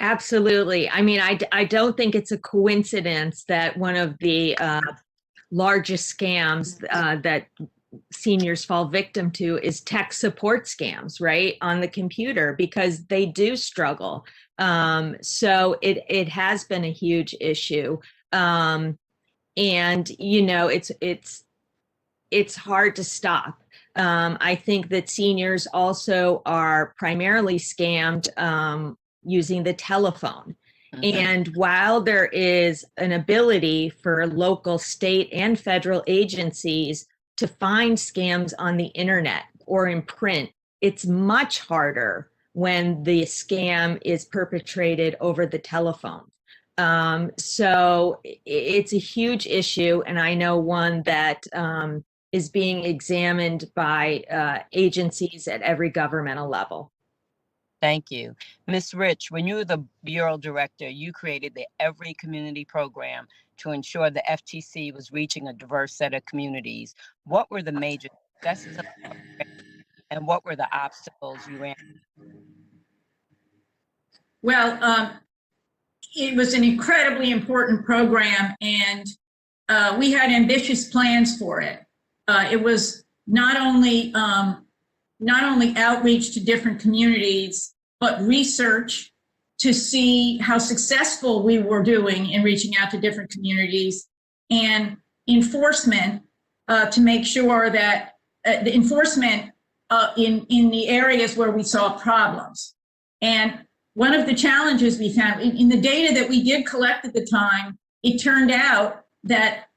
Absolutely. I mean, I don't think it's a coincidence that one of the largest scams that seniors fall victim to is tech support scams, right, on the computer, because they do struggle. So it has been a huge issue. And, you know, it's hard to stop. I think that seniors also are primarily scammed using the telephone. And while there is an ability for local, state, and federal agencies to find scams on the internet or in print, it's much harder when the scam is perpetrated over the telephone. So it's a huge issue, and I know one that is being examined by agencies at every governmental level. Thank you. Ms. Rich, when you were the Bureau Director, you created the Every Community program to ensure the FTC was reaching a diverse set of communities. What were the major successes of the program, and what were the obstacles you ran? Well, it was an incredibly important program, and we had ambitious plans for it. It was not only outreach to different communities, but research to see how successful we were doing in reaching out to different communities, and enforcement to make sure that the enforcement in the areas where we saw problems. And one of the challenges we found in the data that we did collect at the time, it turned out that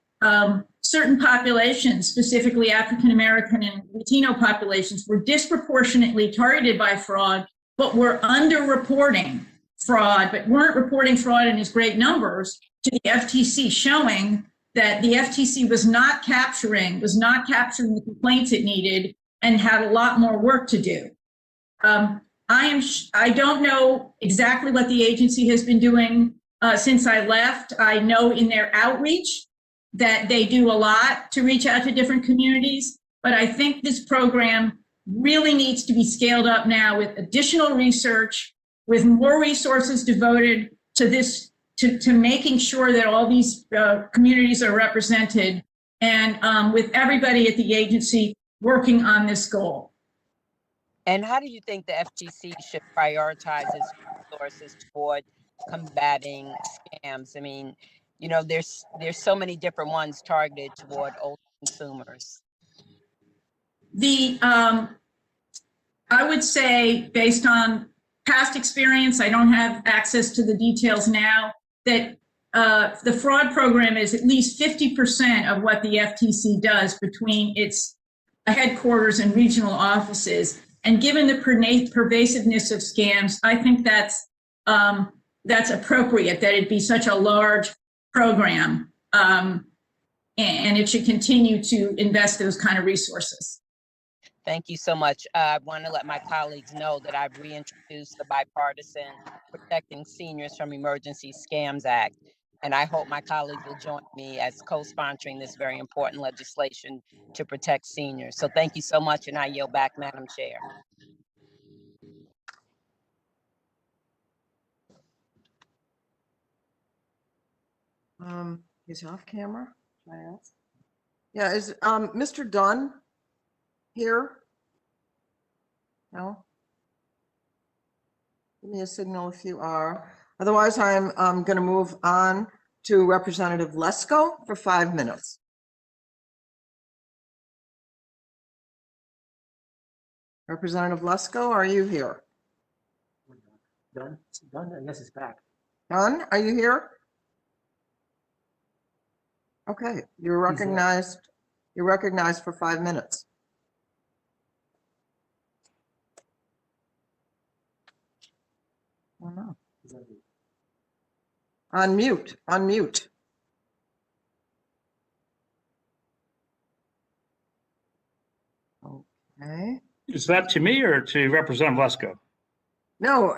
certain populations, specifically African American and Latino populations, were disproportionately targeted by fraud, but were underreporting fraud, but weren't reporting fraud in as great numbers to the FTC, showing that the FTC was not capturing the complaints it needed and had a lot more work to do. I don't know exactly what the agency has been doing since I left. I know in their outreach that they do a lot to reach out to different communities, but I think this program really needs to be scaled up now with additional research, with more resources devoted to this, to making sure that all these communities are represented, and with everybody at the agency working on this goal. And how do you think the FTC should prioritize its resources toward combating scams? I mean, you know, there's so many different ones targeted toward older consumers. I would say, based on past experience, I don't have access to the details now, that the fraud program is at least 50% of what the FTC does between its headquarters and regional offices. And given the pervasiveness of scams, I think that's appropriate that it be such a large program, and it should continue to invest those kind of resources. Thank you so much. I want to let my colleagues know that I've reintroduced the bipartisan Protecting Seniors from Emergency Scams Act, and I hope my colleagues will join me as co-sponsoring this very important legislation to protect seniors. So thank you so much, and I yield back, Madam Chair. He's off camera. Can I ask? Yeah, is Mr. Dunn here? No? Give me a signal if you are. Otherwise, I'm going to move on to Representative Lesko for 5 minutes. Representative Lesko, are you here? Done. Done. I guess it's back. Don, are you here? Okay, you're recognized. You're recognized for 5 minutes. Oh, no. Unmute, unmute. Okay. Is that to me or to Representative Lesko? No,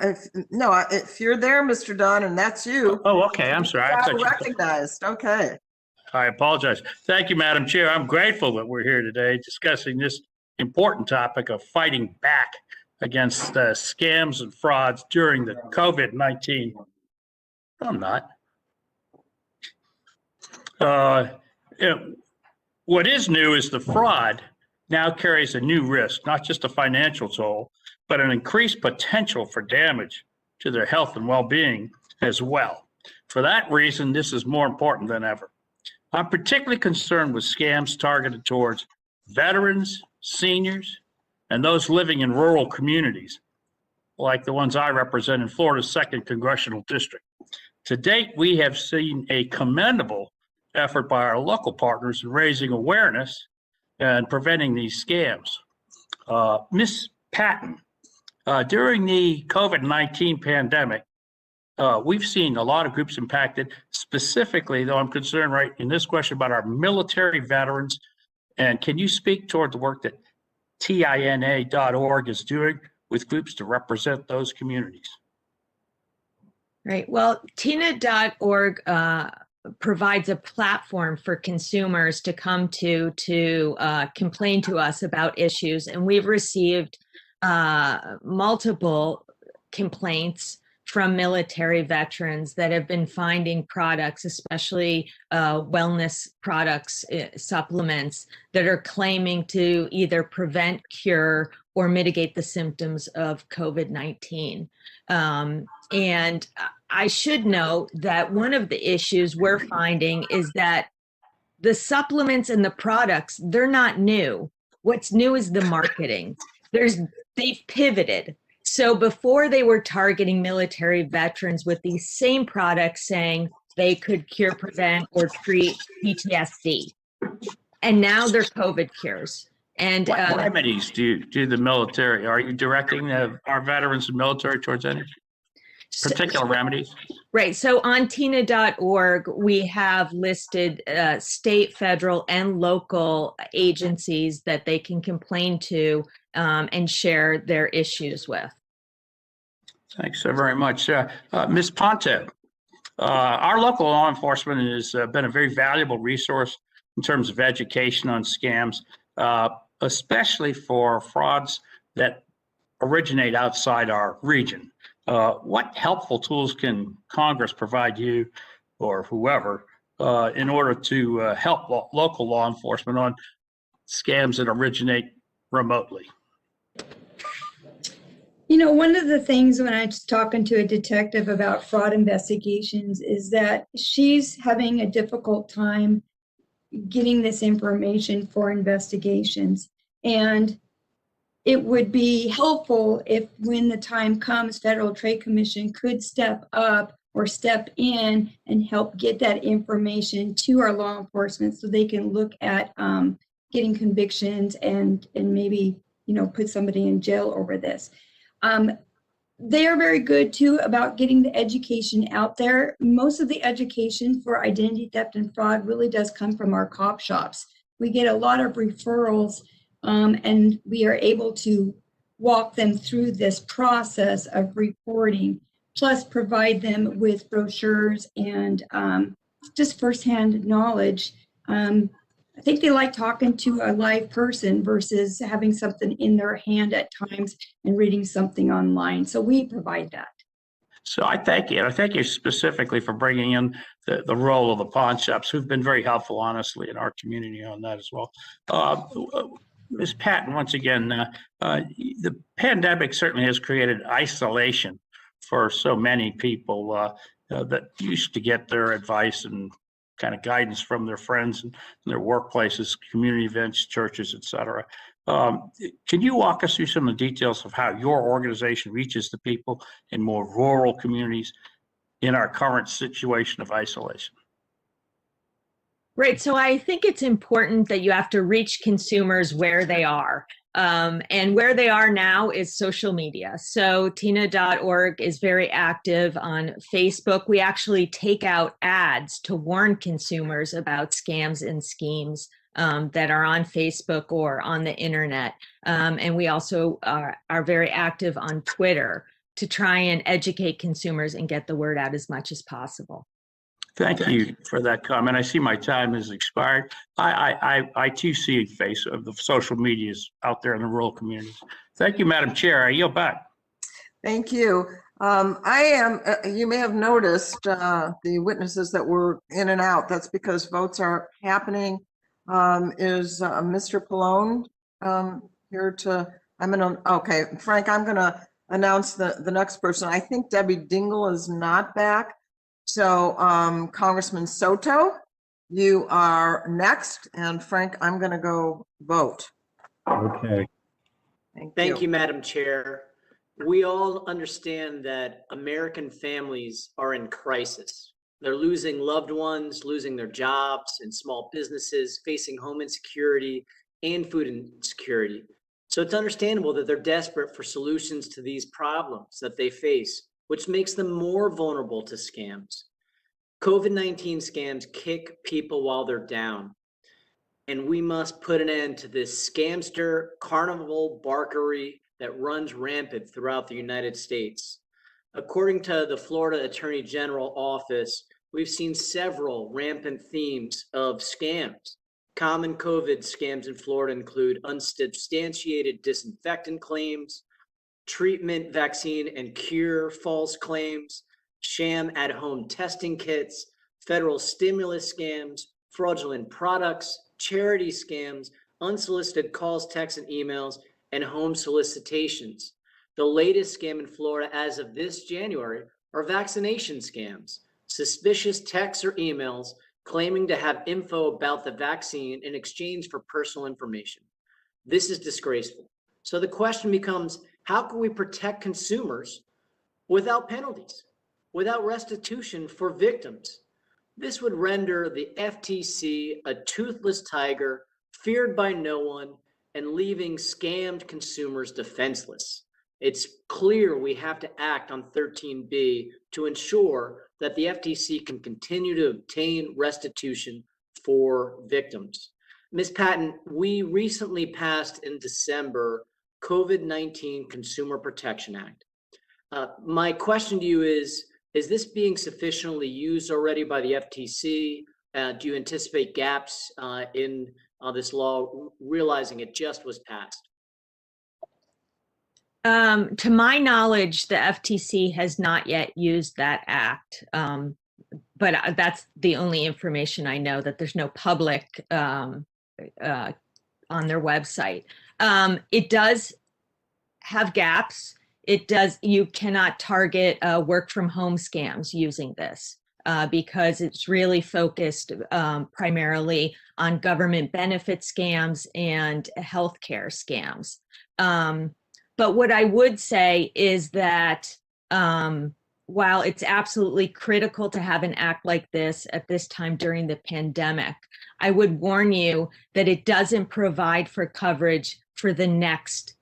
if you're there, Mr. Dunn, and that's you. Oh, okay. I'm sorry. I thought you- Recognized. Okay. I apologize. Thank you, Madam Chair. I'm grateful that we're here today discussing this important topic of fighting back against scams and frauds during the COVID-19. I'm not. What is new is the fraud now carries a new risk, not just a financial toll, but an increased potential for damage to their health and well-being as well. For that reason, this is more important than ever. I'm particularly concerned with scams targeted towards veterans, seniors, and those living in rural communities, like the ones I represent in Florida's 2nd Congressional District. To date, we have seen a commendable effort by our local partners in raising awareness and preventing these scams. Ms. Patton, during the COVID-19 pandemic, we've seen a lot of groups impacted. Specifically, though, I'm concerned right in this question about our military veterans. And can you speak toward the work that TINA.org is doing with groups to represent those communities? Right. Well, TINA.org provides a platform for consumers to come to complain to us about issues. And we've received multiple complaints from military veterans that have been finding products, especially wellness products, supplements, that are claiming to either prevent, cure, or mitigate the symptoms of COVID-19. And I should note that one of the issues we're finding is that the supplements and the products, they're not new. What's new is the marketing. They've pivoted. So before they were targeting military veterans with these same products saying they could cure, prevent, or treat PTSD. And now they're COVID cures. And what remedies do the military, are you directing our veterans and military towards any particular remedies? Right. So on TINA.org, we have listed state, federal, and local agencies that they can complain to and share their issues with. Thanks so very much. Ms. Ponte, our local law enforcement has been a very valuable resource in terms of education on scams, especially for frauds that originate outside our region. What helpful tools can Congress provide you or whoever in order to help local law enforcement on scams that originate remotely? You know, one of the things when I was talking to a detective about fraud investigations is that she's having a difficult time getting this information for investigations. And it would be helpful if when the time comes, Federal Trade Commission could step up or step in and help get that information to our law enforcement so they can look at getting convictions and maybe, you know, put somebody in jail over this. They are very good too about getting the education out there. Most of the education for identity theft and fraud really does come from our cop shops. We get a lot of referrals and we are able to walk them through this process of reporting, plus provide them with brochures and just firsthand knowledge. I think they like talking to a live person versus having something in their hand at times and reading something online. So we provide that. So I thank you. I thank you specifically for bringing in the role of the pawn shops, who've been very helpful, honestly, in our community on that as well. Ms. Patton, once again, the pandemic certainly has created isolation for so many people that used to get their advice and kind of guidance from their friends and their workplaces, community events, churches, et cetera. Can you walk us through some of the details of how your organization reaches the people in more rural communities in our current situation of isolation? Right. So I think it's important that you have to reach consumers where they are. And where they are now is social media. So Tina.org is very active on Facebook. We actually take out ads to warn consumers about scams and schemes that are on Facebook or on the internet. And we also are very active on Twitter to try and educate consumers and get the word out as much as possible. Thank you for that comment. I see my time has expired. I too see a face of the social medias out there in the rural communities. Thank you, Madam Chair. I yield back. Thank you. You may have noticed the witnesses that were in and out. That's because votes are happening. Is Mr. Pallone here to, okay, Frank, I'm gonna announce the next person. I think Debbie Dingle is not back. So Congressman Soto, you are next. And Frank, I'm gonna go vote. Okay. Thank you, Madam Chair. We all understand that American families are in crisis. They're losing loved ones, losing their jobs and small businesses, facing home insecurity and food insecurity. So it's understandable that they're desperate for solutions to these problems that they face, which makes them more vulnerable to scams. COVID-19 scams kick people while they're down. And we must put an end to this scamster carnival barkery that runs rampant throughout the United States. According to the Florida Attorney General Office, we've seen several rampant themes of scams. Common COVID scams in Florida include unsubstantiated disinfectant claims, treatment, vaccine, and cure false claims, sham at-home testing kits, federal stimulus scams, fraudulent products, charity scams, unsolicited calls, texts, and emails, and home solicitations. The latest scam in Florida as of this January are vaccination scams, suspicious texts or emails claiming to have info about the vaccine in exchange for personal information. This is disgraceful. So the question becomes, how can we protect consumers without penalties, without restitution for victims? This would render the FTC a toothless tiger, feared by no one, and leaving scammed consumers defenseless. It's clear we have to act on 13B to ensure that the FTC can continue to obtain restitution for victims. Ms. Patton, we recently passed in December COVID-19 Consumer Protection Act. My question to you is this being sufficiently used already by the FTC? Do you anticipate gaps in this law, realizing it just was passed? To my knowledge, the FTC has not yet used that act, but that's the only information I know, that there's no public on their website. It does have gaps. You cannot target work from home scams using this because it's really focused primarily on government benefit scams and healthcare scams. But what I would say is that while it's absolutely critical to have an act like this at this time during the pandemic, I would warn you that it doesn't provide for coverage for the next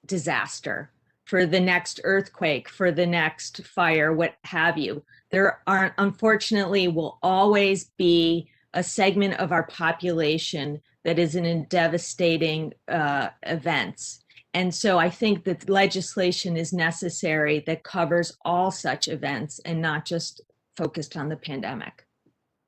disaster, for the next earthquake, for the next fire, what have you. There are, unfortunately, will always be a segment of our population that is in devastating events. And so I think that legislation is necessary that covers all such events and not just focused on the pandemic.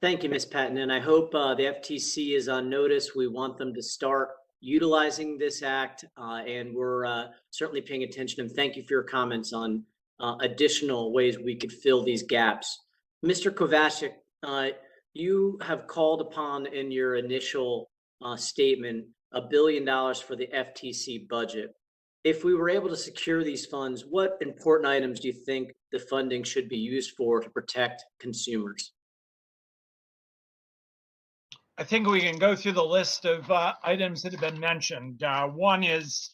Thank you, Ms. Patton. And I hope the FTC is on notice. We want them to start utilizing this act, and we're certainly paying attention. And thank you for your comments on additional ways we could fill these gaps. Mr. Kovacic, you have called upon in your initial statement $1 billion for the FTC budget. If we were able to secure these funds, what important items do you think the funding should be used for to protect consumers? I think we can go through the list of items that have been mentioned. One is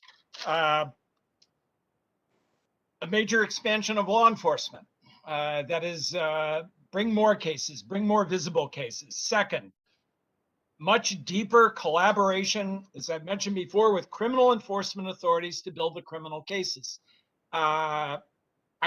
a major expansion of law enforcement. That is, bring more cases, bring more visible cases. Second, much deeper collaboration, as I've mentioned before, with criminal enforcement authorities to build the criminal cases. I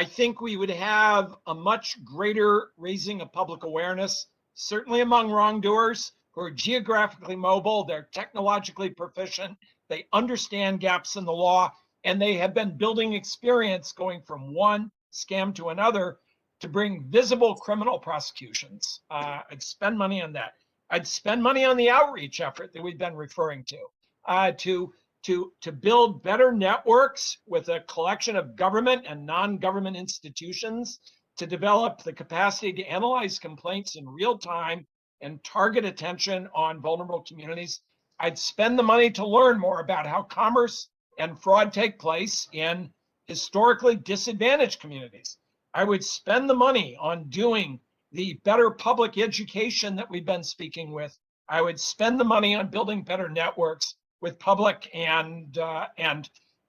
think we would have a much greater raising of public awareness, certainly among wrongdoers who are geographically mobile, they're technologically proficient, they understand gaps in the law, and they have been building experience going from one scam to another to bring visible criminal prosecutions. I'd spend money on that. I'd spend money on the outreach effort that we've been referring to build better networks with a collection of government and non-government institutions to develop the capacity to analyze complaints in real time and target attention on vulnerable communities. I'd spend the money to learn more about how commerce and fraud take place in historically disadvantaged communities. I would spend the money on doing the better public education that we've been speaking with. I would spend the money on building better networks with public and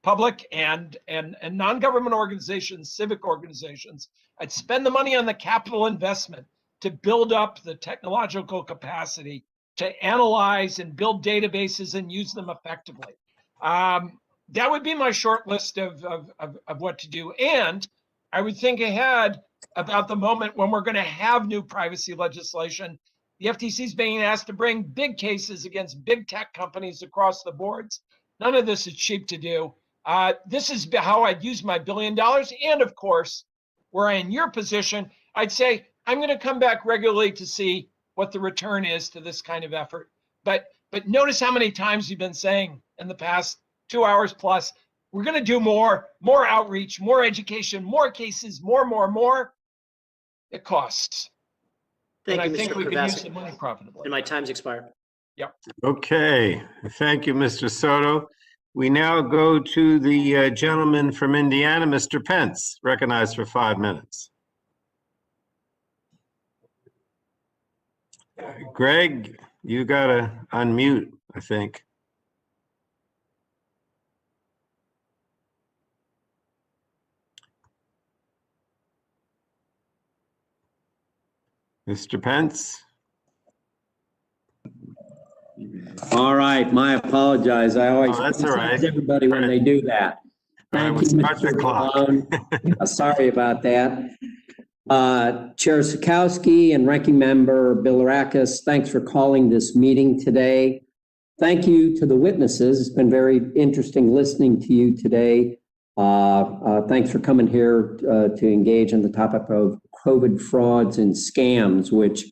non-government organizations, civic organizations. I'd spend the money on the capital investment to build up the technological capacity to analyze and build databases and use them effectively. That would be my short list of what to do. And I would think ahead about the moment when we're going to have new privacy legislation. The FTC is being asked to bring big cases against big tech companies across the boards. None of this is cheap to do. This is how I'd use my $1 billion. And of course, were I in your position, I'd say, I'm going to come back regularly to see what the return is to this kind of effort. But notice how many times you've been saying in the past 2 hours plus, we're going to do more outreach, more education, more cases, more. It costs. Thank you, I think Mr. we can use the Kravasik. money profitably. And my time's expired. Yep. Okay, thank you, Mr. Soto. We now go to the gentleman from Indiana, Mr. Pence, recognized for 5 minutes. Greg, you gotta unmute, I think. Mr. Pence? All right, my apologize. I always that's all right. criticize everybody when they do that. Thank you, Mr. Pallone. Sorry about that. Chair Sikowski and Ranking Member Bilirakis, thanks for calling this meeting today. Thank you to the witnesses. It's been very interesting listening to you today. Thanks for coming here to engage on the topic of COVID frauds and scams, which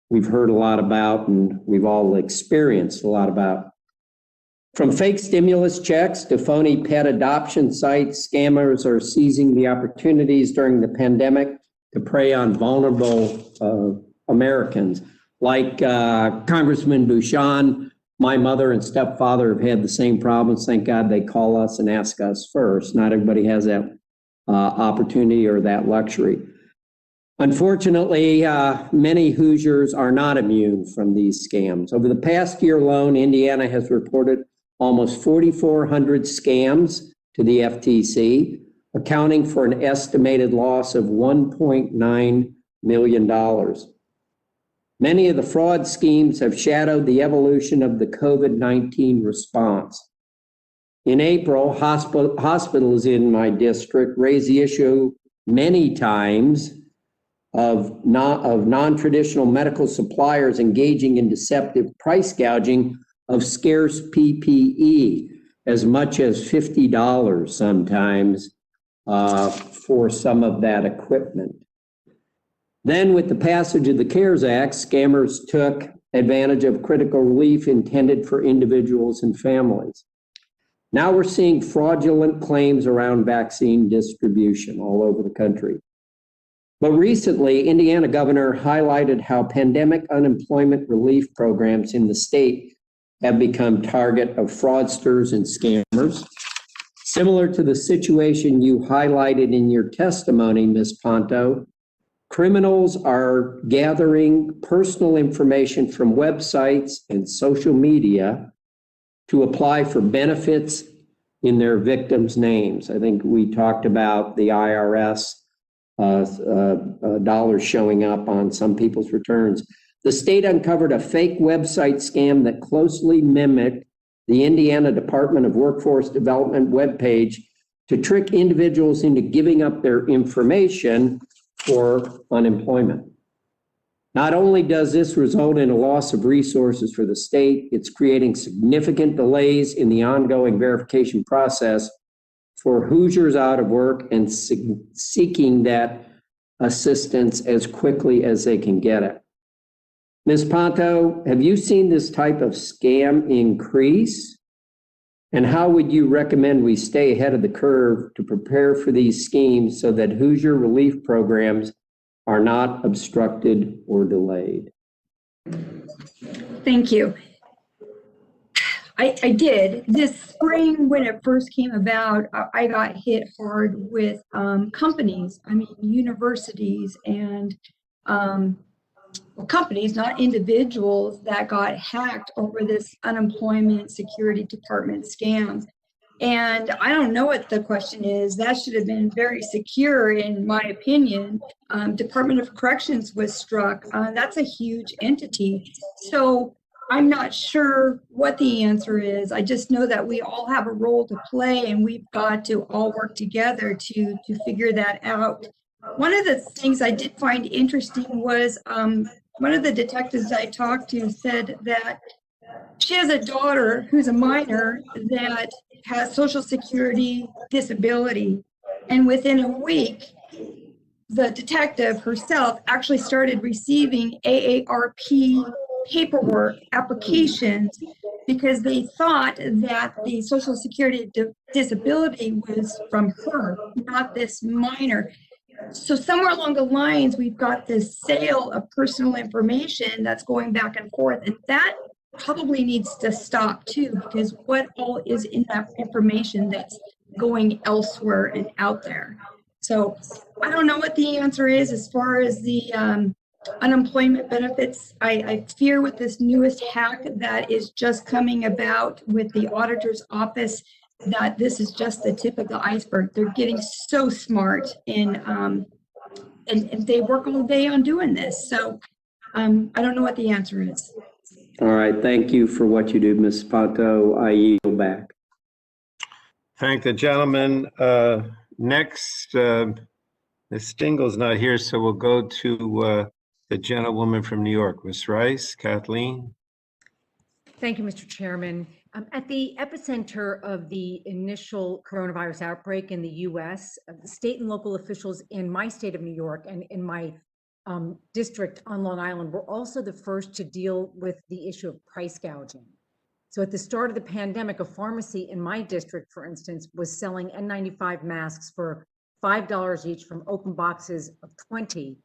we've heard a lot about and we've all experienced a lot about. From fake stimulus checks to phony pet adoption sites, scammers are seizing the opportunities during the pandemic to prey on vulnerable Americans. Like Congressman Bouchon, my mother and stepfather have had the same problems. Thank God they call us and ask us first. Not everybody has that opportunity or that luxury. Unfortunately, many Hoosiers are not immune from these scams. Over the past year alone, Indiana has reported almost 4,400 scams to the FTC, accounting for an estimated loss of $1.9 million. Many of the fraud schemes have shadowed the evolution of the COVID-19 response. In April, hospitals in my district raised the issue many times of non-traditional medical suppliers engaging in deceptive price gouging of scarce PPE, as much as $50 sometimes for some of that equipment. Then with the passage of the CARES Act, scammers took advantage of critical relief intended for individuals and families. Now we're seeing fraudulent claims around vaccine distribution all over the country. But recently, Indiana governor highlighted how pandemic unemployment relief programs in the state have become target of fraudsters and scammers. Similar to the situation you highlighted in your testimony, Ms. Ponto, criminals are gathering personal information from websites and social media to apply for benefits in their victims' names. I think we talked about the IRS dollars showing up on some people's returns. The state uncovered a fake website scam that closely mimicked the Indiana Department of Workforce Development webpage to trick individuals into giving up their information for unemployment. Not only does this result in a loss of resources for the state, it's creating significant delays in the ongoing verification process for Hoosiers out of work and seeking that assistance as quickly as they can get it. Ms. Ponto, have you seen this type of scam increase? And how would you recommend we stay ahead of the curve to prepare for these schemes so that Hoosier relief programs are not obstructed or delayed? Thank you. I did. This spring, when it first came about, I got hit hard with companies, universities and companies, not individuals, that got hacked over this unemployment security department scams. And I don't know what the question is. That should have been very secure, in my opinion. Department of Corrections was struck. That's a huge entity. So I'm not sure what the answer is. I just know that we all have a role to play, and we've got to all work together to figure that out. One of the things I did find interesting was one of the detectives I talked to said that she has a daughter who's a minor that has Social Security disability. And within a week, the detective herself actually started receiving AARP paperwork applications because they thought that the Social Security disability was from her, not this minor. So somewhere along the lines, we've got this sale of personal information that's going back and forth, and that probably needs to stop too, because what all is in that information that's going elsewhere and out there? So I don't know what the answer is as far as the unemployment benefits. I fear with this newest hack that is just coming about with the auditor's office that this is just the tip of the iceberg. They're getting so smart and they work all day on doing this. So I don't know what the answer is. All right, thank you for what you do, Ms. Ponto. I yield back. Thank the gentleman. Next, Ms. Stingle's not here, so we'll go to the gentlewoman from New York, Ms. Rice, Kathleen. Thank you, Mr. Chairman. At the epicenter of the initial coronavirus outbreak in the U.S., the state and local officials in my state of New York and in my district on Long Island were also the first to deal with the issue of price gouging. So at the start of the pandemic, a pharmacy in my district, for instance, was selling N95 masks for $5 each from open boxes of 20.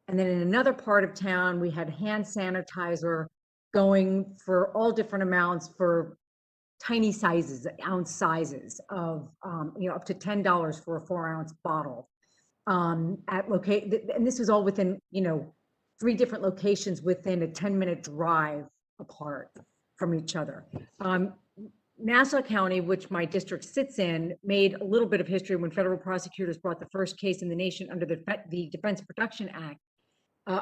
And then in another part of town, we had hand sanitizer going for all different amounts for tiny sizes, ounce sizes of, up to $10 for a 4-ounce bottle. And this was all within, 3 different locations within a 10-minute drive apart from each other. Nassau County, which my district sits in, made a little bit of history when federal prosecutors brought the first case in the nation under the Defense Production Act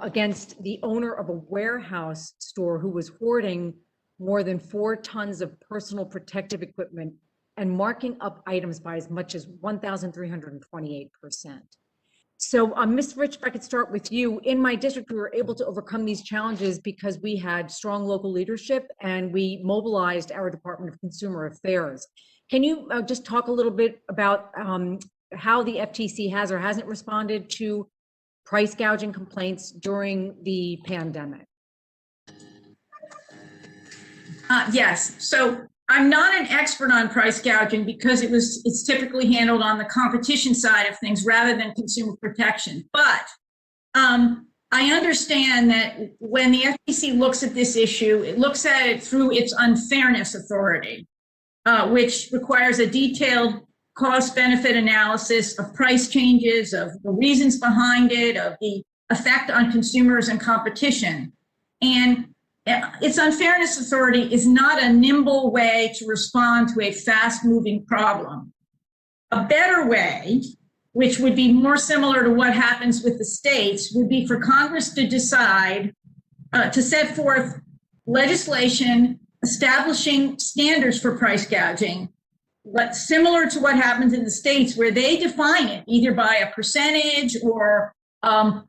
against the owner of a warehouse store who was hoarding more than 4 tons of personal protective equipment and marking up items by as much as 1,328%. So, Ms. Rich, if I could start with you. In my district, we were able to overcome these challenges because we had strong local leadership and we mobilized our Department of Consumer Affairs. Can you just talk a little bit about how the FTC has or hasn't responded to price gouging complaints during the pandemic? Yes. So I'm not an expert on price gouging because it's typically handled on the competition side of things rather than consumer protection. But I understand that when the FTC looks at this issue, it looks at it through its unfairness authority, which requires a detailed cost-benefit analysis of price changes, of the reasons behind it, of the effect on consumers and competition. And its unfairness authority is not a nimble way to respond to a fast-moving problem. A better way, which would be more similar to what happens with the states, would be for Congress to decide to set forth legislation establishing standards for price gouging, but similar to what happens in the states, where they define it either by a percentage or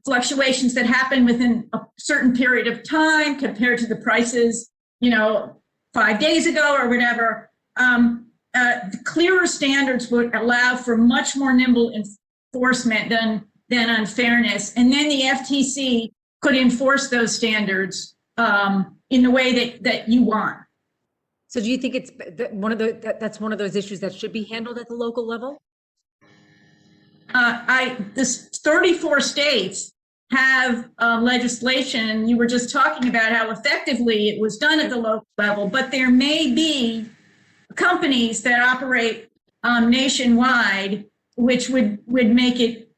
fluctuations that happen within a certain period of time compared to the prices, 5 days ago or whatever. The clearer standards would allow for much more nimble enforcement than unfairness. And then the FTC could enforce those standards in the way that you want. So do you think it's that's one of those issues that should be handled at the local level? This 34 states have legislation. You were just talking about how effectively it was done at the local level, but there may be companies that operate nationwide, which would make it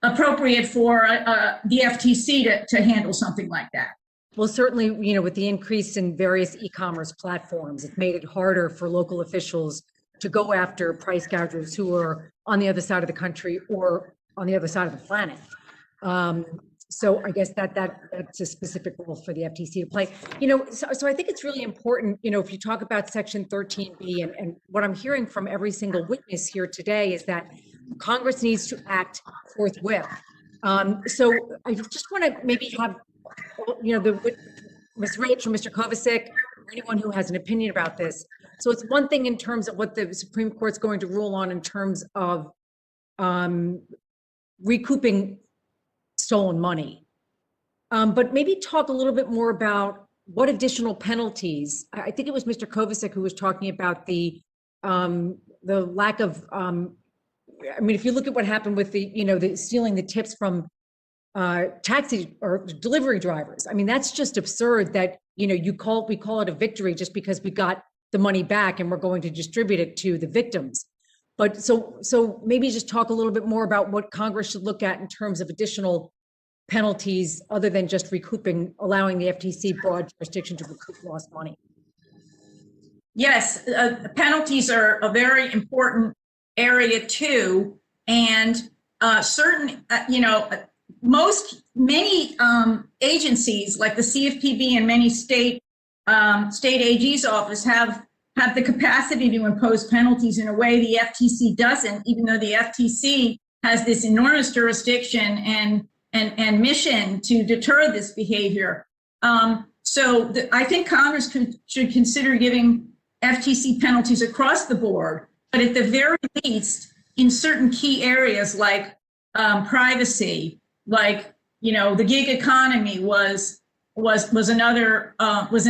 appropriate for the FTC to handle something like that. Well, certainly, with the increase in various e-commerce platforms, it's made it harder for local officials to go after price gougers who are on the other side of the country or on the other side of the planet. So I guess that's a specific role for the FTC to play. So I think it's really important, if you talk about Section 13B, and what I'm hearing from every single witness here today is that Congress needs to act forthwith. So I just want to maybe have, Ms. Rach or Mr. Kovacic, or anyone who has an opinion about this. So it's one thing in terms of what the Supreme Court's going to rule on in terms of recouping stolen money. But maybe talk a little bit more about what additional penalties. I think it was Mr. Kovacic who was talking about the lack of, if you look at what happened with the stealing the tips from taxi or delivery drivers. That's just absurd that, we call it a victory just because we got the money back and we're going to distribute it to the victims. But so maybe just talk a little bit more about what Congress should look at in terms of additional penalties other than just recouping, allowing the FTC broad jurisdiction to recoup lost money. Yes, penalties are a very important area too. And many agencies like the CFPB and many state AG's office have the capacity to impose penalties in a way the FTC doesn't, even though the FTC has this enormous jurisdiction and mission to deter this behavior. I think Congress should consider giving FTC penalties across the board, but at the very least, in certain key areas like privacy, like the gig economy was an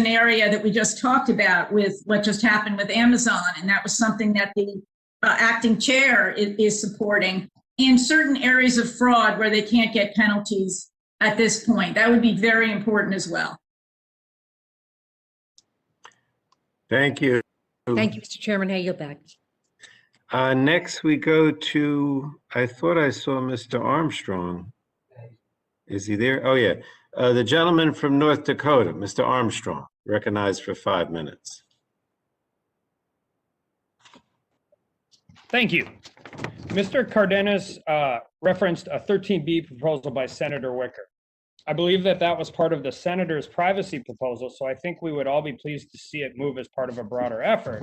area that we just talked about with what just happened with Amazon, and that was something that the acting chair is supporting. In certain areas of fraud where they can't get penalties at this point, that would be very important as well. Thank you. Thank you, Mr. Chairman. I yield back. Next we go to, I thought I saw Mr. Armstrong. Is he there? Oh, yeah. The gentleman from North Dakota, Mr. Armstrong, recognized for 5 minutes. Thank you. Mr. Cardenas referenced a 13B proposal by Senator Wicker. I believe that was part of the senator's privacy proposal, so I think we would all be pleased to see it move as part of a broader effort.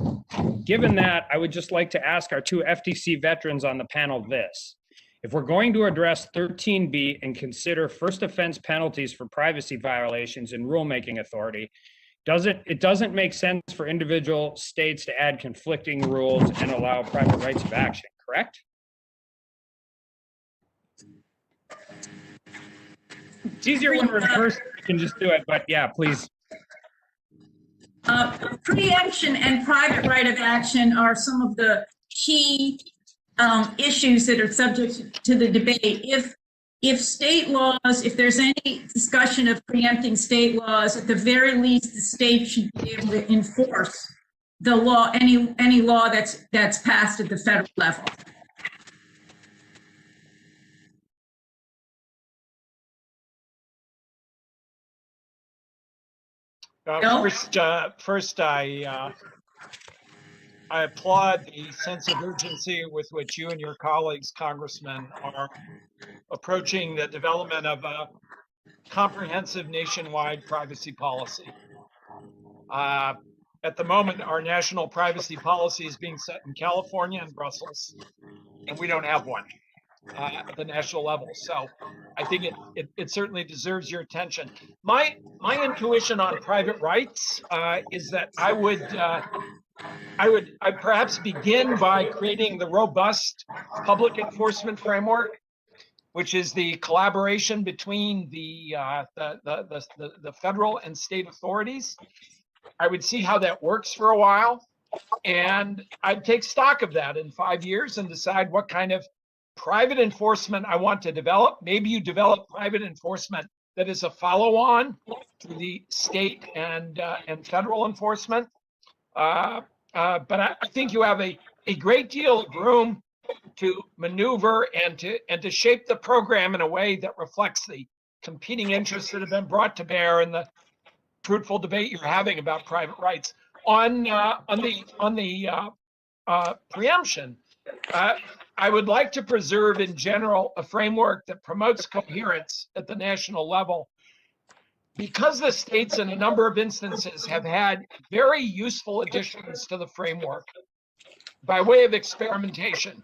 Given that, I would just like to ask our two FTC veterans on the panel this. If we're going to address 13B and consider first offense penalties for privacy violations in rulemaking authority, it doesn't make sense for individual states to add conflicting rules and allow private rights of action, correct? It's easier when reversed, you can just do it, but yeah, please. Preemption and private right of action are some of the key issues that are subject to the debate. if state laws, if there's any discussion of preempting state laws, at the very least, the state should be able to enforce the law, any law that's passed at the federal level. No? First, I applaud the sense of urgency with which you and your colleagues, congressmen, are approaching the development of a comprehensive nationwide privacy policy. At the moment, our national privacy policy is being set in California and Brussels, and we don't have one at the national level. So I think it certainly deserves your attention. My intuition on private rights is that I'd perhaps begin by creating the robust public enforcement framework, which is the collaboration between the federal and state authorities. I would see how that works for a while, and I'd take stock of that in 5 years and decide what kind of private enforcement I want to develop. Maybe you develop private enforcement that is a follow-on to the state and federal enforcement. But I think you have a great deal of room to maneuver and to shape the program in a way that reflects the competing interests that have been brought to bear in the fruitful debate you're having about private rights. On the preemption, I would like to preserve in general a framework that promotes coherence at the national level. Because the states in a number of instances have had very useful additions to the framework by way of experimentation,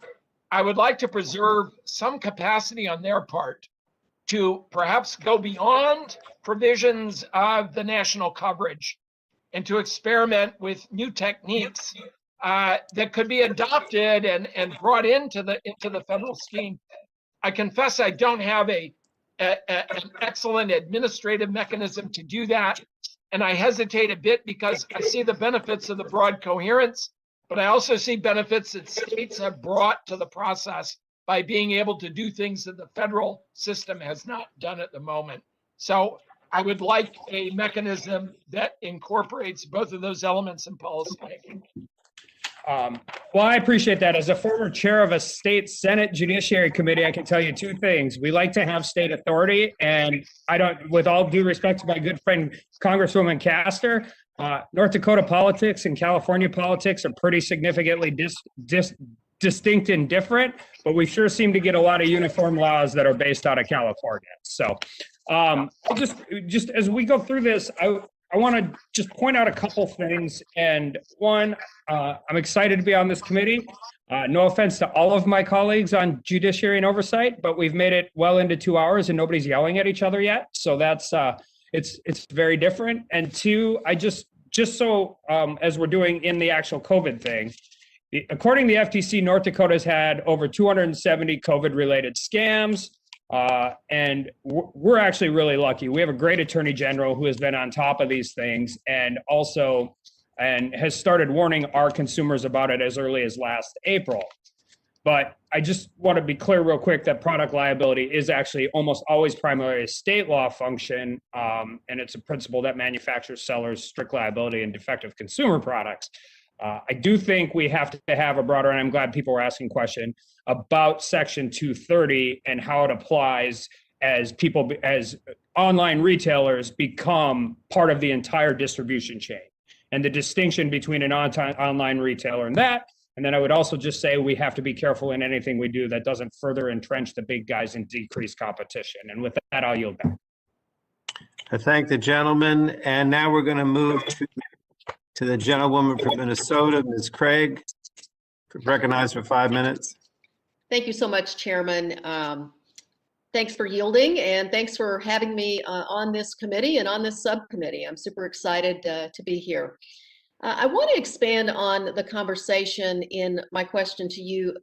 I would like to preserve some capacity on their part to perhaps go beyond provisions of the national coverage and to experiment with new techniques that could be adopted and brought into the federal scheme. I confess I don't have an excellent administrative mechanism to do that, and I hesitate a bit because I see the benefits of the broad coherence, but I also see benefits that states have brought to the process by being able to do things that the federal system has not done at the moment. So I would like a mechanism that incorporates both of those elements in policymaking. Well, I appreciate that. As a former chair of a state Senate Judiciary Committee, I can tell you two things. We like to have state authority, and I don't, with all due respect to my good friend, Congresswoman Castor, North Dakota politics and California politics are pretty significantly distinct and different, but we sure seem to get a lot of uniform laws that are based out of California. So just as we go through this, I want to just point out a couple things. And one, I'm excited to be on this committee. No offense to all of my colleagues on Judiciary and Oversight, but we've made it well into 2 hours and nobody's yelling at each other yet. So that's, it's very different. And two, I just so as we're doing in the actual COVID thing, according to the FTC, North Dakota's had over 270 COVID-related scams. And we're actually really lucky. We have a great attorney general who has been on top of these things and has started warning our consumers about it as early as last April. But I just want to be clear real quick that product liability is actually almost always primarily a state law function. And it's a principle that manufacturers, sellers, strict liability and defective consumer products. I do think we have to have a broader, and I'm glad people were asking question about Section 230 and how it applies as online retailers become part of the entire distribution chain, and the distinction between an online retailer and that. And then I would also just say we have to be careful in anything we do that doesn't further entrench the big guys and decrease competition. And with that, I'll yield back. I thank the gentleman, and now we're going to move to the gentlewoman from Minnesota, Ms. Craig, recognized for 5 minutes. Thank you so much, Chairman. Thanks for yielding, and thanks for having me on this committee and on this subcommittee. I'm super excited to be here. I want to expand on the conversation in my question to you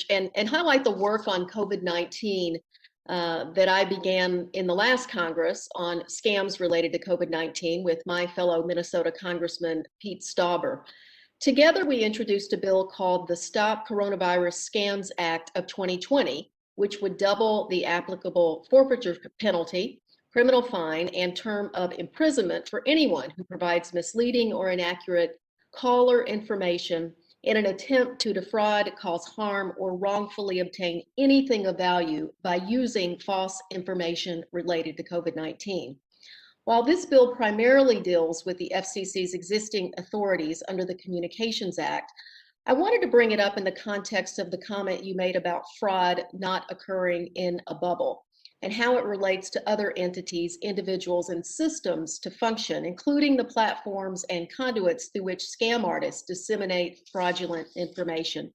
and highlight the work on COVID-19 that I began in the last Congress on scams related to COVID-19 with my fellow Minnesota Congressman Pete Stauber. Together, we introduced a bill called the Stop Coronavirus Scams Act of 2020, which would double the applicable forfeiture penalty, criminal fine, and term of imprisonment for anyone who provides misleading or inaccurate caller information in an attempt to defraud, cause harm, or wrongfully obtain anything of value by using false information related to COVID-19. While this bill primarily deals with the FCC's existing authorities under the Communications Act, I wanted to bring it up in the context of the comment you made about fraud not occurring in a bubble and how it relates to other entities, individuals, and systems to function, including the platforms and conduits through which scam artists disseminate fraudulent information.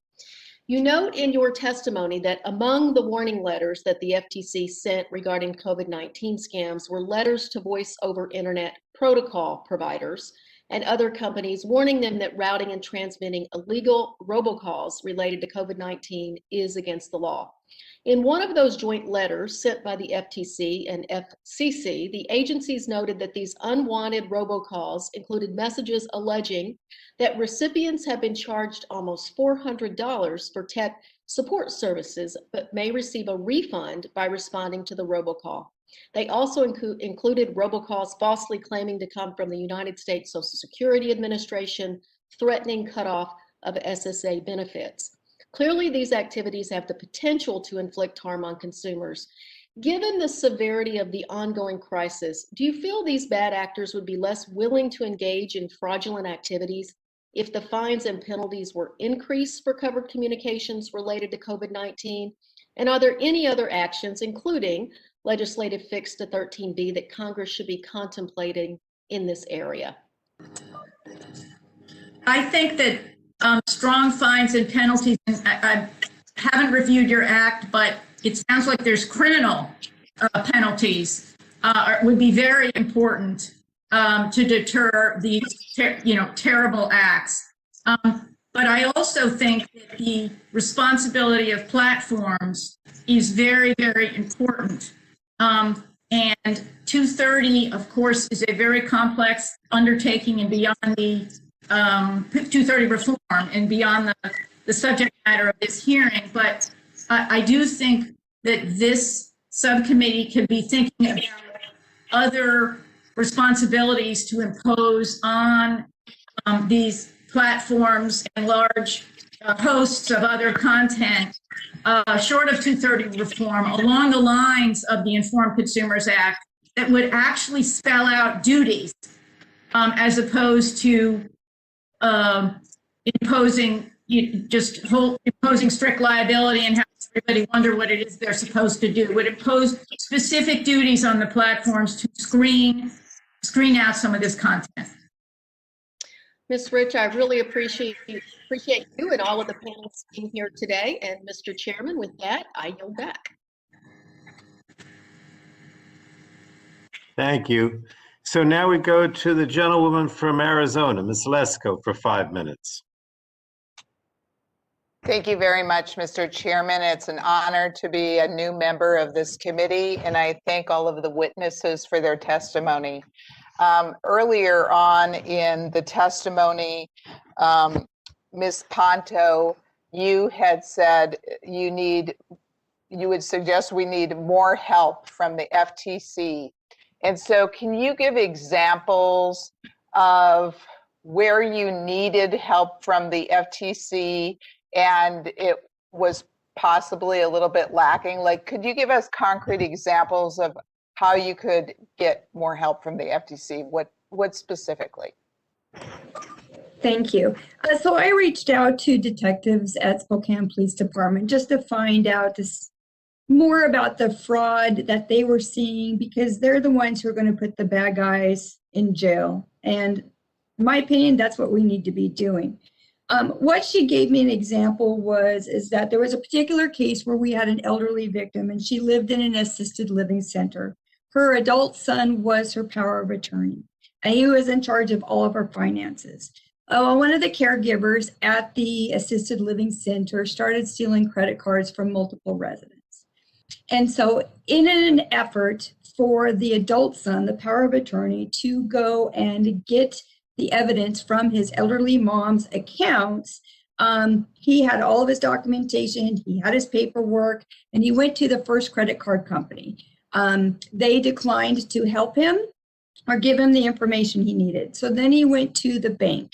You note in your testimony that among the warning letters that the FTC sent regarding COVID-19 scams were letters to voice over internet protocol providers and other companies warning them that routing and transmitting illegal robocalls related to COVID-19 is against the law. In one of those joint letters sent by the FTC and FCC, the agencies noted that these unwanted robocalls included messages alleging that recipients have been charged almost $400 for tech support services, but may receive a refund by responding to the robocall. They also included robocalls falsely claiming to come from the United States Social Security Administration, threatening cutoff of SSA benefits. Clearly, these activities have the potential to inflict harm on consumers. Given the severity of the ongoing crisis, do you feel these bad actors would be less willing to engage in fraudulent activities if the fines and penalties were increased for covered communications related to COVID-19? And are there any other actions, including legislative fix to 13B, that Congress should be contemplating in this area? I think that strong fines and penalties, I haven't reviewed your act, but it sounds like there's criminal penalties would be very important to deter these terrible acts. But I also think that the responsibility of platforms is very, very important. And 230, of course, is a very complex undertaking and beyond the 230 reform and beyond the subject matter of this hearing. But I do think that this subcommittee could be thinking about other responsibilities to impose on these platforms and large hosts of other content, short of 230 reform, along the lines of the Informed Consumers Act, that would actually spell out duties as opposed to imposing strict liability and have everybody wonder what it is they're supposed to do. Would impose specific duties on the platforms to screen out some of this content. Ms. Rich, I really appreciate you and all of the panelists being here today. And Mr. Chairman, with that, I yield back. Thank you. So now we go to the gentlewoman from Arizona, Ms. Lesko, for 5 minutes. Thank you very much, Mr. Chairman. It's an honor to be a new member of this committee, and I thank all of the witnesses for their testimony. Earlier on in the testimony, Ms. Ponto, you had said you would suggest we need more help from the FTC. And so can you give examples of where you needed help from the FTC and it was possibly a little bit lacking? Like, could you give us concrete examples of how you could get more help from the FTC? What specifically? Thank you. So I reached out to detectives at Spokane Police Department just to find out more about the fraud that they were seeing, because they're the ones who are going to put the bad guys in jail. And in my opinion, that's what we need to be doing. What she gave me an example is that there was a particular case where we had an elderly victim and she lived in an assisted living center. Her adult son was her power of attorney, and he was in charge of all of her finances. One of the caregivers at the assisted living center started stealing credit cards from multiple residents. And so in an effort for the adult son, the power of attorney, to go and get the evidence from his elderly mom's accounts, He had all of his documentation, he had his paperwork, and he went to the first credit card company. They declined to help him or give him the information he needed. So then he went to the bank,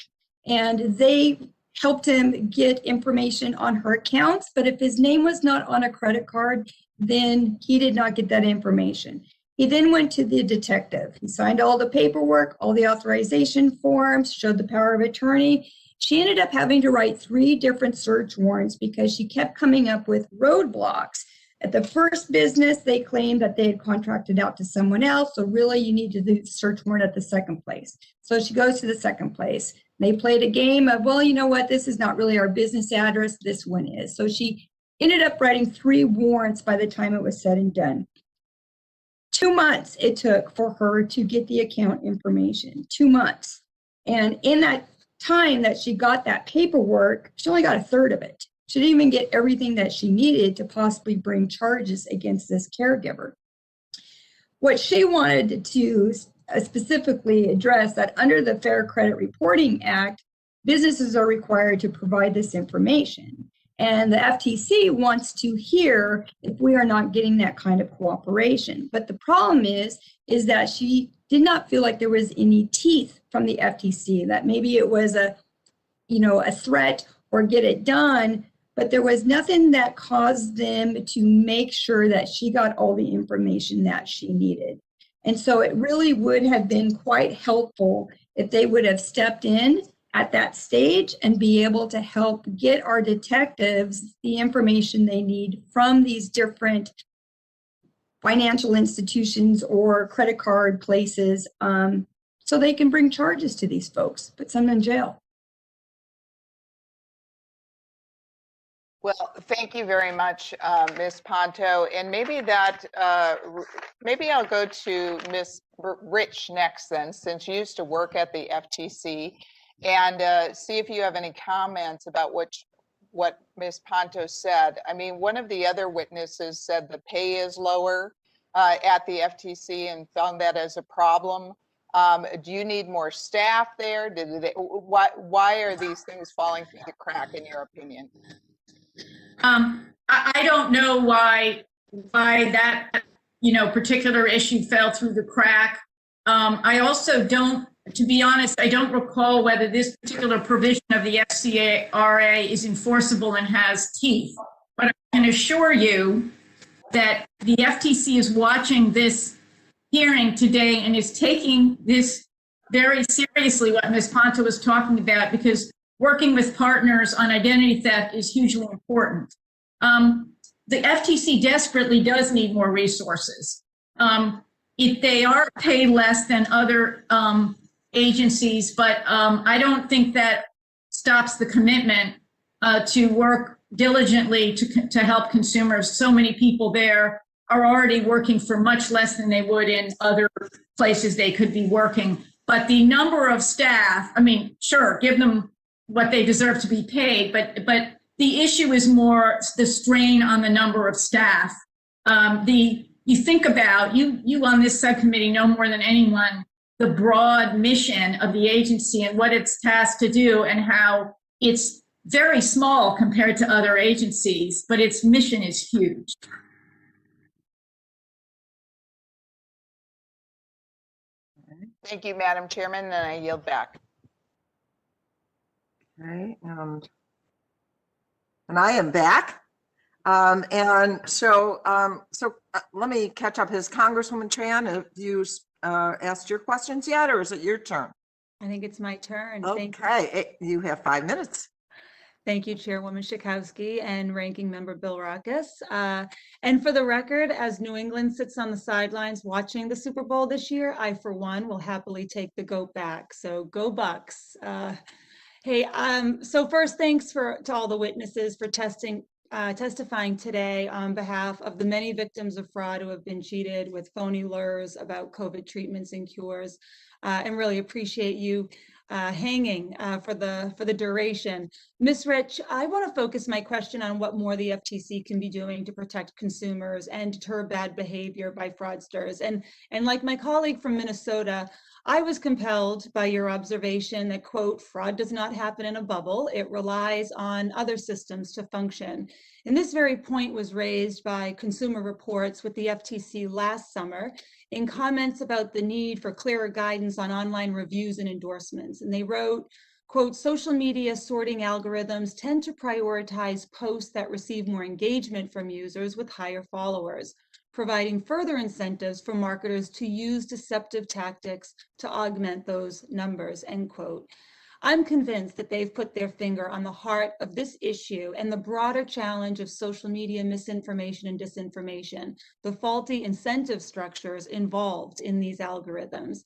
and they helped him get information on her accounts, but if his name was not on a credit card, then he did not get that information. He then went to the detective. He signed all the paperwork, all the authorization forms, showed the power of attorney. She ended up having to write 3 different search warrants because she kept coming up with roadblocks. At the first business, they claimed that they had contracted out to someone else, so really you need to do the search warrant at the second place. So she goes to the second place. They played a game of, well, you know what, this is not really our business address, this one is. So she ended up writing 3 warrants by the time it was said and done. 2 months it took for her to get the account information, 2 months. And in that time that she got that paperwork, she only got a third of it. She didn't even get everything that she needed to possibly bring charges against this caregiver. What she wanted to specifically address that under the Fair Credit Reporting Act, businesses are required to provide this information. And the FTC wants to hear if we are not getting that kind of cooperation. But the problem is that she did not feel like there was any teeth from the FTC, that maybe it was a threat or get it done, but there was nothing that caused them to make sure that she got all the information that she needed. And so it really would have been quite helpful if they would have stepped in at that stage and be able to help get our detectives the information they need from these different financial institutions or credit card places, so they can bring charges to these folks, put some in jail. Well, thank you very much, Ms. Ponto. And maybe maybe I'll go to Ms. Rich next then, since you used to work at the FTC, and see if you have any comments about what Ms. Ponto said. I mean, one of the other witnesses said the pay is lower at the FTC and found that as a problem. Do you need more staff there? Why are these things falling through the crack, in your opinion? I don't know why that particular issue fell through the crack. I also don't, to be honest, I don't recall whether this particular provision of the FCRA is enforceable and has teeth. But I can assure you that the FTC is watching this hearing today and is taking this very seriously, what Ms. Ponto was talking about, because working with partners on identity theft is hugely important. The FTC desperately does need more resources. If they are paid less than other agencies, but I don't think that stops the commitment to work diligently to help consumers. So many people there are already working for much less than they would in other places they could be working. But the number of staff, I mean, sure, give them what they deserve to be paid, but the issue is more the strain on the number of staff. You think about, you on this subcommittee know more than anyone the broad mission of the agency and what it's tasked to do, and how it's very small compared to other agencies, but its mission is huge. Thank you, Madam Chairman, and I yield back. Okay, and I am back. And so let me catch up. Has Congresswoman Tran, have you asked your questions yet, or is it your turn? I think it's my turn. Okay, you have 5 minutes. Thank you, Chairwoman Schakowsky and Ranking Member Bilrakis. And for the record, as New England sits on the sidelines watching the Super Bowl this year, I, for one, will happily take the goat back. So go Bucks. Hey, so first, thanks to all the witnesses for testifying today on behalf of the many victims of fraud who have been cheated with phony lures about COVID treatments and cures, and really appreciate you hanging for the duration. Ms. Rich, I want to focus my question on what more the FTC can be doing to protect consumers and deter bad behavior by fraudsters. And like my colleague from Minnesota, I was compelled by your observation that, quote, fraud does not happen in a bubble. It relies on other systems to function. And this very point was raised by Consumer Reports with the FTC last summer in comments about the need for clearer guidance on online reviews and endorsements. And they wrote, quote, social media sorting algorithms tend to prioritize posts that receive more engagement from users with higher followers, providing further incentives for marketers to use deceptive tactics to augment those numbers, end quote. I'm convinced that they've put their finger on the heart of this issue and the broader challenge of social media misinformation and disinformation, the faulty incentive structures involved in these algorithms.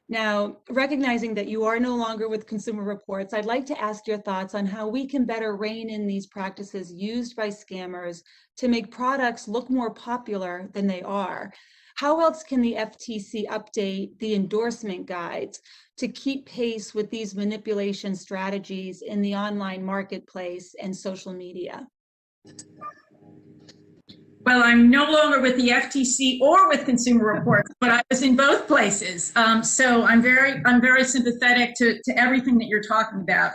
Now, recognizing that you are no longer with Consumer Reports, I'd like to ask your thoughts on how we can better rein in these practices used by scammers to make products look more popular than they are. How else can the FTC update the endorsement guides to keep pace with these manipulation strategies in the online marketplace and social media? Well, I'm no longer with the FTC or with Consumer Reports, but I was in both places. So I'm very sympathetic to everything that you're talking about.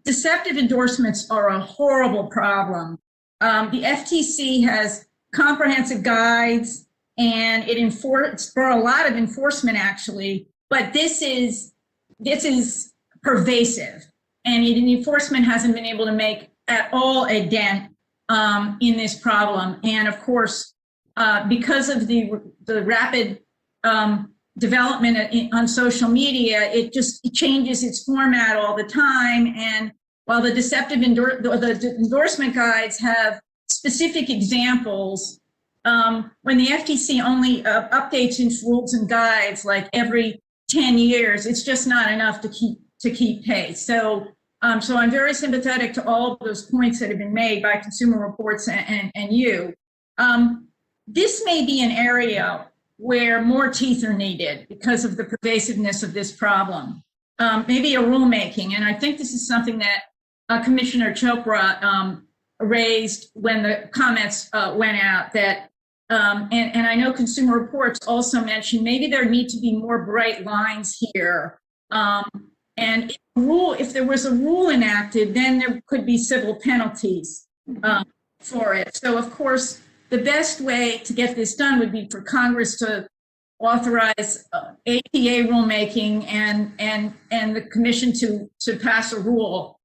Deceptive endorsements are a horrible problem. The FTC has comprehensive guides, and it for a lot of enforcement actually, but this is pervasive, and enforcement hasn't been able to make at all a dent in this problem. And of course, because of the rapid development on social media, it changes its format all the time. And while the deceptive the endorsement guides have specific examples, when the FTC only updates its rules and guides like every 10 years, it's just not enough to keep pace. So I'm very sympathetic to all of those points that have been made by Consumer Reports and you. This may be an area where more teeth are needed because of the pervasiveness of this problem. Maybe a rulemaking, and I think this is something that Commissioner Chopra raised when the comments went out, that and I know Consumer Reports also mentioned maybe there need to be more bright lines here. And if there was a rule enacted, then there could be civil penalties for it. So, of course, the best way to get this done would be for Congress to authorize APA rulemaking and the Commission to pass a rule,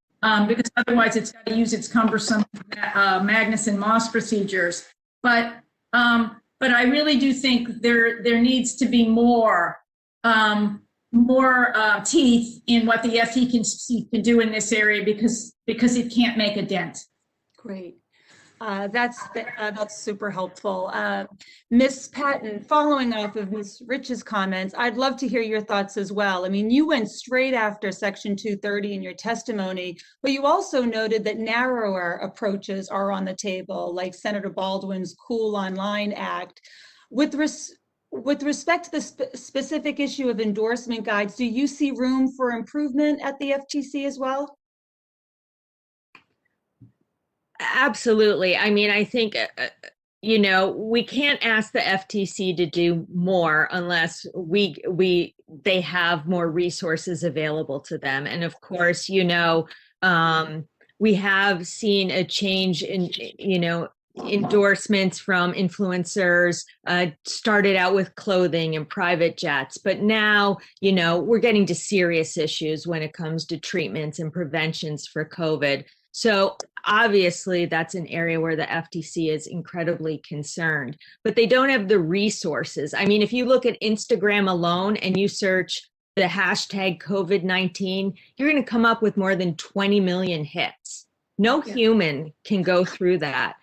because otherwise it's got to use its cumbersome Magnuson-Moss procedures. But I really do think there needs to be more teeth in what the FTC can do in this area, because it can't make a dent. Great. That's super helpful. Ms. Patton, following off of Ms. Rich's comments, I'd love to hear your thoughts as well. I mean, you went straight after Section 230 in your testimony, but you also noted that narrower approaches are on the table, like Senator Baldwin's Cool Online Act. With respect to the specific issue of endorsement guides, do you see room for improvement at the FTC as well? Absolutely. I mean, I think, we can't ask the FTC to do more unless they have more resources available to them. And of course, we have seen a change in, endorsements from influencers, started out with clothing and private jets, but now, we're getting to serious issues when it comes to treatments and preventions for COVID. So obviously that's an area where the FTC is incredibly concerned, but they don't have the resources. I mean, if you look at Instagram alone and you search the hashtag COVID-19, you're going to come up with more than 20 million hits. No human can go through that.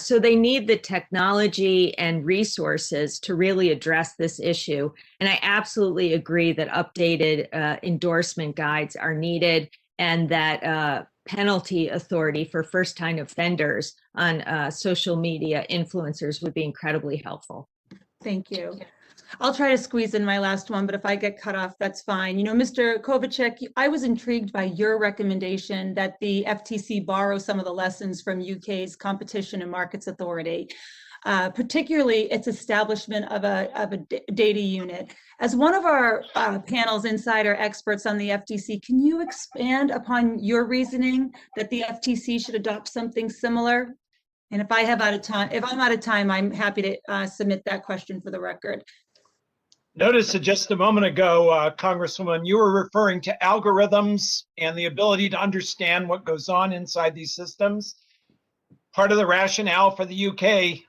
So they need the technology and resources to really address this issue. And I absolutely agree that updated endorsement guides are needed, and that penalty authority for first-time offenders on social media influencers would be incredibly helpful. Thank you. I'll try to squeeze in my last one, but if I get cut off, that's fine. Mr. Kovacek, I was intrigued by your recommendation that the FTC borrow some of the lessons from UK's Competition and Markets Authority. particularly its establishment of a data unit. As one of our panel's insider experts on the FTC, can you expand upon your reasoning that the FTC should adopt something similar? And if I'm out of time, I'm happy to submit that question for the record. Notice that just a moment ago, Congresswoman, you were referring to algorithms and the ability to understand what goes on inside these systems. Part of the rationale for the UK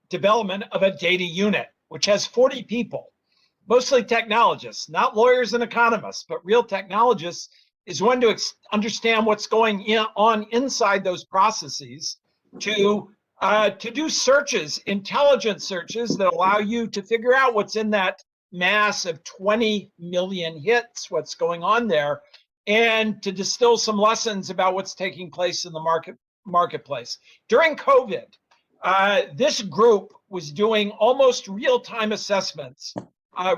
development of a data unit, which has 40 people, mostly technologists, not lawyers and economists, but real technologists, is one to understand what's going on inside those processes, to do searches, intelligent searches that allow you to figure out what's in that mass of 20 million hits, what's going on there, and to distill some lessons about what's taking place in the marketplace. During COVID, this group was doing almost real-time assessments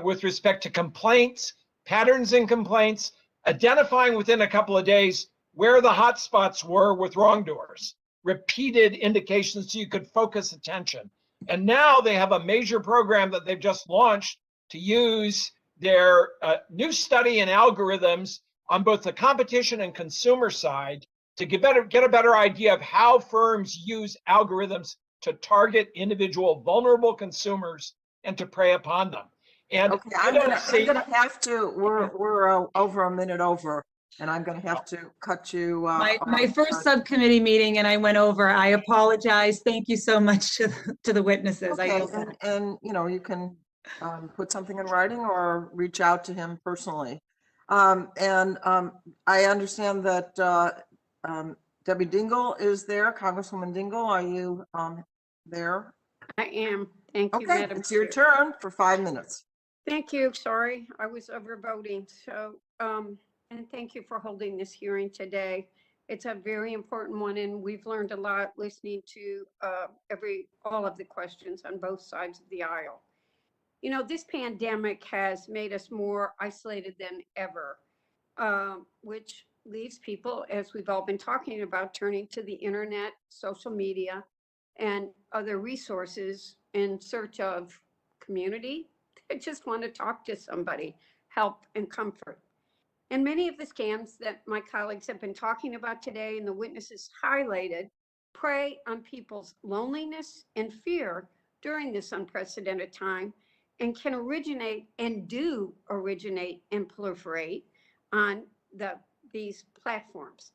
with respect to complaints, patterns in complaints, identifying within a couple of days where the hot spots were with wrongdoers, repeated indications so you could focus attention. And now they have a major program that they've just launched to use their new study in algorithms on both the competition and consumer side to get a better idea of how firms use algorithms to target individual vulnerable consumers and to prey upon them. And okay, I'm gonna have to, we're over a minute over, and I'm gonna have to cut you. My first subcommittee meeting and I went over. I apologize. Thank you so much to the witnesses. Okay, and you know, you can put something in writing or reach out to him personally. I understand that Debbie Dingell is there. Congresswoman Dingell, are you there? I am. Thank you, Okay, Madam it's your Chair. turn for 5 minutes. Thank you. Sorry, I was overvoting. So, and thank you for holding this hearing today. It's a very important one, and we've learned a lot listening to all of the questions on both sides of the aisle. You know, this pandemic has made us more isolated than ever, which leaves people, as we've all been talking about, turning to the internet, social media, and other resources in search of community. They just want to talk to somebody, help and comfort. And many of the scams that my colleagues have been talking about today and the witnesses highlighted prey on people's loneliness and fear during this unprecedented time, and can originate and do originate and proliferate on these platforms.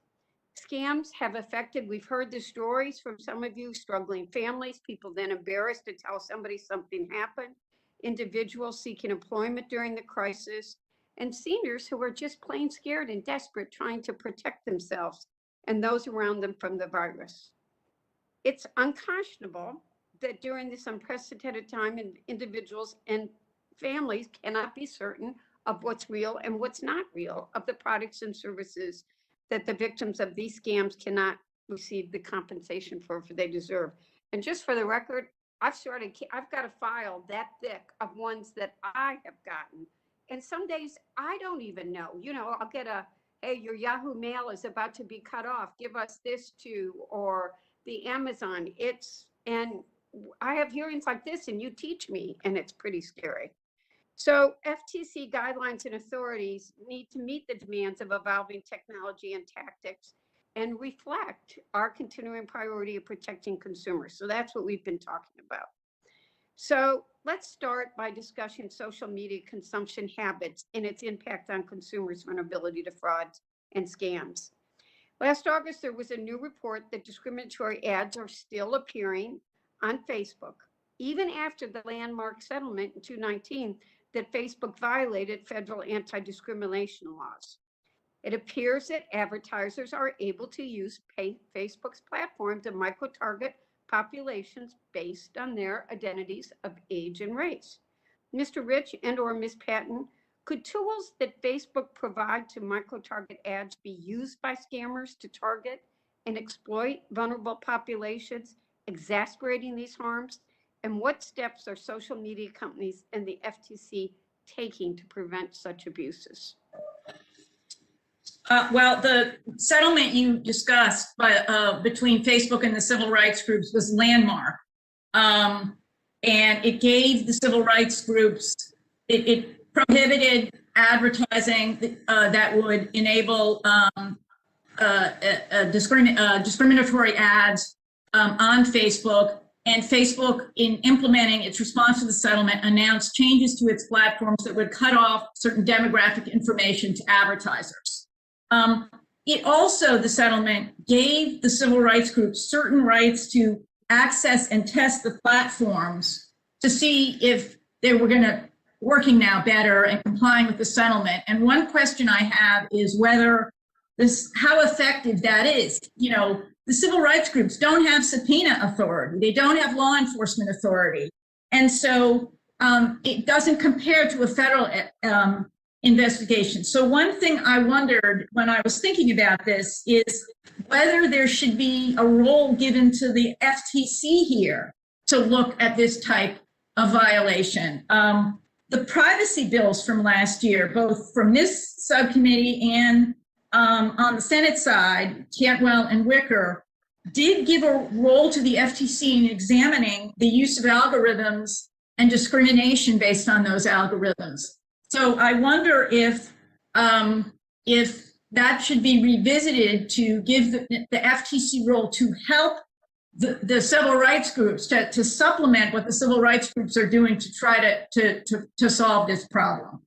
Scams have affected, we've heard the stories from some of you, struggling families, people then embarrassed to tell somebody something happened, individuals seeking employment during the crisis, and seniors who are just plain scared and desperate, trying to protect themselves and those around them from the virus. It's unconscionable that during this unprecedented time, individuals and families cannot be certain of what's real and what's not real of the products and services that the victims of these scams cannot receive the compensation for they deserve. And just for the record, I've got a file that thick of ones that I have gotten. And some days I don't even know, you know, I'll get hey, your Yahoo Mail is about to be cut off. Give us this too, or the Amazon. And I have hearings like this and you teach me, and it's pretty scary. So FTC guidelines and authorities need to meet the demands of evolving technology and tactics and reflect our continuing priority of protecting consumers. So that's what we've been talking about. So let's start by discussing social media consumption habits and its impact on consumers' vulnerability to frauds and scams. Last August, there was a new report that discriminatory ads are still appearing on Facebook, even after the landmark settlement in 2019 that Facebook violated federal anti-discrimination laws. It appears that advertisers are able to use Facebook's platform to micro-target populations based on their identities of age and race. Mr. Rich and/or Ms. Patton, could tools that Facebook provide to micro-target ads be used by scammers to target and exploit vulnerable populations, exacerbating these harms? And what steps are social media companies and the FTC taking to prevent such abuses? Well, the settlement you discussed between Facebook and the civil rights groups was landmark. and it gave the civil rights groups, it prohibited advertising that would enable discriminatory ads on Facebook. And Facebook, in implementing its response to the settlement, announced changes to its platforms that would cut off certain demographic information to advertisers. It also, the settlement, gave the civil rights groups certain rights to access and test the platforms to see if they were working now better and complying with the settlement. And one question I have is whether how effective that is. You know, the civil rights groups don't have subpoena authority. They don't have law enforcement authority. And so it doesn't compare to a federal investigation. So one thing I wondered when I was thinking about this is whether there should be a role given to the FTC here to look at this type of violation. The privacy bills from last year, both from this subcommittee and on the Senate side, Cantwell and Wicker, did give a role to the FTC in examining the use of algorithms and discrimination based on those algorithms. So I wonder if that should be revisited to give the FTC role to help the civil rights groups to supplement what the civil rights groups are doing to try to solve this problem.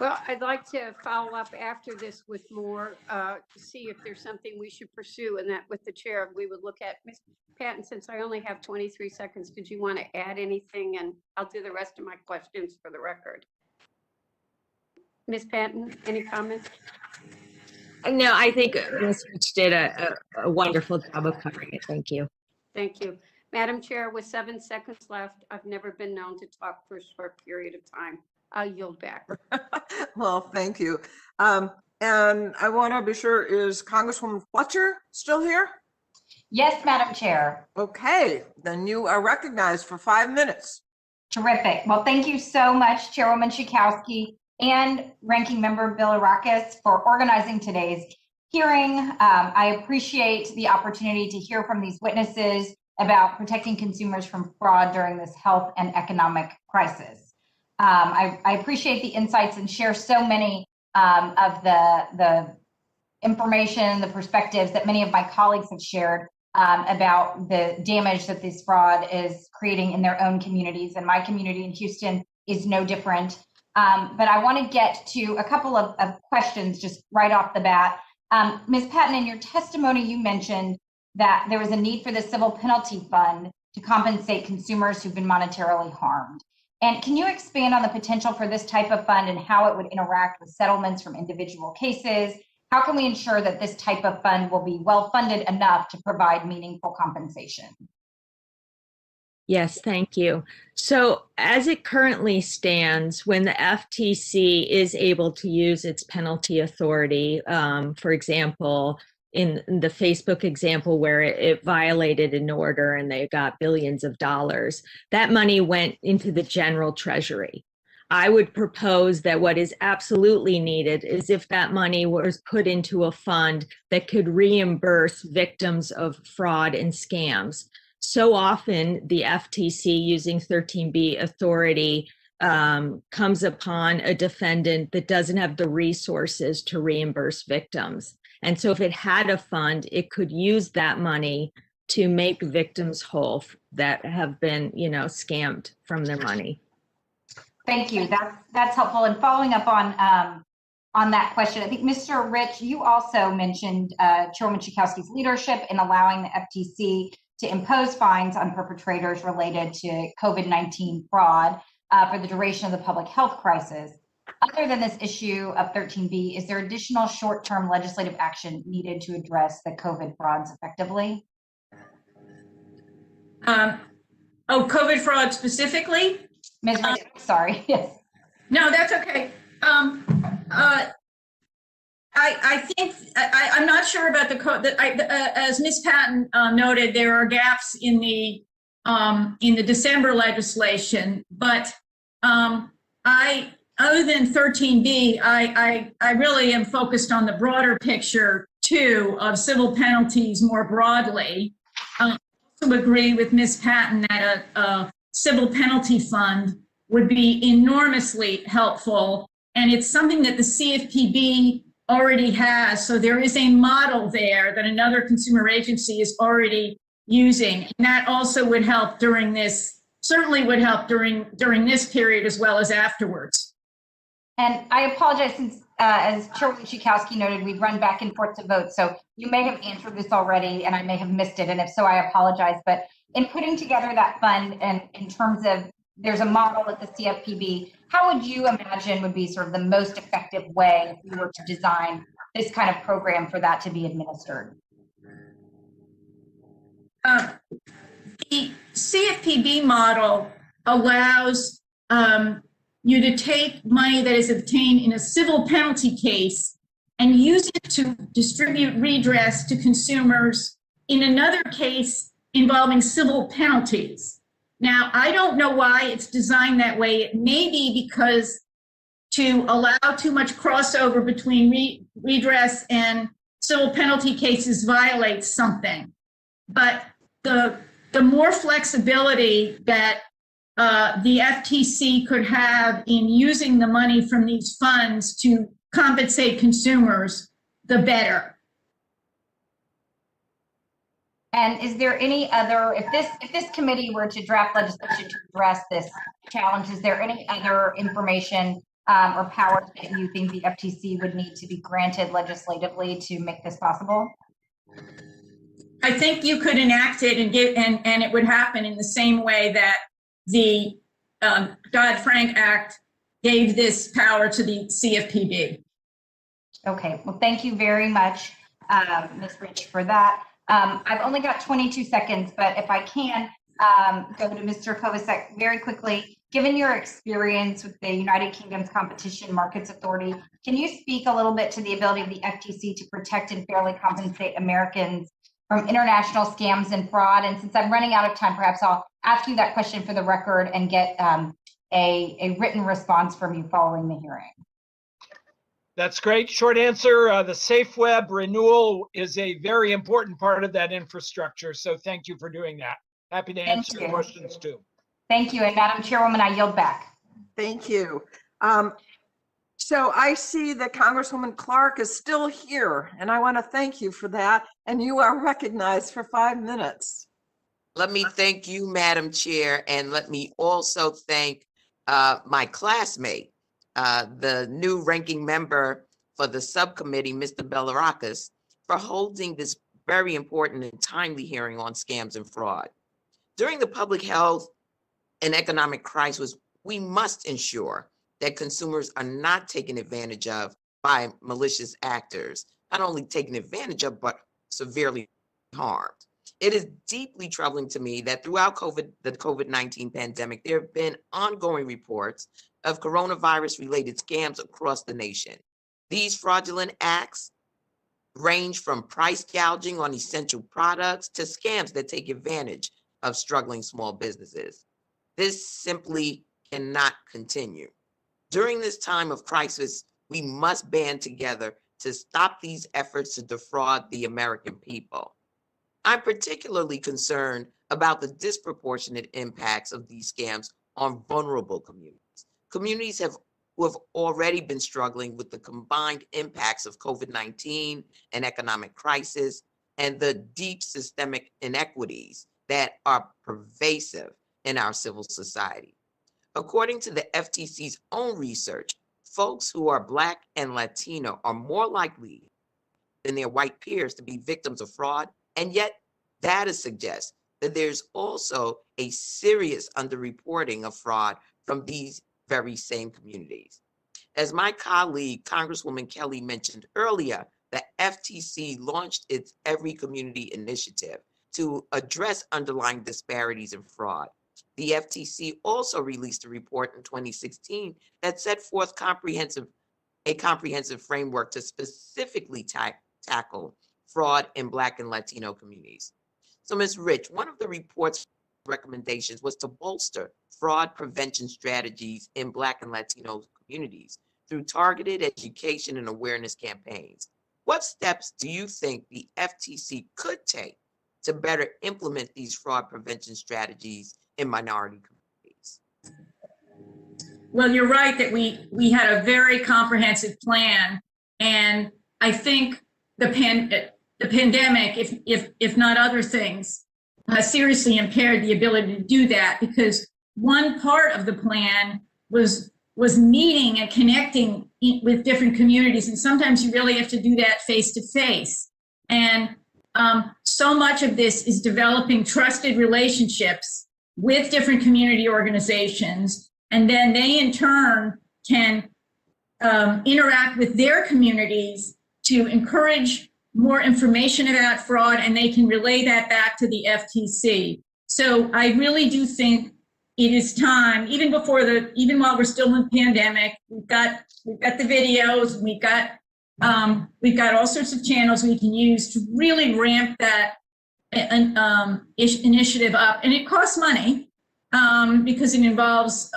Well, I'd like to follow up after this with more to see if there's something we should pursue, and that with the chair, we would look at. Ms. Patton, since I only have 23 seconds, did you want to add anything? And I'll do the rest of my questions for the record. Ms. Patton, any comments? No, I think Ms. Rich did a wonderful job of covering it. Thank you. Thank you. Madam Chair, with 7 seconds left, I've never been known to talk for a short period of time. I'll yield back. Well, thank you. And I want to be sure, is Congresswoman Fletcher still here? Yes, Madam Chair. Okay, then you are recognized for 5 minutes. Terrific. Well, thank you so much, Chairwoman Schakowsky and Ranking Member Bilirakis for organizing today's hearing. I appreciate the opportunity to hear from these witnesses about protecting consumers from fraud during this health and economic crisis. I appreciate the insights and share so many of the information, the perspectives that many of my colleagues have shared about the damage that this fraud is creating in their own communities. And my community in Houston is no different. But I want to get to a couple of questions just right off the bat. Ms. Patton, in your testimony, you mentioned that there was a need for the civil penalty fund to compensate consumers who've been monetarily harmed. And can you expand on the potential for this type of fund and how it would interact with settlements from individual cases? How can we ensure that this type of fund will be well funded enough to provide meaningful compensation? Yes, thank you. So as it currently stands, when the FTC is able to use its penalty authority, for example, in the Facebook example where it violated an order and they got billions of dollars, that money went into the general treasury. I would propose that what is absolutely needed is if that money was put into a fund that could reimburse victims of fraud and scams. So often the FTC using 13B authority comes upon a defendant that doesn't have the resources to reimburse victims. And so if it had a fund, it could use that money to make victims whole that have been, scammed from their money. Thank you. That's helpful. And following up on that question, I think Mr. Rich, you also mentioned Chairwoman Schakowsky's leadership in allowing the FTC to impose fines on perpetrators related to COVID-19 fraud for the duration of the public health crisis. Other than this issue of 13B, is there additional short-term legislative action needed to address the COVID frauds effectively? COVID fraud specifically? Ms. Rich, sorry, yes. No, that's okay. I think I'm not sure about the code. As Ms. Patton noted, there are gaps in the December legislation, but other than 13B, I really am focused on the broader picture too of civil penalties more broadly. Also agree with Ms. Patton that a civil penalty fund would be enormously helpful. And it's something that the CFPB already has. So there is a model there that another consumer agency is already using. And that also would help during this, certainly would help during this period as well as afterwards. And I apologize, since as Chairwoman Schakowsky noted, we've run back and forth to vote. So you may have answered this already and I may have missed it. And if so, I apologize. But in putting together that fund, and in terms of there's a model at the CFPB, how would you imagine would be sort of the most effective way if we were to design this kind of program for that to be administered? The CFPB model allows you to take money that is obtained in a civil penalty case and use it to distribute redress to consumers in another case involving civil penalties. Now, I don't know why it's designed that way. It may be because to allow too much crossover between redress and civil penalty cases violates something. But the more flexibility that the FTC could have in using the money from these funds to compensate consumers, the better. And is there any other, if this committee were to draft legislation to address this challenge, is there any other information or powers that you think the FTC would need to be granted legislatively to make this possible? I think you could enact it and it would happen in the same way that the Dodd-Frank Act gave this power to the CFPB. Okay, well, thank you very much, Ms. Rich, for that. I've only got 22 seconds, but if I can go to Mr. Kovacic very quickly. Given your experience with the United Kingdom's Competition Markets Authority, can you speak a little bit to the ability of the FTC to protect and fairly compensate Americans from international scams and fraud? And since I'm running out of time, perhaps I'll ask you that question for the record and get a written response from you following the hearing. That's great. Short answer, the Safe Web renewal is a very important part of that infrastructure. So thank you for doing that. Happy to answer your questions too. Thank you. And Madam Chairwoman, I yield back. Thank you. So I see that Congresswoman Clark is still here, and I want to thank you for that. And you are recognized for 5 minutes. Let me thank you, Madam Chair, and let me also thank my classmate, the new ranking member for the subcommittee, Mr. Belarakis, for holding this very important and timely hearing on scams and fraud. During the public health and economic crisis, we must ensure that consumers are not taken advantage of by malicious actors, not only taken advantage of, but severely harmed. It is deeply troubling to me that throughout the COVID-19 pandemic, there have been ongoing reports of coronavirus-related scams across the nation. These fraudulent acts range from price gouging on essential products to scams that take advantage of struggling small businesses. This simply cannot continue. During this time of crisis, we must band together to stop these efforts to defraud the American people. I'm particularly concerned about the disproportionate impacts of these scams on vulnerable communities. Communities who have already been struggling with the combined impacts of COVID-19 and economic crisis and the deep systemic inequities that are pervasive in our civil society. According to the FTC's own research, folks who are Black and Latino are more likely than their white peers to be victims of fraud, and yet data suggests that there's also a serious underreporting of fraud from these very same communities. As my colleague, Congresswoman Kelly, mentioned earlier, the FTC launched its Every Community initiative to address underlying disparities in fraud. The FTC also released a report in 2016 that set forth a comprehensive framework to specifically tackle fraud in Black and Latino communities. So, Ms. Rich, one of the report's recommendations was to bolster fraud prevention strategies in Black and Latino communities through targeted education and awareness campaigns. What steps do you think the FTC could take to better implement these fraud prevention strategies in minority communities? Well, you're right that we had a very comprehensive plan, and I think the pandemic, if not other things, seriously impaired the ability to do that, because one part of the plan was meeting and connecting with different communities, and sometimes you really have to do that face to face. And so much of this is developing trusted relationships with different community organizations, and then they in turn can interact with their communities to encourage more information about fraud, and they can relay that back to the FTC. So I really do think it is time, even while we're still in the pandemic, we've got the videos, we've got all sorts of channels we can use to really ramp that initiative up. And it costs money because it involves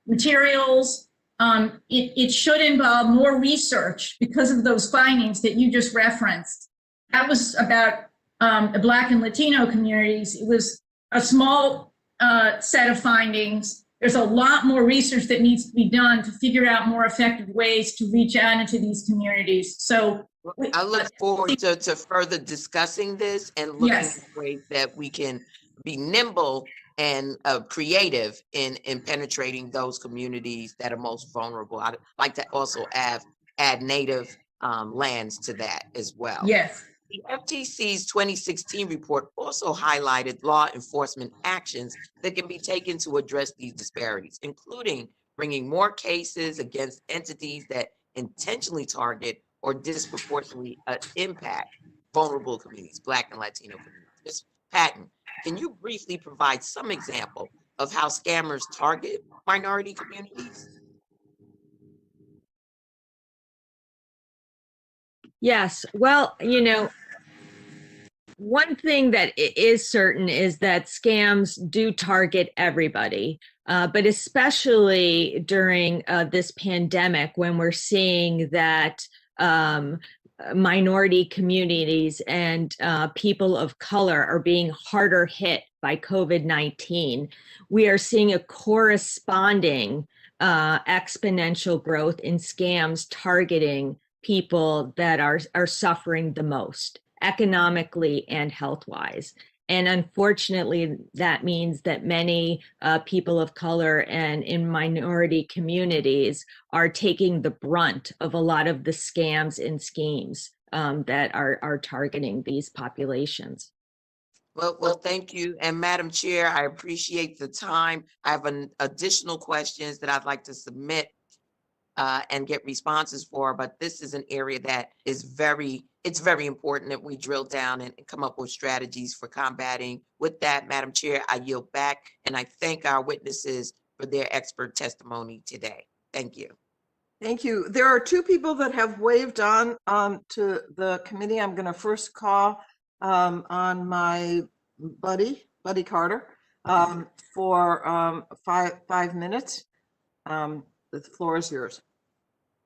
materials. It should involve more research because of those findings that you just referenced. That was about the Black and Latino communities. It was a small set of findings. There's a lot more research that needs to be done to figure out more effective ways to reach out into these communities. So I look forward to further discussing this and looking Yes. at ways that we can be nimble and creative in penetrating those communities that are most vulnerable. I'd like to also add native lands to that as well. Yes. The FTC's 2016 report also highlighted law enforcement actions that can be taken to address these disparities, including bringing more cases against entities that intentionally target or disproportionately impact vulnerable communities, Black and Latino communities. Ms. Patton, can you briefly provide some example of how scammers target minority communities? Yes. Well, one thing that is certain is that scams do target everybody, but especially during this pandemic, when we're seeing that minority communities and people of color are being harder hit by COVID-19, we are seeing a corresponding exponential growth in scams targeting people that are suffering the most economically and health-wise. And unfortunately, that means that many people of color and in minority communities are taking the brunt of a lot of the scams and schemes that are targeting these populations. Well, thank you. And Madam Chair, I appreciate the time. I have additional questions that I'd like to submit and get responses for, but this is an area that is very important that we drill down and come up with strategies for combating. With that, Madam Chair, I yield back, and I thank our witnesses for their expert testimony today. Thank you. Thank you. There are two people that have waved on to the committee. I'm going to first call on my buddy Carter for 5 minutes. The floor is yours.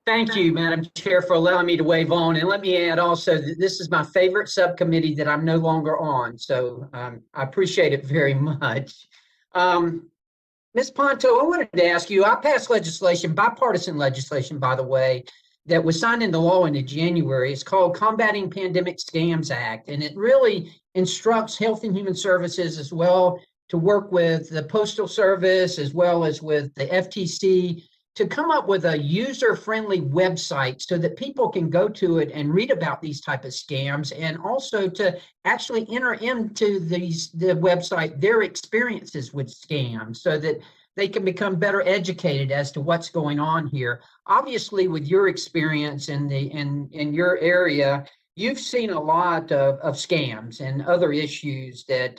Thank you, Madam Chair, for allowing me to wave on. And let me add also that this is my favorite subcommittee that I'm no longer on. So I appreciate it very much. Ms. Ponto, I wanted to ask you, I passed legislation, bipartisan legislation, by the way, that was signed into law in January. It's called Combating Pandemic Scams Act. And it really instructs Health and Human Services as well to work with the Postal Service as well as with the FTC to come up with a user-friendly website so that people can go to it and read about these type of scams, and also to actually enter into the website their experiences with scams so that they can become better educated as to what's going on here. Obviously, with your experience in your area, you've seen a lot of scams and other issues that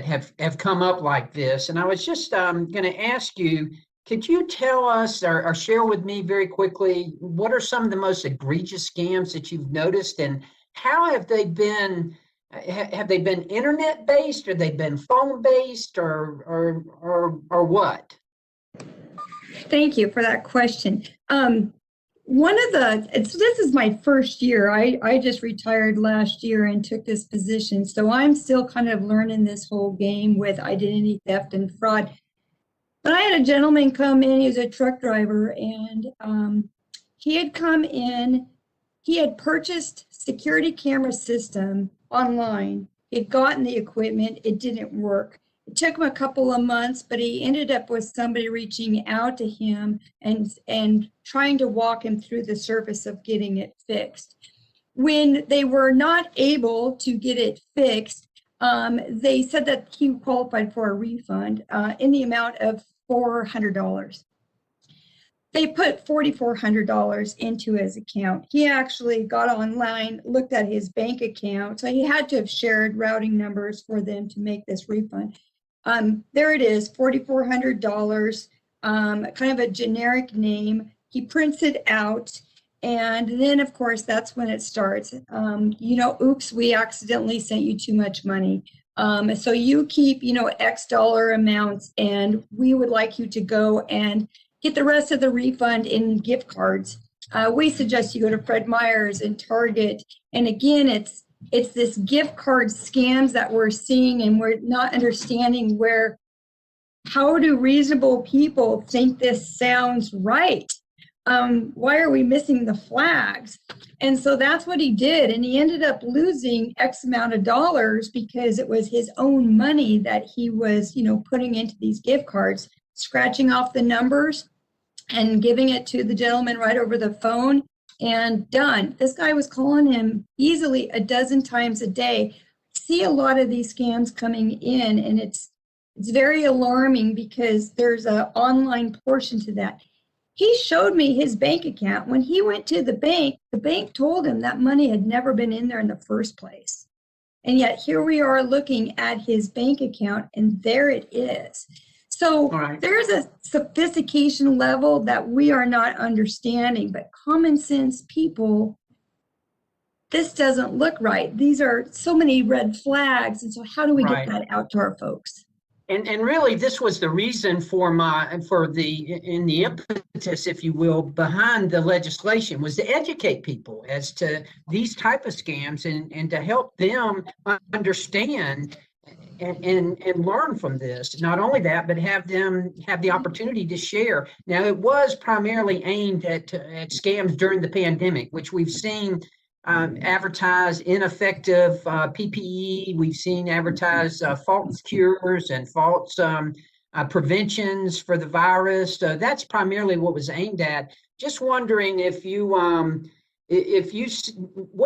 have come up like this. And I was just going to ask you, could you tell us or share with me very quickly, what are some of the most egregious scams that you've noticed, and how have they been? Have they been internet-based, or they been phone-based, or what? Thank you for that question. this is my first year. I just retired last year and took this position. So I'm still kind of learning this whole game with identity theft and fraud. But I had a gentleman come in, he was a truck driver, and he had come in, he had purchased security camera system online. He had gotten the equipment, it didn't work. It took him a couple of months, but he ended up with somebody reaching out to him and trying to walk him through the service of getting it fixed. When they were not able to get it fixed, they said that he qualified for a refund in the amount of $400. They put $4,400 into his account. He actually got online, looked at his bank account, so he had to have shared routing numbers for them to make this refund. There it is, $4,400, kind of a generic name. He prints it out, and then of course that's when it starts. Oops, we accidentally sent you too much money. So you keep, X dollar amounts, and we would like you to go and get the rest of the refund in gift cards. We suggest you go to Fred Meyer's and Target. And again, it's this gift card scams that we're seeing, and we're not understanding how do reasonable people think this sounds right? Why are we missing the flags? And so that's what he did. And he ended up losing X amount of dollars because it was his own money that he was, putting into these gift cards, scratching off the numbers and giving it to the gentleman right over the phone, and done. This guy was calling him easily a dozen times a day. See a lot of these scams coming in, and it's very alarming because there's an online portion to that. He showed me his bank account. When he went to the bank told him that money had never been in there in the first place. And yet here we are looking at his bank account, and there it is. So there's a sophistication level that we are not understanding, but common sense people, this doesn't look right. These are so many red flags. And so how do we get that out to our folks? And really, this was the reason in the impetus, if you will, behind the legislation, was to educate people as to these type of scams and to help them understand and learn from this. Not only that, but have them have the opportunity to share. Now, it was primarily aimed at scams during the pandemic, which we've seen advertise ineffective PPE. We've seen advertise false cures and false preventions for the virus. That's primarily what was aimed at. Just wondering what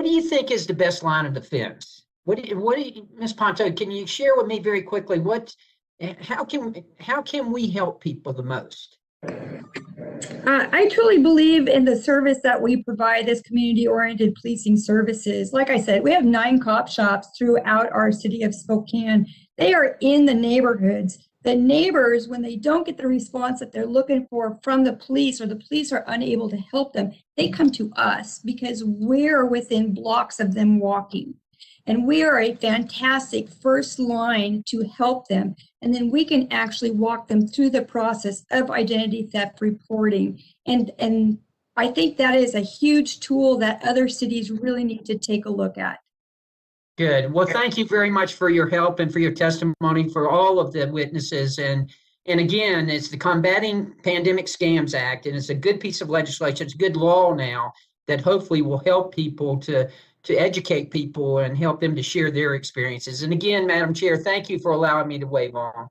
do you think is the best line of defense? Ms. Ponto, can you share with me very quickly how can we help people the most? I truly believe in the service that we provide as community-oriented policing services. Like I said, we have 9 cop shops throughout our city of Spokane. They are in the neighborhoods. The neighbors, when they don't get the response that they're looking for from the police, or the police are unable to help them, they come to us because we're within blocks of them walking. And we are a fantastic first line to help them. And then we can actually walk them through the process of identity theft reporting. And I think that is a huge tool that other cities really need to take a look at. Good. Well, thank you very much for your help and for your testimony, for all of the witnesses. And again, it's the Combating Pandemic Scams Act, and it's a good piece of legislation. It's good law now that hopefully will help people to educate people and help them to share their experiences. And again, Madam Chair, thank you for allowing me to wave on.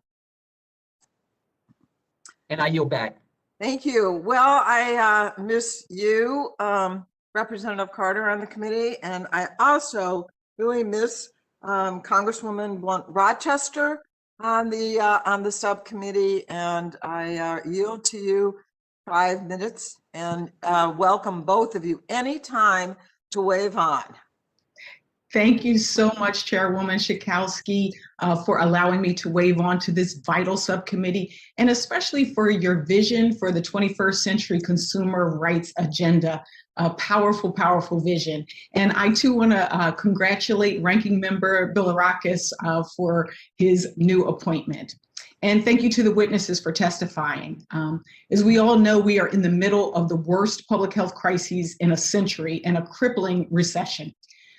And I yield back. Thank you. Well, I miss you, Representative Carter, on the committee, and I also really miss Congresswoman Rochester on the subcommittee. And I yield to you 5 minutes and welcome both of you anytime to wave on. Thank you so much, Chairwoman Schakowsky, for allowing me to wave on to this vital subcommittee, and especially for your vision for the 21st century consumer rights agenda. A powerful, powerful vision. And I too want to congratulate Ranking Member Bilirakis for his new appointment. And thank you to the witnesses for testifying. As we all know, we are in the middle of the worst public health crises in a century and a crippling recession.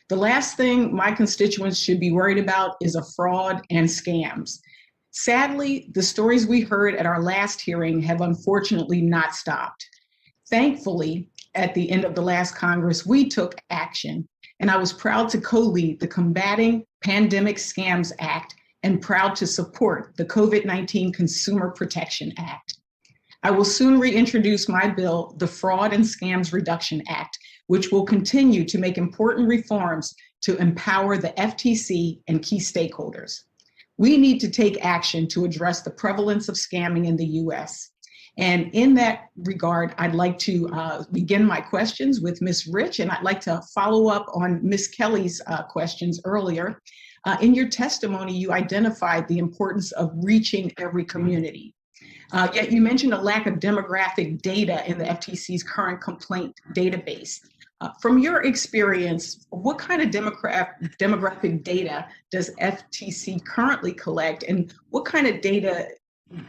The last thing my constituents should be worried about is a fraud and scams. Sadly, the stories we heard at our last hearing have unfortunately not stopped. Thankfully, at the end of the last Congress, we took action, and I was proud to co-lead the Combating Pandemic Scams Act and proud to support the COVID-19 Consumer Protection Act. I will soon reintroduce my bill, the Fraud and Scams Reduction Act, which will continue to make important reforms to empower the FTC and key stakeholders. We need to take action to address the prevalence of scamming in the US. And in that regard, I'd like to begin my questions with Ms. Rich, and I'd like to follow up on Ms. Kelly's questions earlier. In your testimony, you identified the importance of reaching every community. Yet you mentioned a lack of demographic data in the FTC's current complaint database. From your experience, what kind of demographic data does FTC currently collect, and what kind of data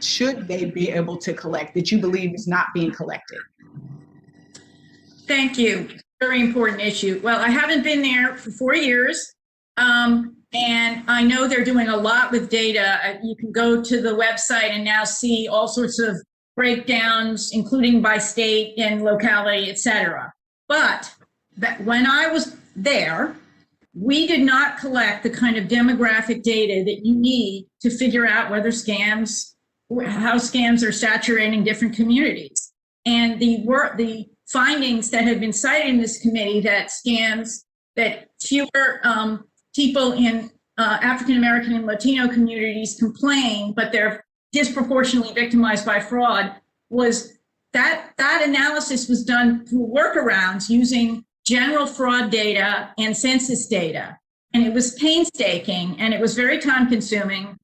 should they be able to collect that you believe is not being collected? Thank you. Very important issue. Well, I haven't been there for 4 years, and I know they're doing a lot with data. You can go to the website and now see all sorts of breakdowns, including by state and locality, et cetera. But when I was there, we did not collect the kind of demographic data that you need to figure out how scams are saturating different communities. And the findings that have been cited in this committee that fewer people in African American and Latino communities complain, but they're disproportionately victimized by fraud, was that analysis was done through workarounds using general fraud data and census data. And it was painstaking and it was very time consuming,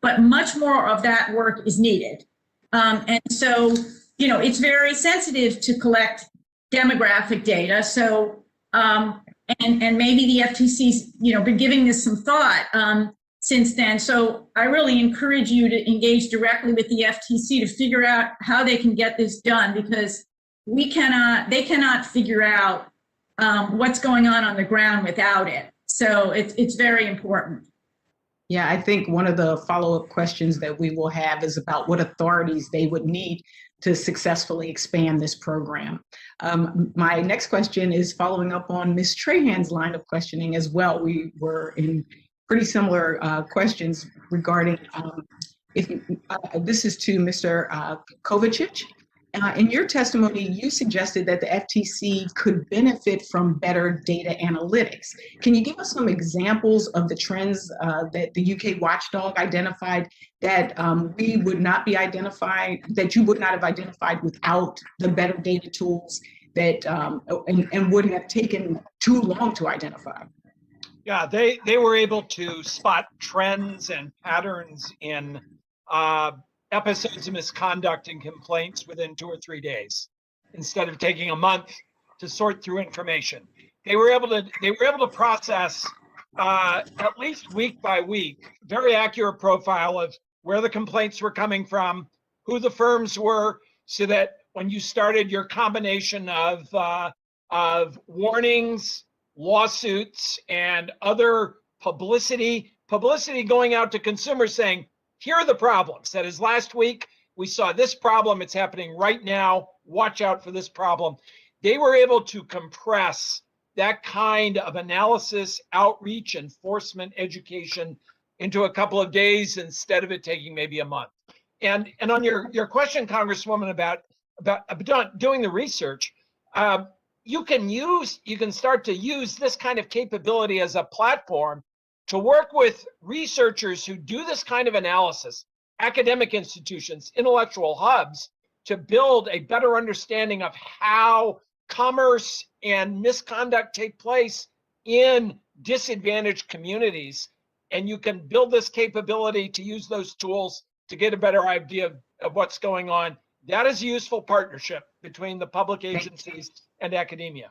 but much more of that work is needed. And so, it's very sensitive to collect demographic data. So, and maybe the FTC's, been giving this some thought since then. So I really encourage you to engage directly with the FTC to figure out how they can get this done, because they cannot figure out what's going on the ground without it. So it's very important. Yeah, I think one of the follow-up questions that we will have is about what authorities they would need to successfully expand this program. My next question is following up on Ms. Trahan's line of questioning as well. We were in pretty similar questions regarding, this is to Mr. Kovacic. In your testimony, you suggested that the FTC could benefit from better data analytics. Can you give us some examples of the trends that the UK watchdog identified that we would not be identified, that you would not have identified without the better data tools that and would have taken too long to identify? Yeah, they were able to spot trends and patterns in episodes of misconduct and complaints within 2 or 3 days, instead of taking a month to sort through information. They were able to process at least week by week, very accurate profile of where the complaints were coming from, who the firms were, so that when you started your combination of warnings, lawsuits, and other publicity going out to consumers saying, here are the problems. That is, last week we saw this problem. It's happening right now. Watch out for this problem. They were able to compress that kind of analysis, outreach, enforcement, education into a couple of days instead of it taking maybe a month. And on your question, Congresswoman, about doing the research, you can start to use this kind of capability as a platform to work with researchers who do this kind of analysis, academic institutions, intellectual hubs, to build a better understanding of how commerce and misconduct take place in disadvantaged communities. And you can build this capability to use those tools to get a better idea of what's going on. That is a useful partnership between the public agencies and academia.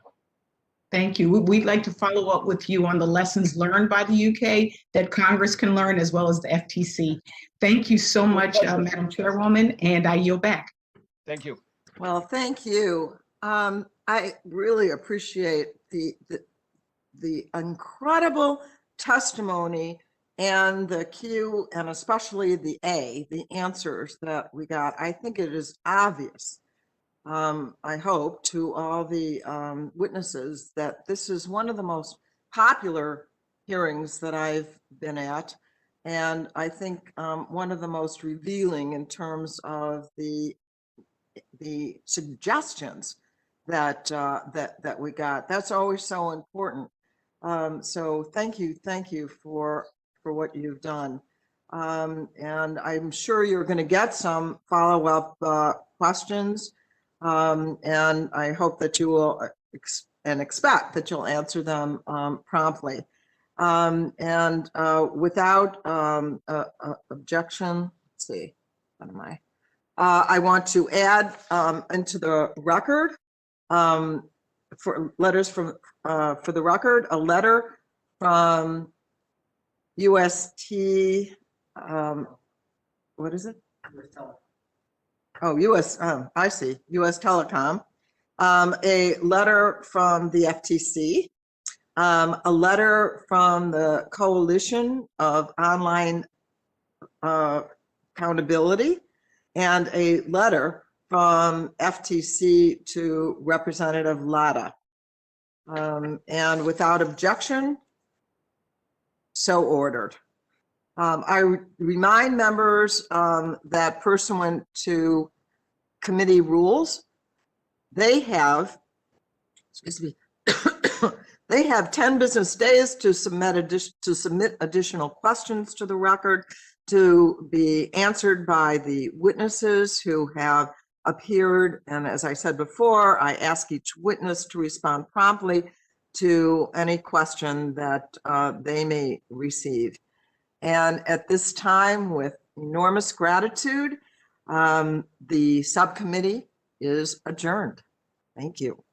Thank you. We'd like to follow up with you on the lessons learned by the UK that Congress can learn, as well as the FTC. Thank you so much, Madam Chairwoman, and I yield back. Thank you. Well, thank you. I really appreciate the incredible testimony and the Q, and especially the answers that we got. I think it is obvious, I hope, to all the witnesses that this is one of the most popular hearings that I've been at. And I think one of the most revealing in terms of the suggestions that we got. That's always so important. So thank you for what you've done. And I'm sure you're going to get some follow-up questions. And I hope that you will expect that you'll answer them promptly. And without objection, let's see, what am I? I want to add into the record, for letters from, for the record, a letter from UST, what is it? Oh, I see, US Telecom. A letter from the FTC, a letter from the Coalition of Online Accountability, and a letter from FTC to Representative Latta. And without objection, so ordered. I remind members that pursuant to committee rules, they have, excuse me, they have 10 business days to submit additional questions to the record to be answered by the witnesses who have appeared. And as I said before, I ask each witness to respond promptly to any question that they may receive. And at this time, with enormous gratitude, the subcommittee is adjourned. Thank you.